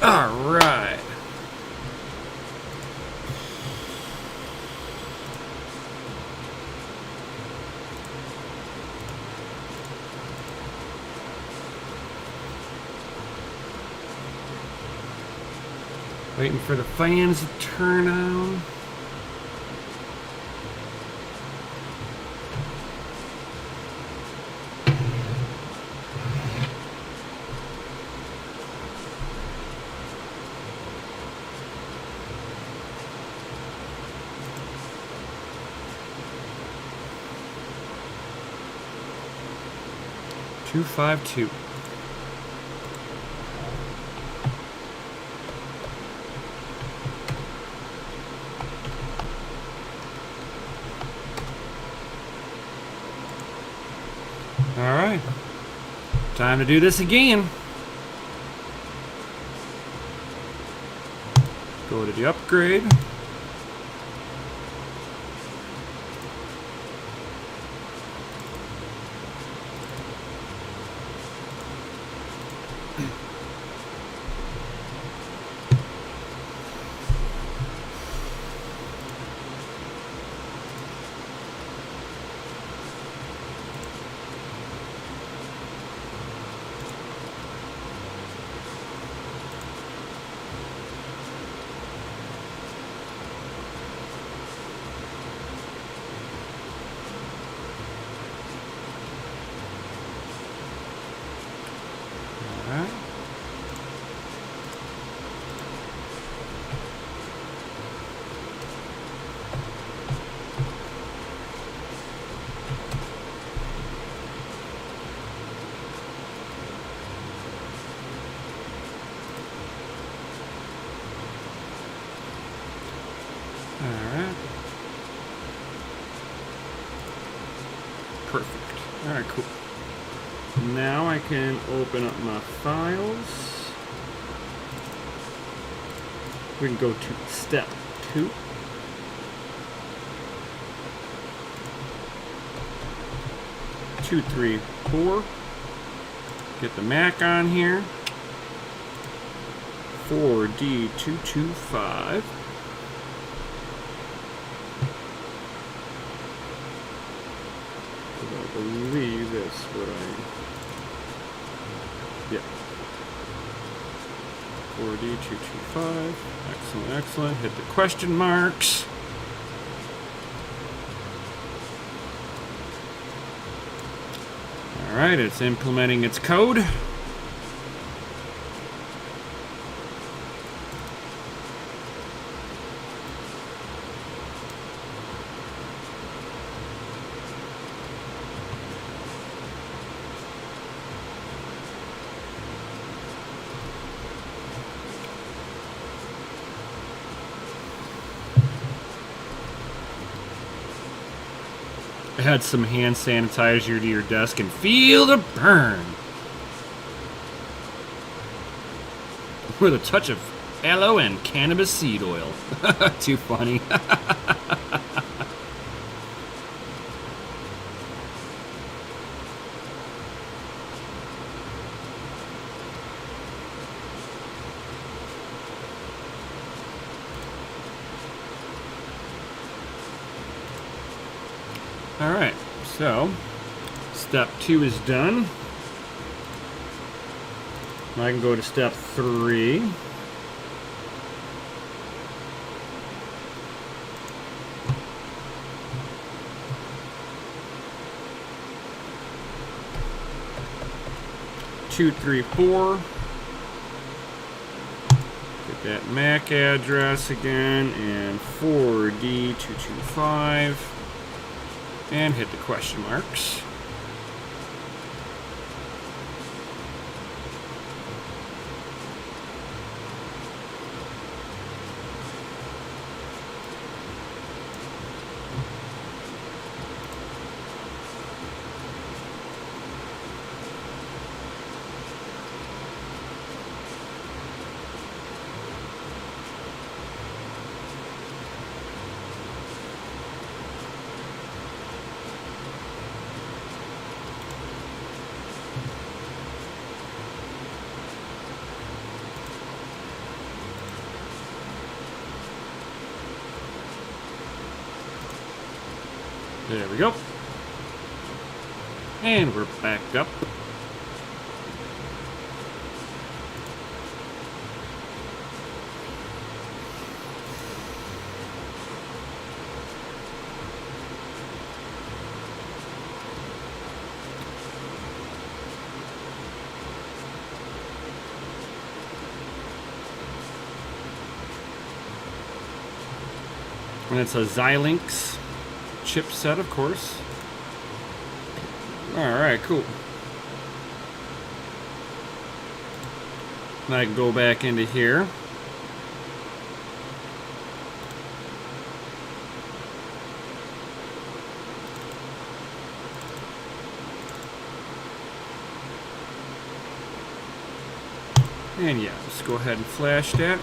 Alright. Waiting for the fans to turn on. 252. All right. Time to do this again. Go to the upgrade. Alright. Perfect. Alright, cool. Now I can open up my files. We can go to step 2. Two, three, four. Get the Mac on here. 4D225. I believe that's what yeah. 4D225. Excellent, excellent. Hit the question marks. All right, it's implementing its code. Add some hand sanitizer to your desk and feel the burn. With a touch of aloe and cannabis seed oil. Too funny. Alright, so step 2 is done. Now I can go to step 3. Two, three, four. Get that MAC address again, and 4D225. And hit the question marks. There we go. And we're backed up. And it's a Xilinx chipset, of course. All right, cool. And I can go back into here. And yeah, let's go ahead and flash that.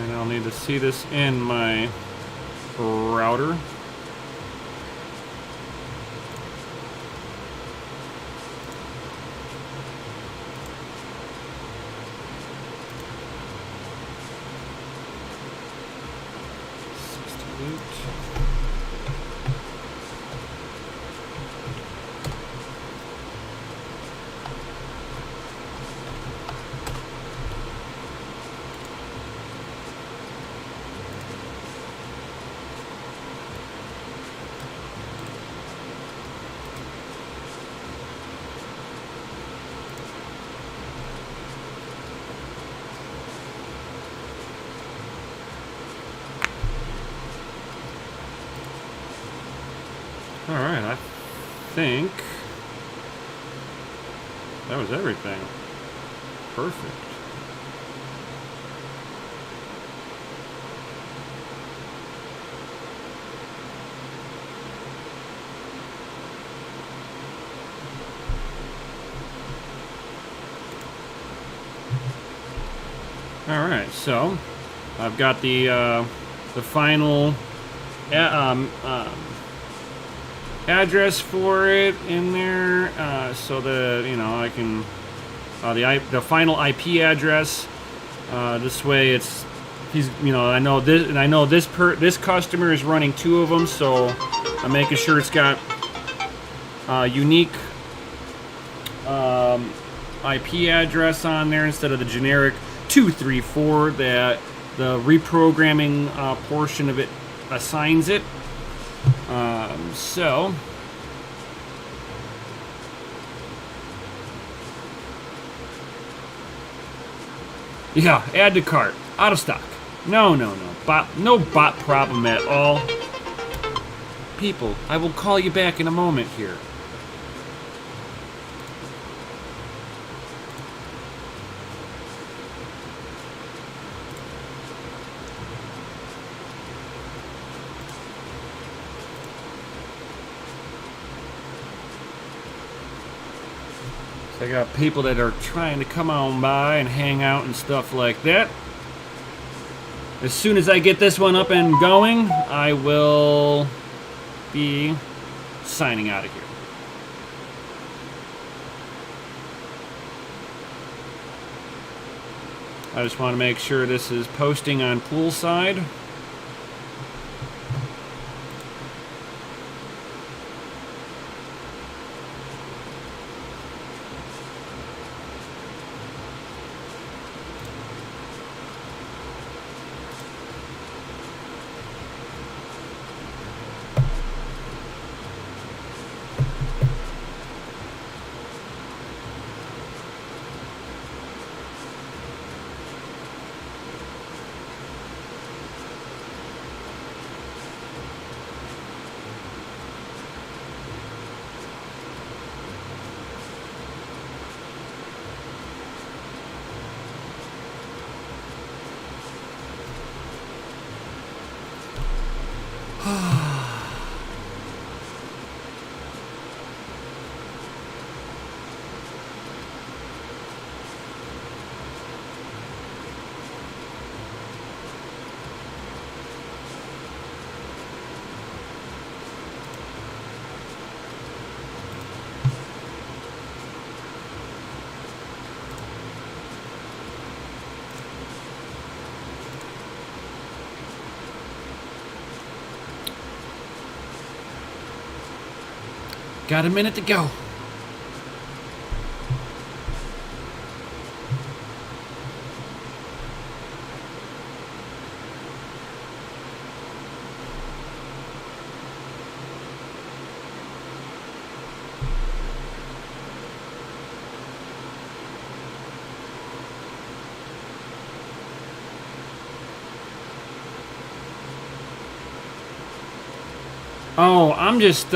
And I'll need to see this in my router. Alright, I think that was everything. Perfect. Alright, so I've got the final address for it in there, so that I can the final IP address. This way, I know this, and I know this customer is running 2 of them, so I'm making sure it's got unique IP address on there instead of the generic 234 that the reprogramming portion of it assigns it. So yeah, add to cart. Out of stock. No. No bot problem at all. People, I will call you back in a moment here. I got people that are trying to come on by and hang out and stuff like that. As soon as I get this one up and going, I will be signing out of here. I just want to make sure this is posting on Poolside. Got a minute to go. Oh, I'm just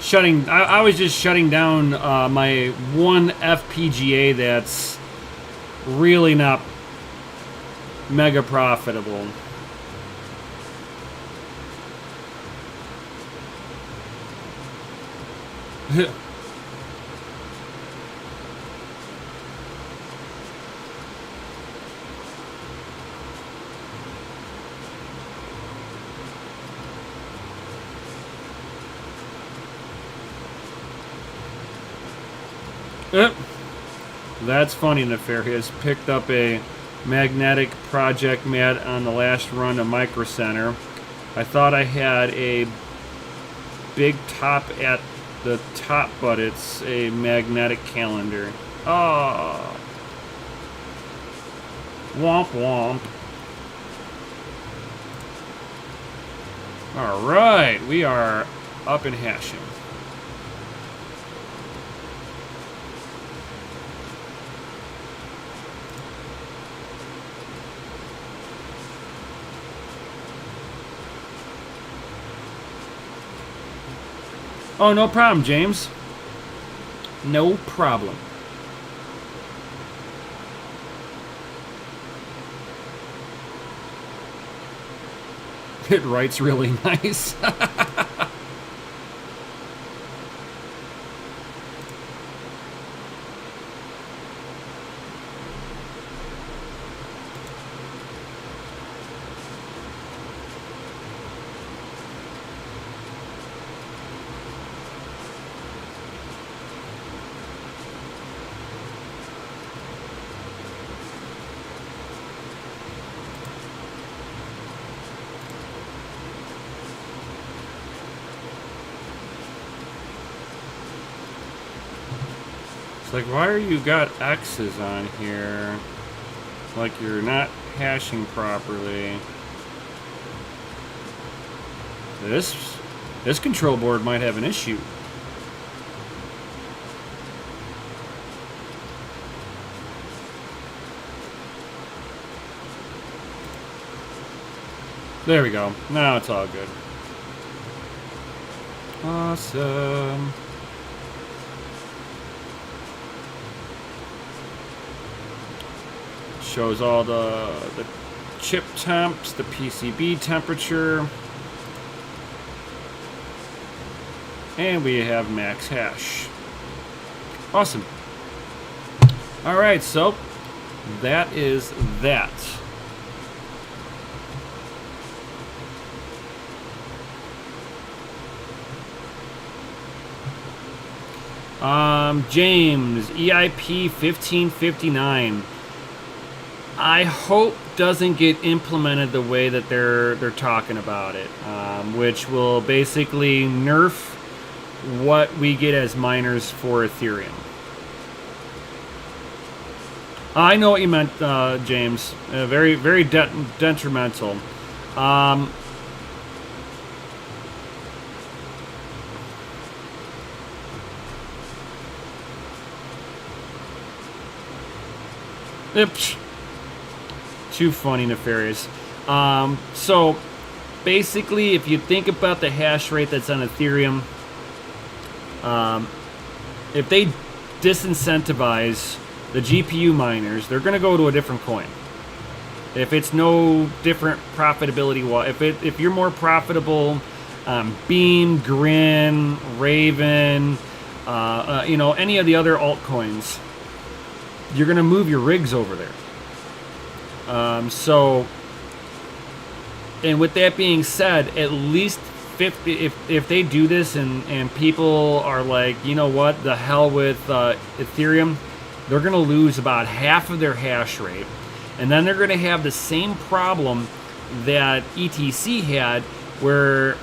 shutting. I was just shutting down my one FPGA that's really not mega profitable. That's funny. Nefarious picked up a magnetic project mat on the last run of Micro Center. I thought I had a big top at the top, but it's a magnetic calendar. Oh. Womp womp. Alright, we are up and hashing. Oh, no problem, James. No problem. It writes really nice. Like, why are you got X's on here? Like you're not hashing properly. This control board might have an issue. There we go. Now it's all good. Awesome. Shows all the chip temps, the PCB temperature, and we have max hash. Awesome. All right, so that is that. James, EIP 1559. I hope doesn't get implemented the way that they're talking about it, which will basically nerf what we get as miners for Ethereum. I know what you meant, James. Very, very detrimental. Oops. Too funny, Nefarious. So basically, if you think about the hash rate that's on Ethereum, if they disincentivize the GPU miners, they're going to go to a different coin. If it's no different profitability, if you're more profitable, Beam, Grin, Raven, any of the other altcoins, you're going to move your rigs over there. And with that being said, at least 50, if they do this and people are like, you know what, the hell with Ethereum, they're going to lose about half of their hash rate. And then they're going to have the same problem that ETC had, where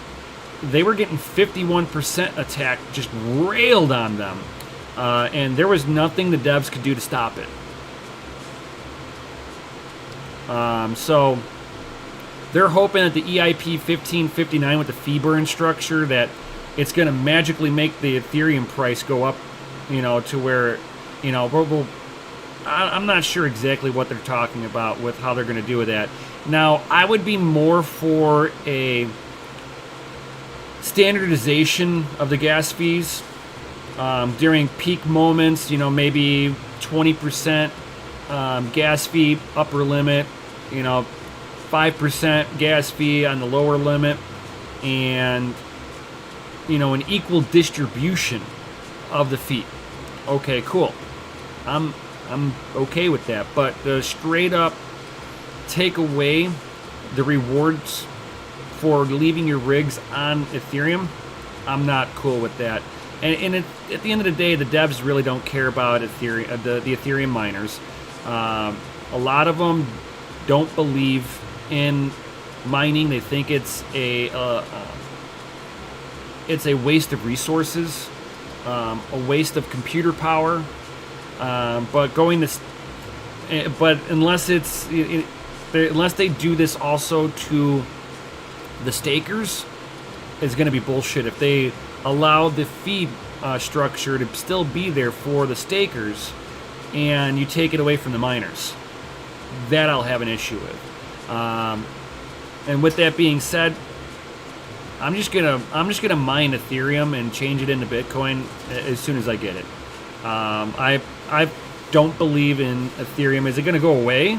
they were getting 51% attack just railed on them. And there was nothing the devs could do to stop it. So they're hoping that the EIP 1559 with the fee burn structure, that it's going to magically make the Ethereum price go up, to where, I'm not sure exactly what they're talking about with how they're going to do with that. Now, I would be more for a standardization of the gas fees during peak moments. Maybe 20% gas fee upper limit. 5% gas fee on the lower limit, and an equal distribution of the fee. Okay, cool. I'm okay with that, but the straight up take away the rewards for leaving your rigs on Ethereum, I'm not cool with that. And at the end of the day, the devs really don't care about Ethereum, the Ethereum miners. A lot of them don't believe in mining. They think it's a waste of resources, a waste of computer power. But unless they do this also to the stakers, it's going to be bullshit. If they allow the fee structure to still be there for the stakers, and you take it away from the miners, that I'll have an issue with. And with that being said, I'm just gonna mine Ethereum and change it into Bitcoin as soon as I get it. I don't believe in Ethereum. Is it going to go away?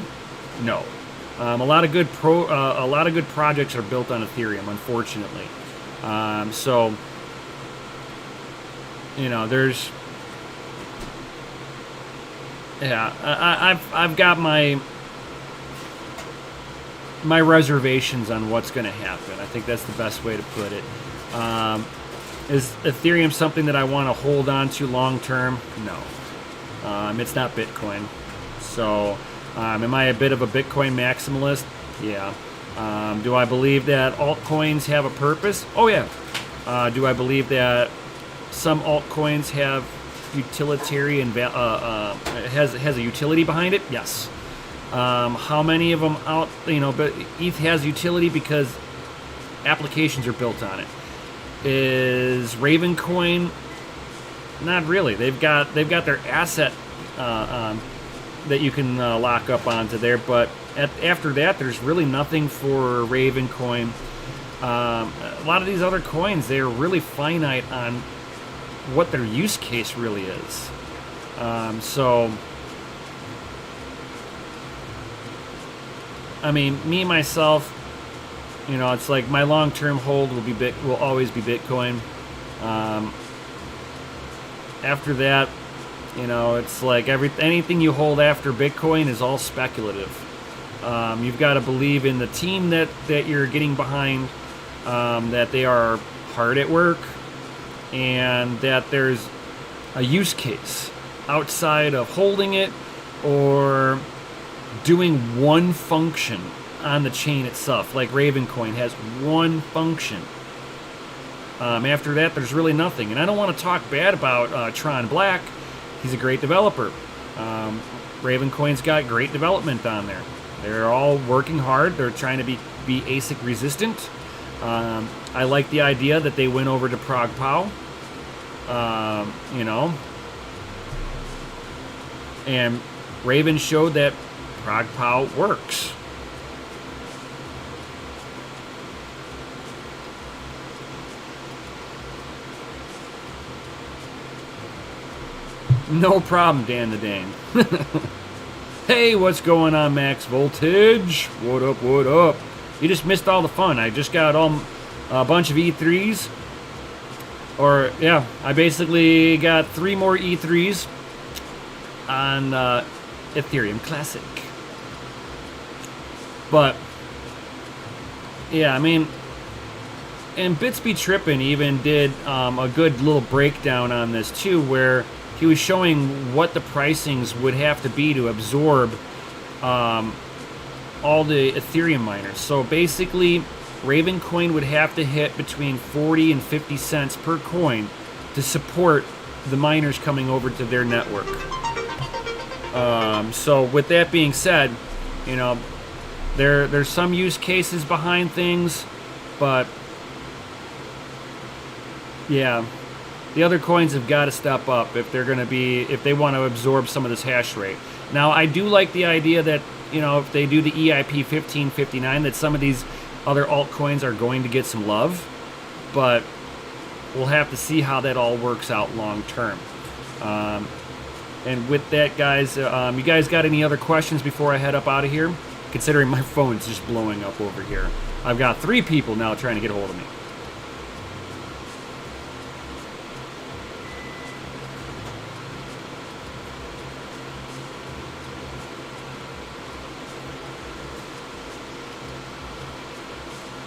No. A lot of good projects are built on Ethereum, unfortunately. So there's I've got my reservations on what's going to happen. I think that's the best way to put it. Is Ethereum something that I want to hold on to long term? No. It's not Bitcoin. So, am I a bit of a Bitcoin maximalist? Yeah. Do I believe that altcoins have a purpose? Oh yeah. Do I believe that some altcoins have utilitarian has a utility behind it? Yes. How many of them out? But ETH has utility because applications are built on it. Is Ravencoin? Not really. They've got their asset that you can lock up onto there, but after that, there's really nothing for Ravencoin. A lot of these other coins, they're really finite on what their use case really is. So, I mean, me myself, it's like my long-term hold will always be Bitcoin. After that, it's like anything you hold after Bitcoin is all speculative. You've got to believe in the team that you're getting behind, that they are hard at work, and that there's a use case outside of holding it or doing one function on the chain itself. Like Ravencoin has one function. After that, there's really nothing. And I don't want to talk bad about Tron Black. He's a great developer. Ravencoin's got great development on there. They're all working hard. They're trying to be ASIC resistant. I like the idea that they went over to ProgPow. And Raven showed that ProgPow works. No problem, Dan the Dane. Hey, what's going on, Max Voltage? What up, what up? You just missed all the fun. I just got a bunch of E3s. I basically got 3 more E3s on Ethereum Classic. But, yeah, I mean, and Bitsby Trippin' even did a good little breakdown on this too, where he was showing what the pricings would have to be to absorb all the Ethereum miners. So basically, Ravencoin would have to hit between 40 and 50 cents per coin to support the miners coming over to their network. So with that being said, there's some use cases behind things, but yeah, the other coins have got to step up if they want to absorb some of this hash rate. Now, I do like the idea that, if they do the EIP 1559, that some of these other altcoins are going to get some love. but we'll have to see how that all works out long term. And with that, guys, you guys got any other questions before I head up out of here? Considering my phone's just blowing up over here. I've got 3 people now trying to get a hold of me.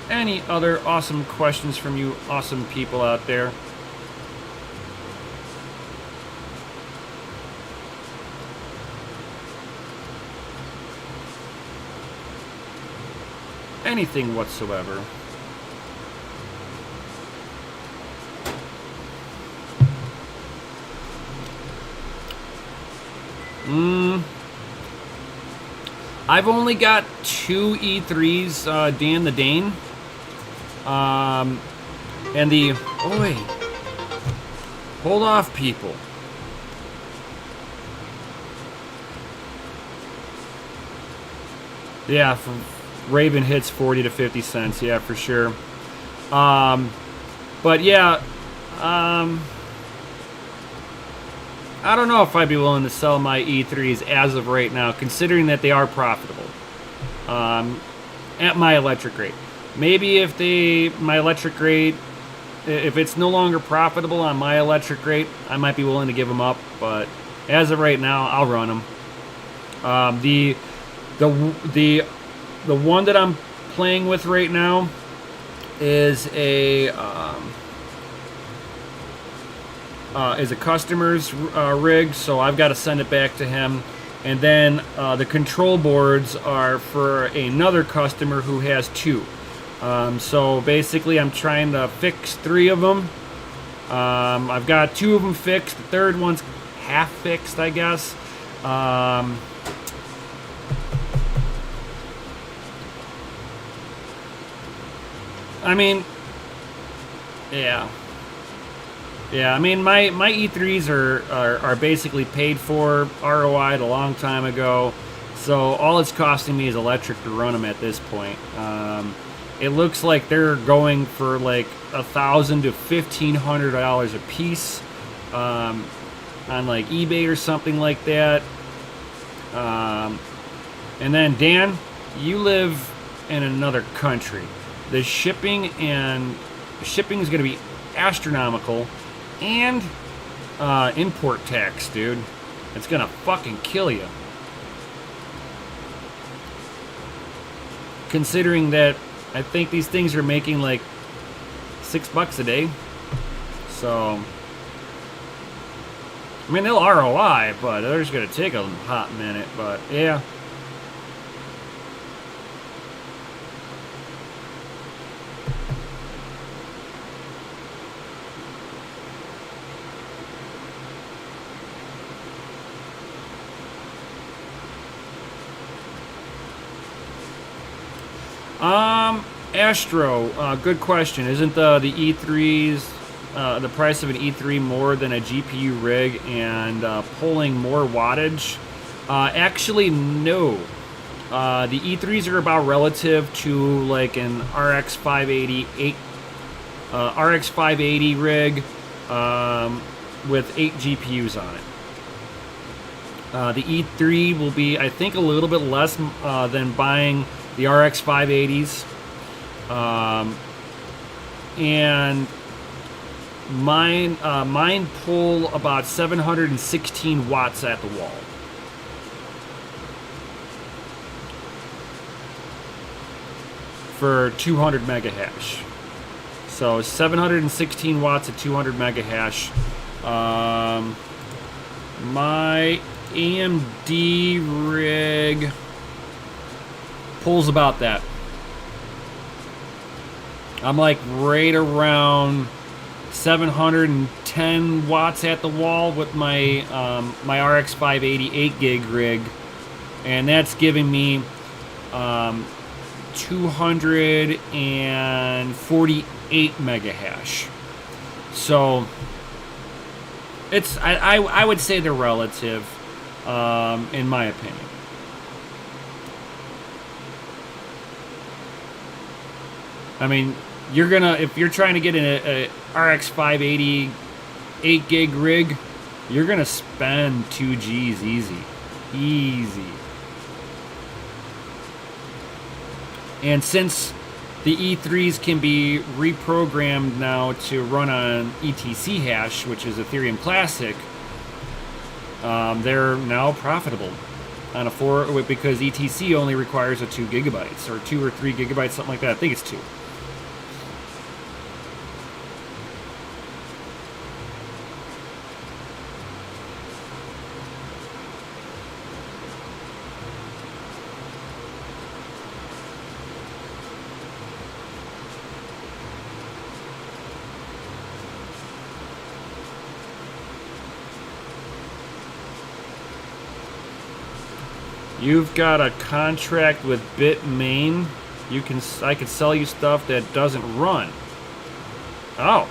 Any other awesome questions from you awesome people out there? Anything whatsoever. I've only got 2 E3s, Dan the Dane. And the... Oh, wait. Hold off, people. Yeah, from Raven hits 40 to 50 cents. Yeah, for sure. But yeah, I don't know if I'd be willing to sell my E3s as of right now, considering that they are profitable at my electric rate. Maybe if my electric rate, if it's no longer profitable on my electric rate, I might be willing to give them up. But as of right now, I'll run them. The one that I'm playing with right now is a customer's rig, so I've got to send it back to him. And then the control boards are for another customer who has 2. So basically, I'm trying to fix 3 of them. I've got 2 of them fixed. The third one's half fixed, I guess. I mean, yeah. Yeah, I mean, my E3s are basically paid for, ROI'd a long time ago. So all it's costing me is electric to run them at this point. It looks like they're going for like $1,000 to $1,500 a piece on like eBay or something like that. And then Dan, you live in another country. The shipping is going to be astronomical, and import tax, dude. It's going to fucking kill you. Considering that I think these things are making like $6 a day. So, I mean, they'll ROI, but they're just going to take a hot minute. But yeah. Astro, good question. Isn't the E3s, the price of an E3 more than a GPU rig and pulling more wattage? Actually, no. The E3s are about relative to like an RX 580 rig with 8 GPUs on it. The E3 will be, I think, a little bit less than buying the RX 580s. And mine pull about 716 watts at the wall. For 200 mega hash. So 716 watts at 200 mega hash. My AMD rig pulls about that. I'm like right around 710 watts at the wall with my my RX 580 8 gig rig, and that's giving me 248 mega hash. So it's I would say they're relative, in my opinion. I mean, you're gonna, if you're trying to get a RX 580 8 gig rig, you're gonna spend 2Gs easy. And since the E3s can be reprogrammed now to run on ETC hash, which is Ethereum Classic, they're now profitable on a 4, because ETC only requires a 2 gigabytes or 2 or 3 gigabytes, something like that. I think it's 2. You've got a contract with Bitmain. I could sell you stuff that doesn't run. Oh.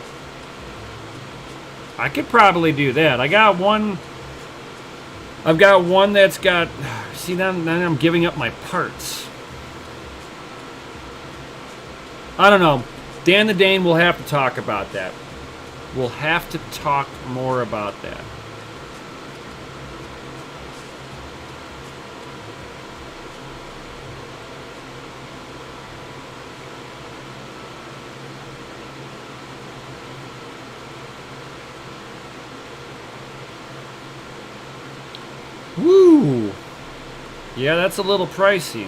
I could probably do that. I've got one that's got, see, then I'm giving up my parts. I don't know. Dan the Dane, we'll have to talk about that. We'll have to talk more about that. Woo! Yeah, that's a little pricey.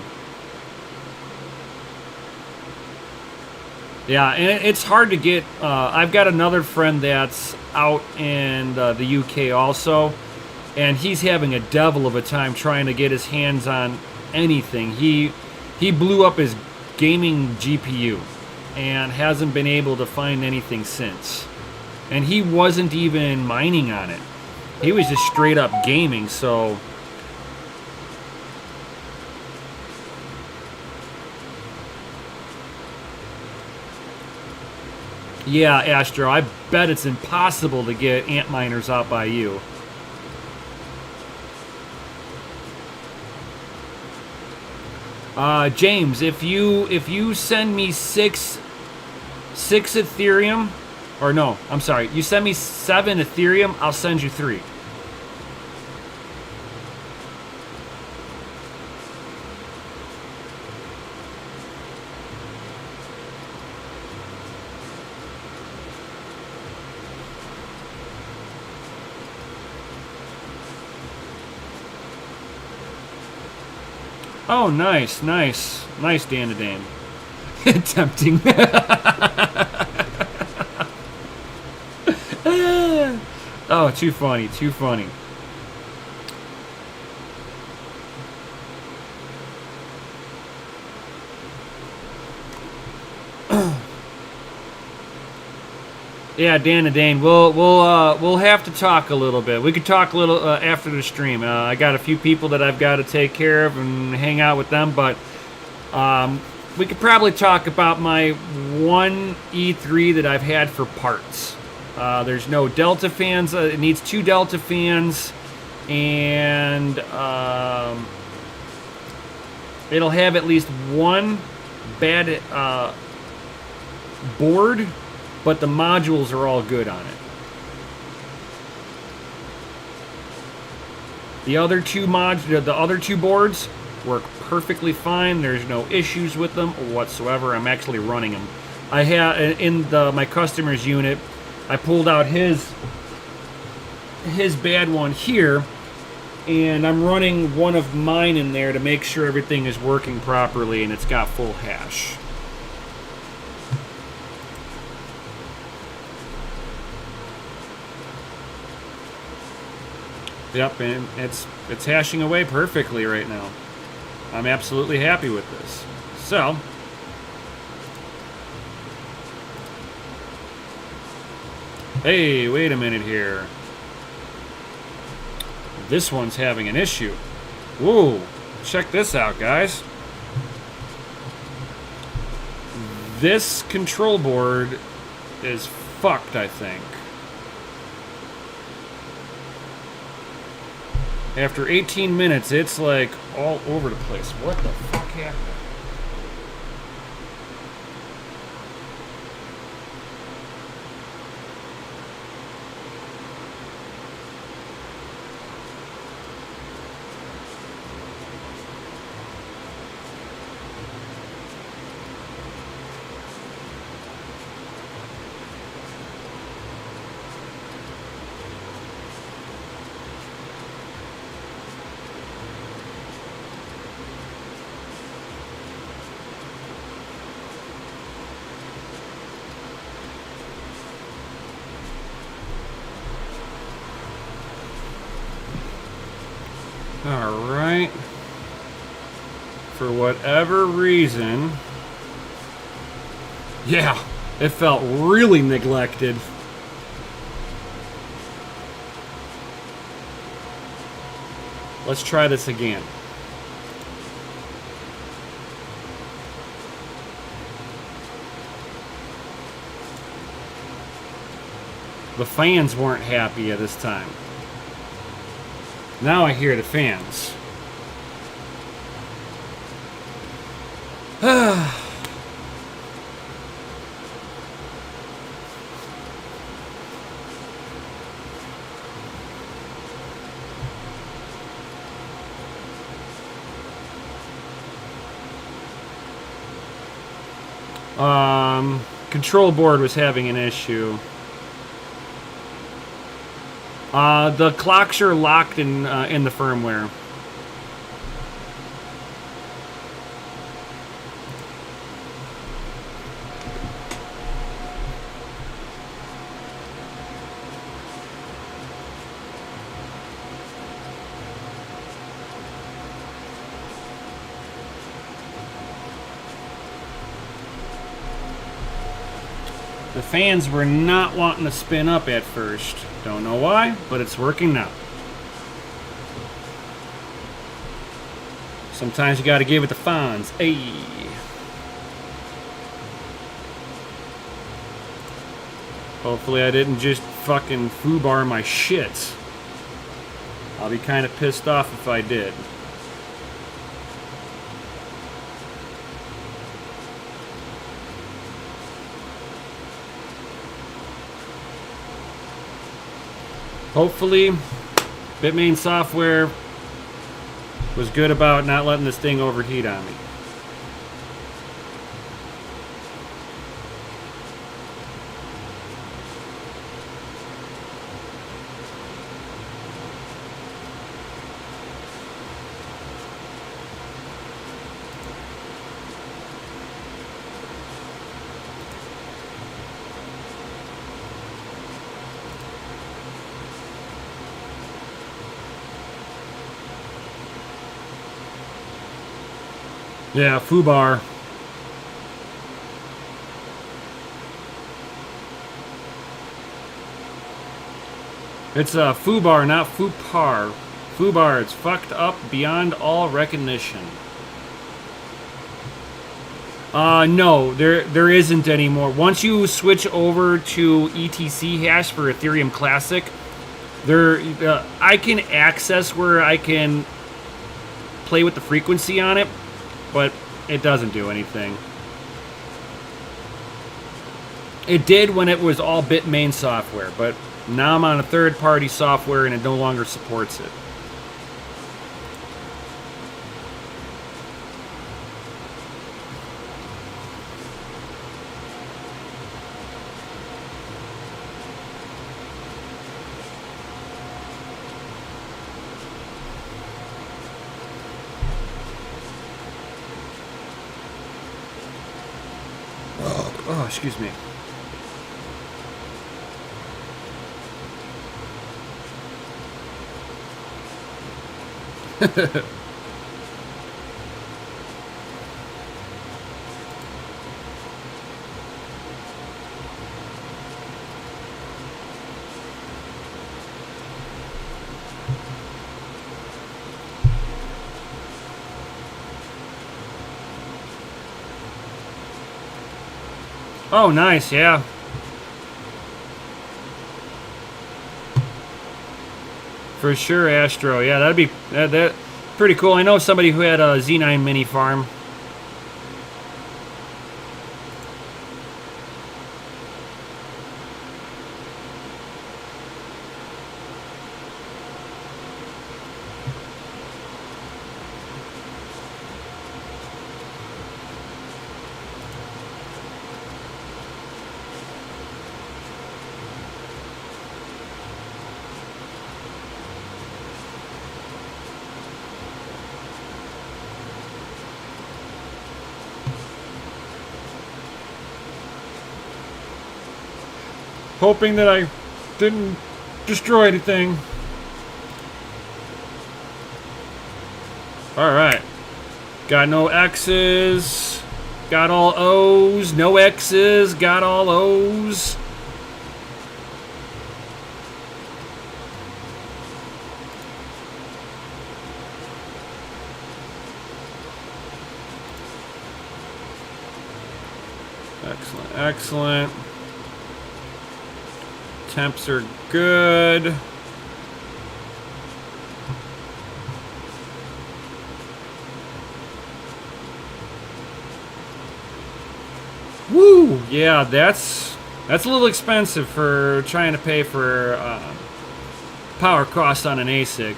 Yeah, and it's hard to get. I've got another friend that's out in the UK also, and he's having a devil of a time trying to get his hands on anything. He blew up his gaming GPU and hasn't been able to find anything since. And he wasn't even mining on it. He was just straight up gaming, so... Yeah, Astro, I bet it's impossible to get Antminers out by you. James, if you send me six Ethereum, or no, I'm sorry, you send me 7 Ethereum, I'll send you 3. Oh, nice, Dan to Dane. Tempting. Oh, too funny. Yeah, Dan and Dane, we'll have to talk a little bit. We could talk a little after the stream. I got a few people that I've got to take care of and hang out with them, but we could probably talk about my one E3 that I've had for parts. There's no Delta fans. It needs 2 Delta fans, and it'll have at least one bad board, but the modules are all good on it. The other two boards work perfectly fine. There's no issues with them whatsoever. I'm actually running them. I have in my customer's unit, I pulled out his bad one here, and I'm running one of mine in there to make sure everything is working properly and it's got full hash. Yep, and it's hashing away perfectly right now. I'm absolutely happy with this. So, hey, wait a minute here. This one's having an issue. Whoa, check this out, guys. This control board is fucked, I think. After 18 minutes, it's like all over the place. What the fuck happened? right. For whatever reason, yeah, it felt really neglected. Let's try this again. The fans weren't happy at this time. Now I hear the fans. Control board was having an issue. The clocks are locked in the firmware. The fans were not wanting to spin up at first. Don't know why, but it's working now. Sometimes you gotta give it the fans. Hey. Hopefully I didn't just fucking foobar my shit. I'll be kind of pissed off if I did. Hopefully, Bitmain software was good about not letting this thing overheat on me. Yeah, foobar. It's a foobar, not foopar. Foobar, it's fucked up beyond all recognition. No, there isn't anymore. Once you switch over to ETC hash for Ethereum Classic, I can access where I can play with the frequency on it, but it doesn't do anything. It did when it was all Bitmain software, but now I'm on a third-party software and it no longer supports it. Oh, excuse me. Oh, nice, yeah. For sure, Astro. Yeah, that'd be that pretty cool. I know somebody who had a Z9 mini farm. Hoping that I didn't destroy anything. All right. Got no X's. Got all O's. No X's. Got all O's. Excellent, excellent. Temps are good. Woo! Yeah, that's a little expensive for trying to pay for power cost on an ASIC.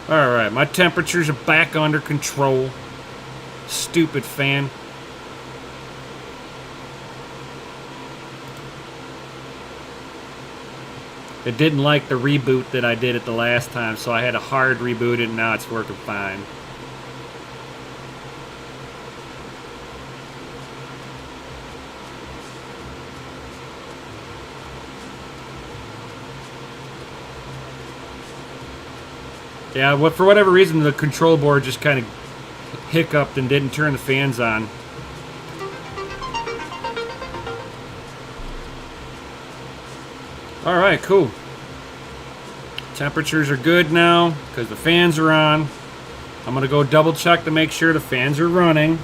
Alright, my temperatures are back under control. Stupid fan. It didn't like the reboot that I did it the last time, so I had to hard reboot it, and now it's working fine. Yeah, for whatever reason, the control board just kind of hiccuped and didn't turn the fans on. Alright, cool. Temperatures are good now because the fans are on. I'm going to go double check to make sure the fans are running.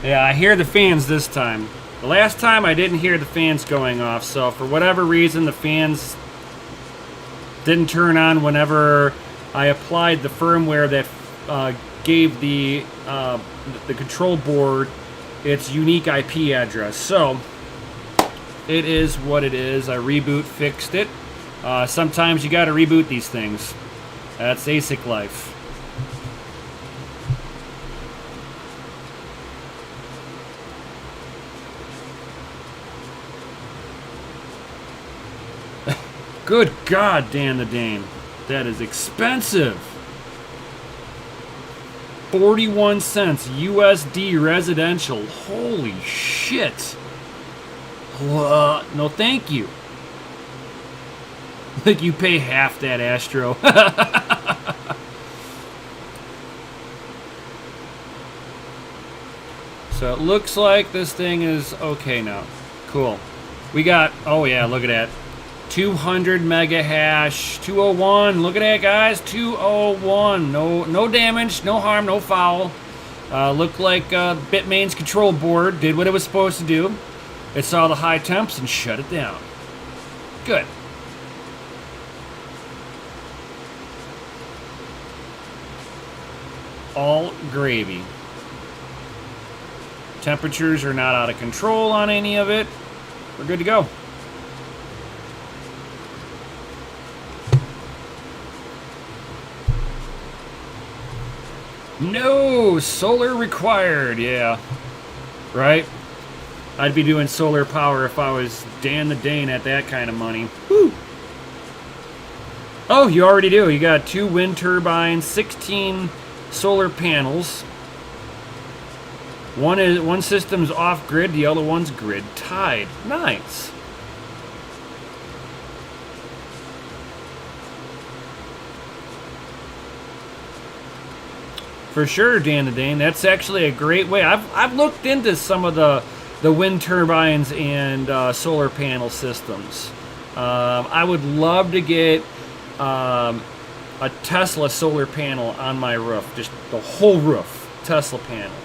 Yeah, I hear the fans this time. The last time I didn't hear the fans going off, so for whatever reason the fans didn't turn on whenever I applied the firmware that gave the control board its unique IP address. So it is what it is. I fixed it. Sometimes you got to reboot these things. That's ASIC life. Good God, Dan the Dane. That is expensive. 41 cents USD residential. Holy shit. No, thank you. Like you pay half that, Astro. So it looks like this thing is okay now. Cool. We got, oh yeah, look at that. 200 mega hash, 201. Look at that, guys. 201. No damage, no harm, no foul. Looked like Bitmain's control board did what it was supposed to do. It saw the high temps and shut it down. Good. All gravy. Temperatures are not out of control on any of it. We're good to go. No, solar required, yeah. Right? I'd be doing solar power if I was Dan the Dane at that kind of money. Woo! Oh, you already do. You got 2 wind turbines, 16 solar panels. One system's off-grid, the other one's grid-tied. Nice. For sure, Dan the Dane. That's actually a great way. I've looked into some of the wind turbines and solar panel systems. I would love to get a Tesla solar panel on my roof. Just the whole roof, Tesla panel.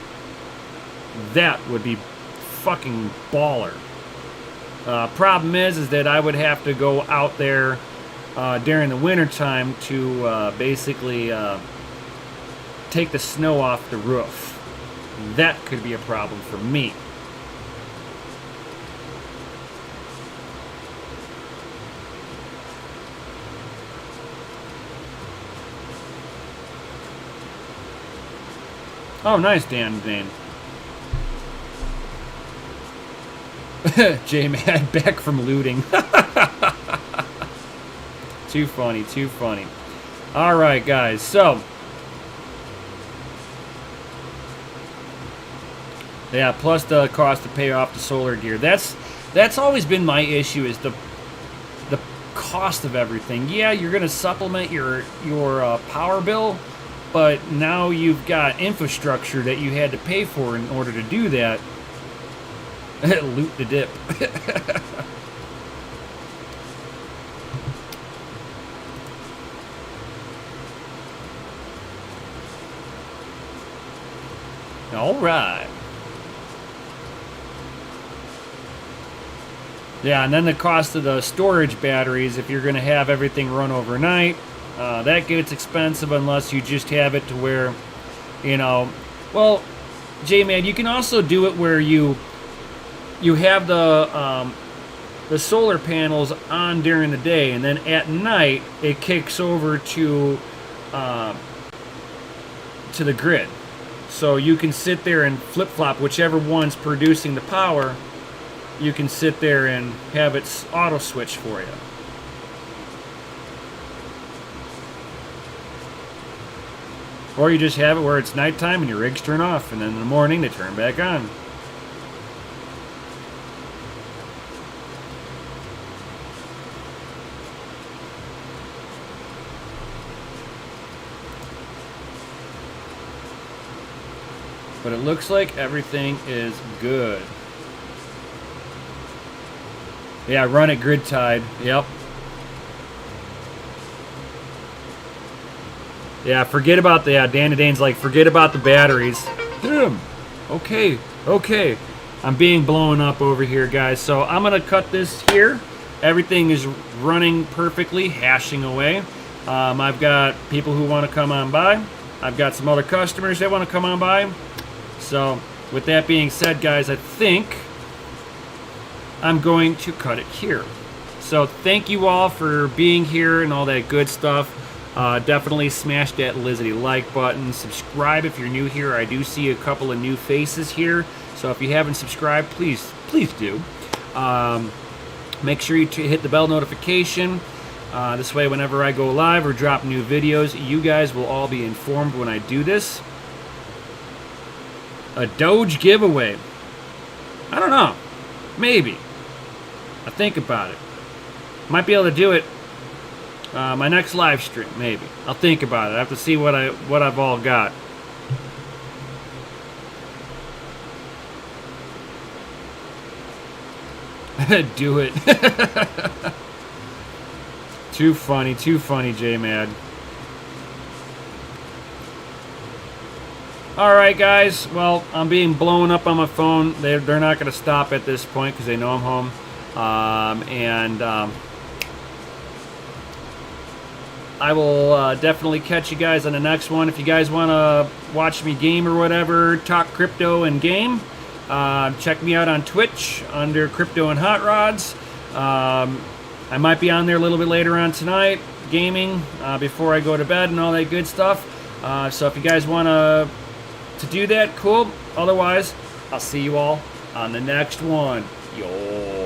That would be fucking baller. Problem is that I would have to go out there during the wintertime to basically take the snow off the roof. That could be a problem for me. Oh, nice, Dan Dane. J-Mad back from looting. Too funny, too funny. Alright, guys, so Yeah, plus the cost to pay off the solar gear. That's always been my issue, is the cost of everything. Yeah, you're going to supplement your power bill, but now you've got infrastructure that you had to pay for in order to do that. Loot the dip. All right. Yeah, and then the cost of the storage batteries, if you're going to have everything run overnight, that gets expensive unless you just have it to where, well, J-Man, you can also do it where you have the solar panels on during the day, and then at night it kicks over to the grid. So you can sit there and flip-flop whichever one's producing the power. You can sit there and have it auto switch for you. Or you just have it where it's nighttime and your rigs turn off, and then in the morning they turn back on. But it looks like everything is good. Yeah, run it grid tied. Yep. Yeah, forget about the... Dan Dane's like, forget about the batteries. Damn. Okay. I'm being blown up over here, guys. So I'm going to cut this here. Everything is running perfectly, hashing away. I've got people who want to come on by. I've got some other customers that want to come on by. So, with that being said, guys, I think I'm going to cut it here. So, thank you all for being here and all that good stuff. Definitely smash that Lizzie like button. Subscribe if you're new here. I do see a couple of new faces here. So, if you haven't subscribed, please do. Make sure you hit the bell notification. This way, whenever I go live or drop new videos, you guys will all be informed when I do this. A Doge giveaway. I don't know. Maybe. I think about it. Might be able to do it my next live stream, maybe. I'll think about it. I have to see what I've all got. Do it. Too funny, J-Mad. Alright, guys. Well, I'm being blown up on my phone. They're not going to stop at this point because they know I'm home. I will definitely catch you guys on the next one. If you guys want to watch me game or whatever, talk crypto and game, check me out on Twitch under Crypto and Hot Rods. I might be on there a little bit later on tonight, gaming, before I go to bed and all that good stuff. So if you guys want to do that, cool. Otherwise, I'll see you all on the next one. Yo.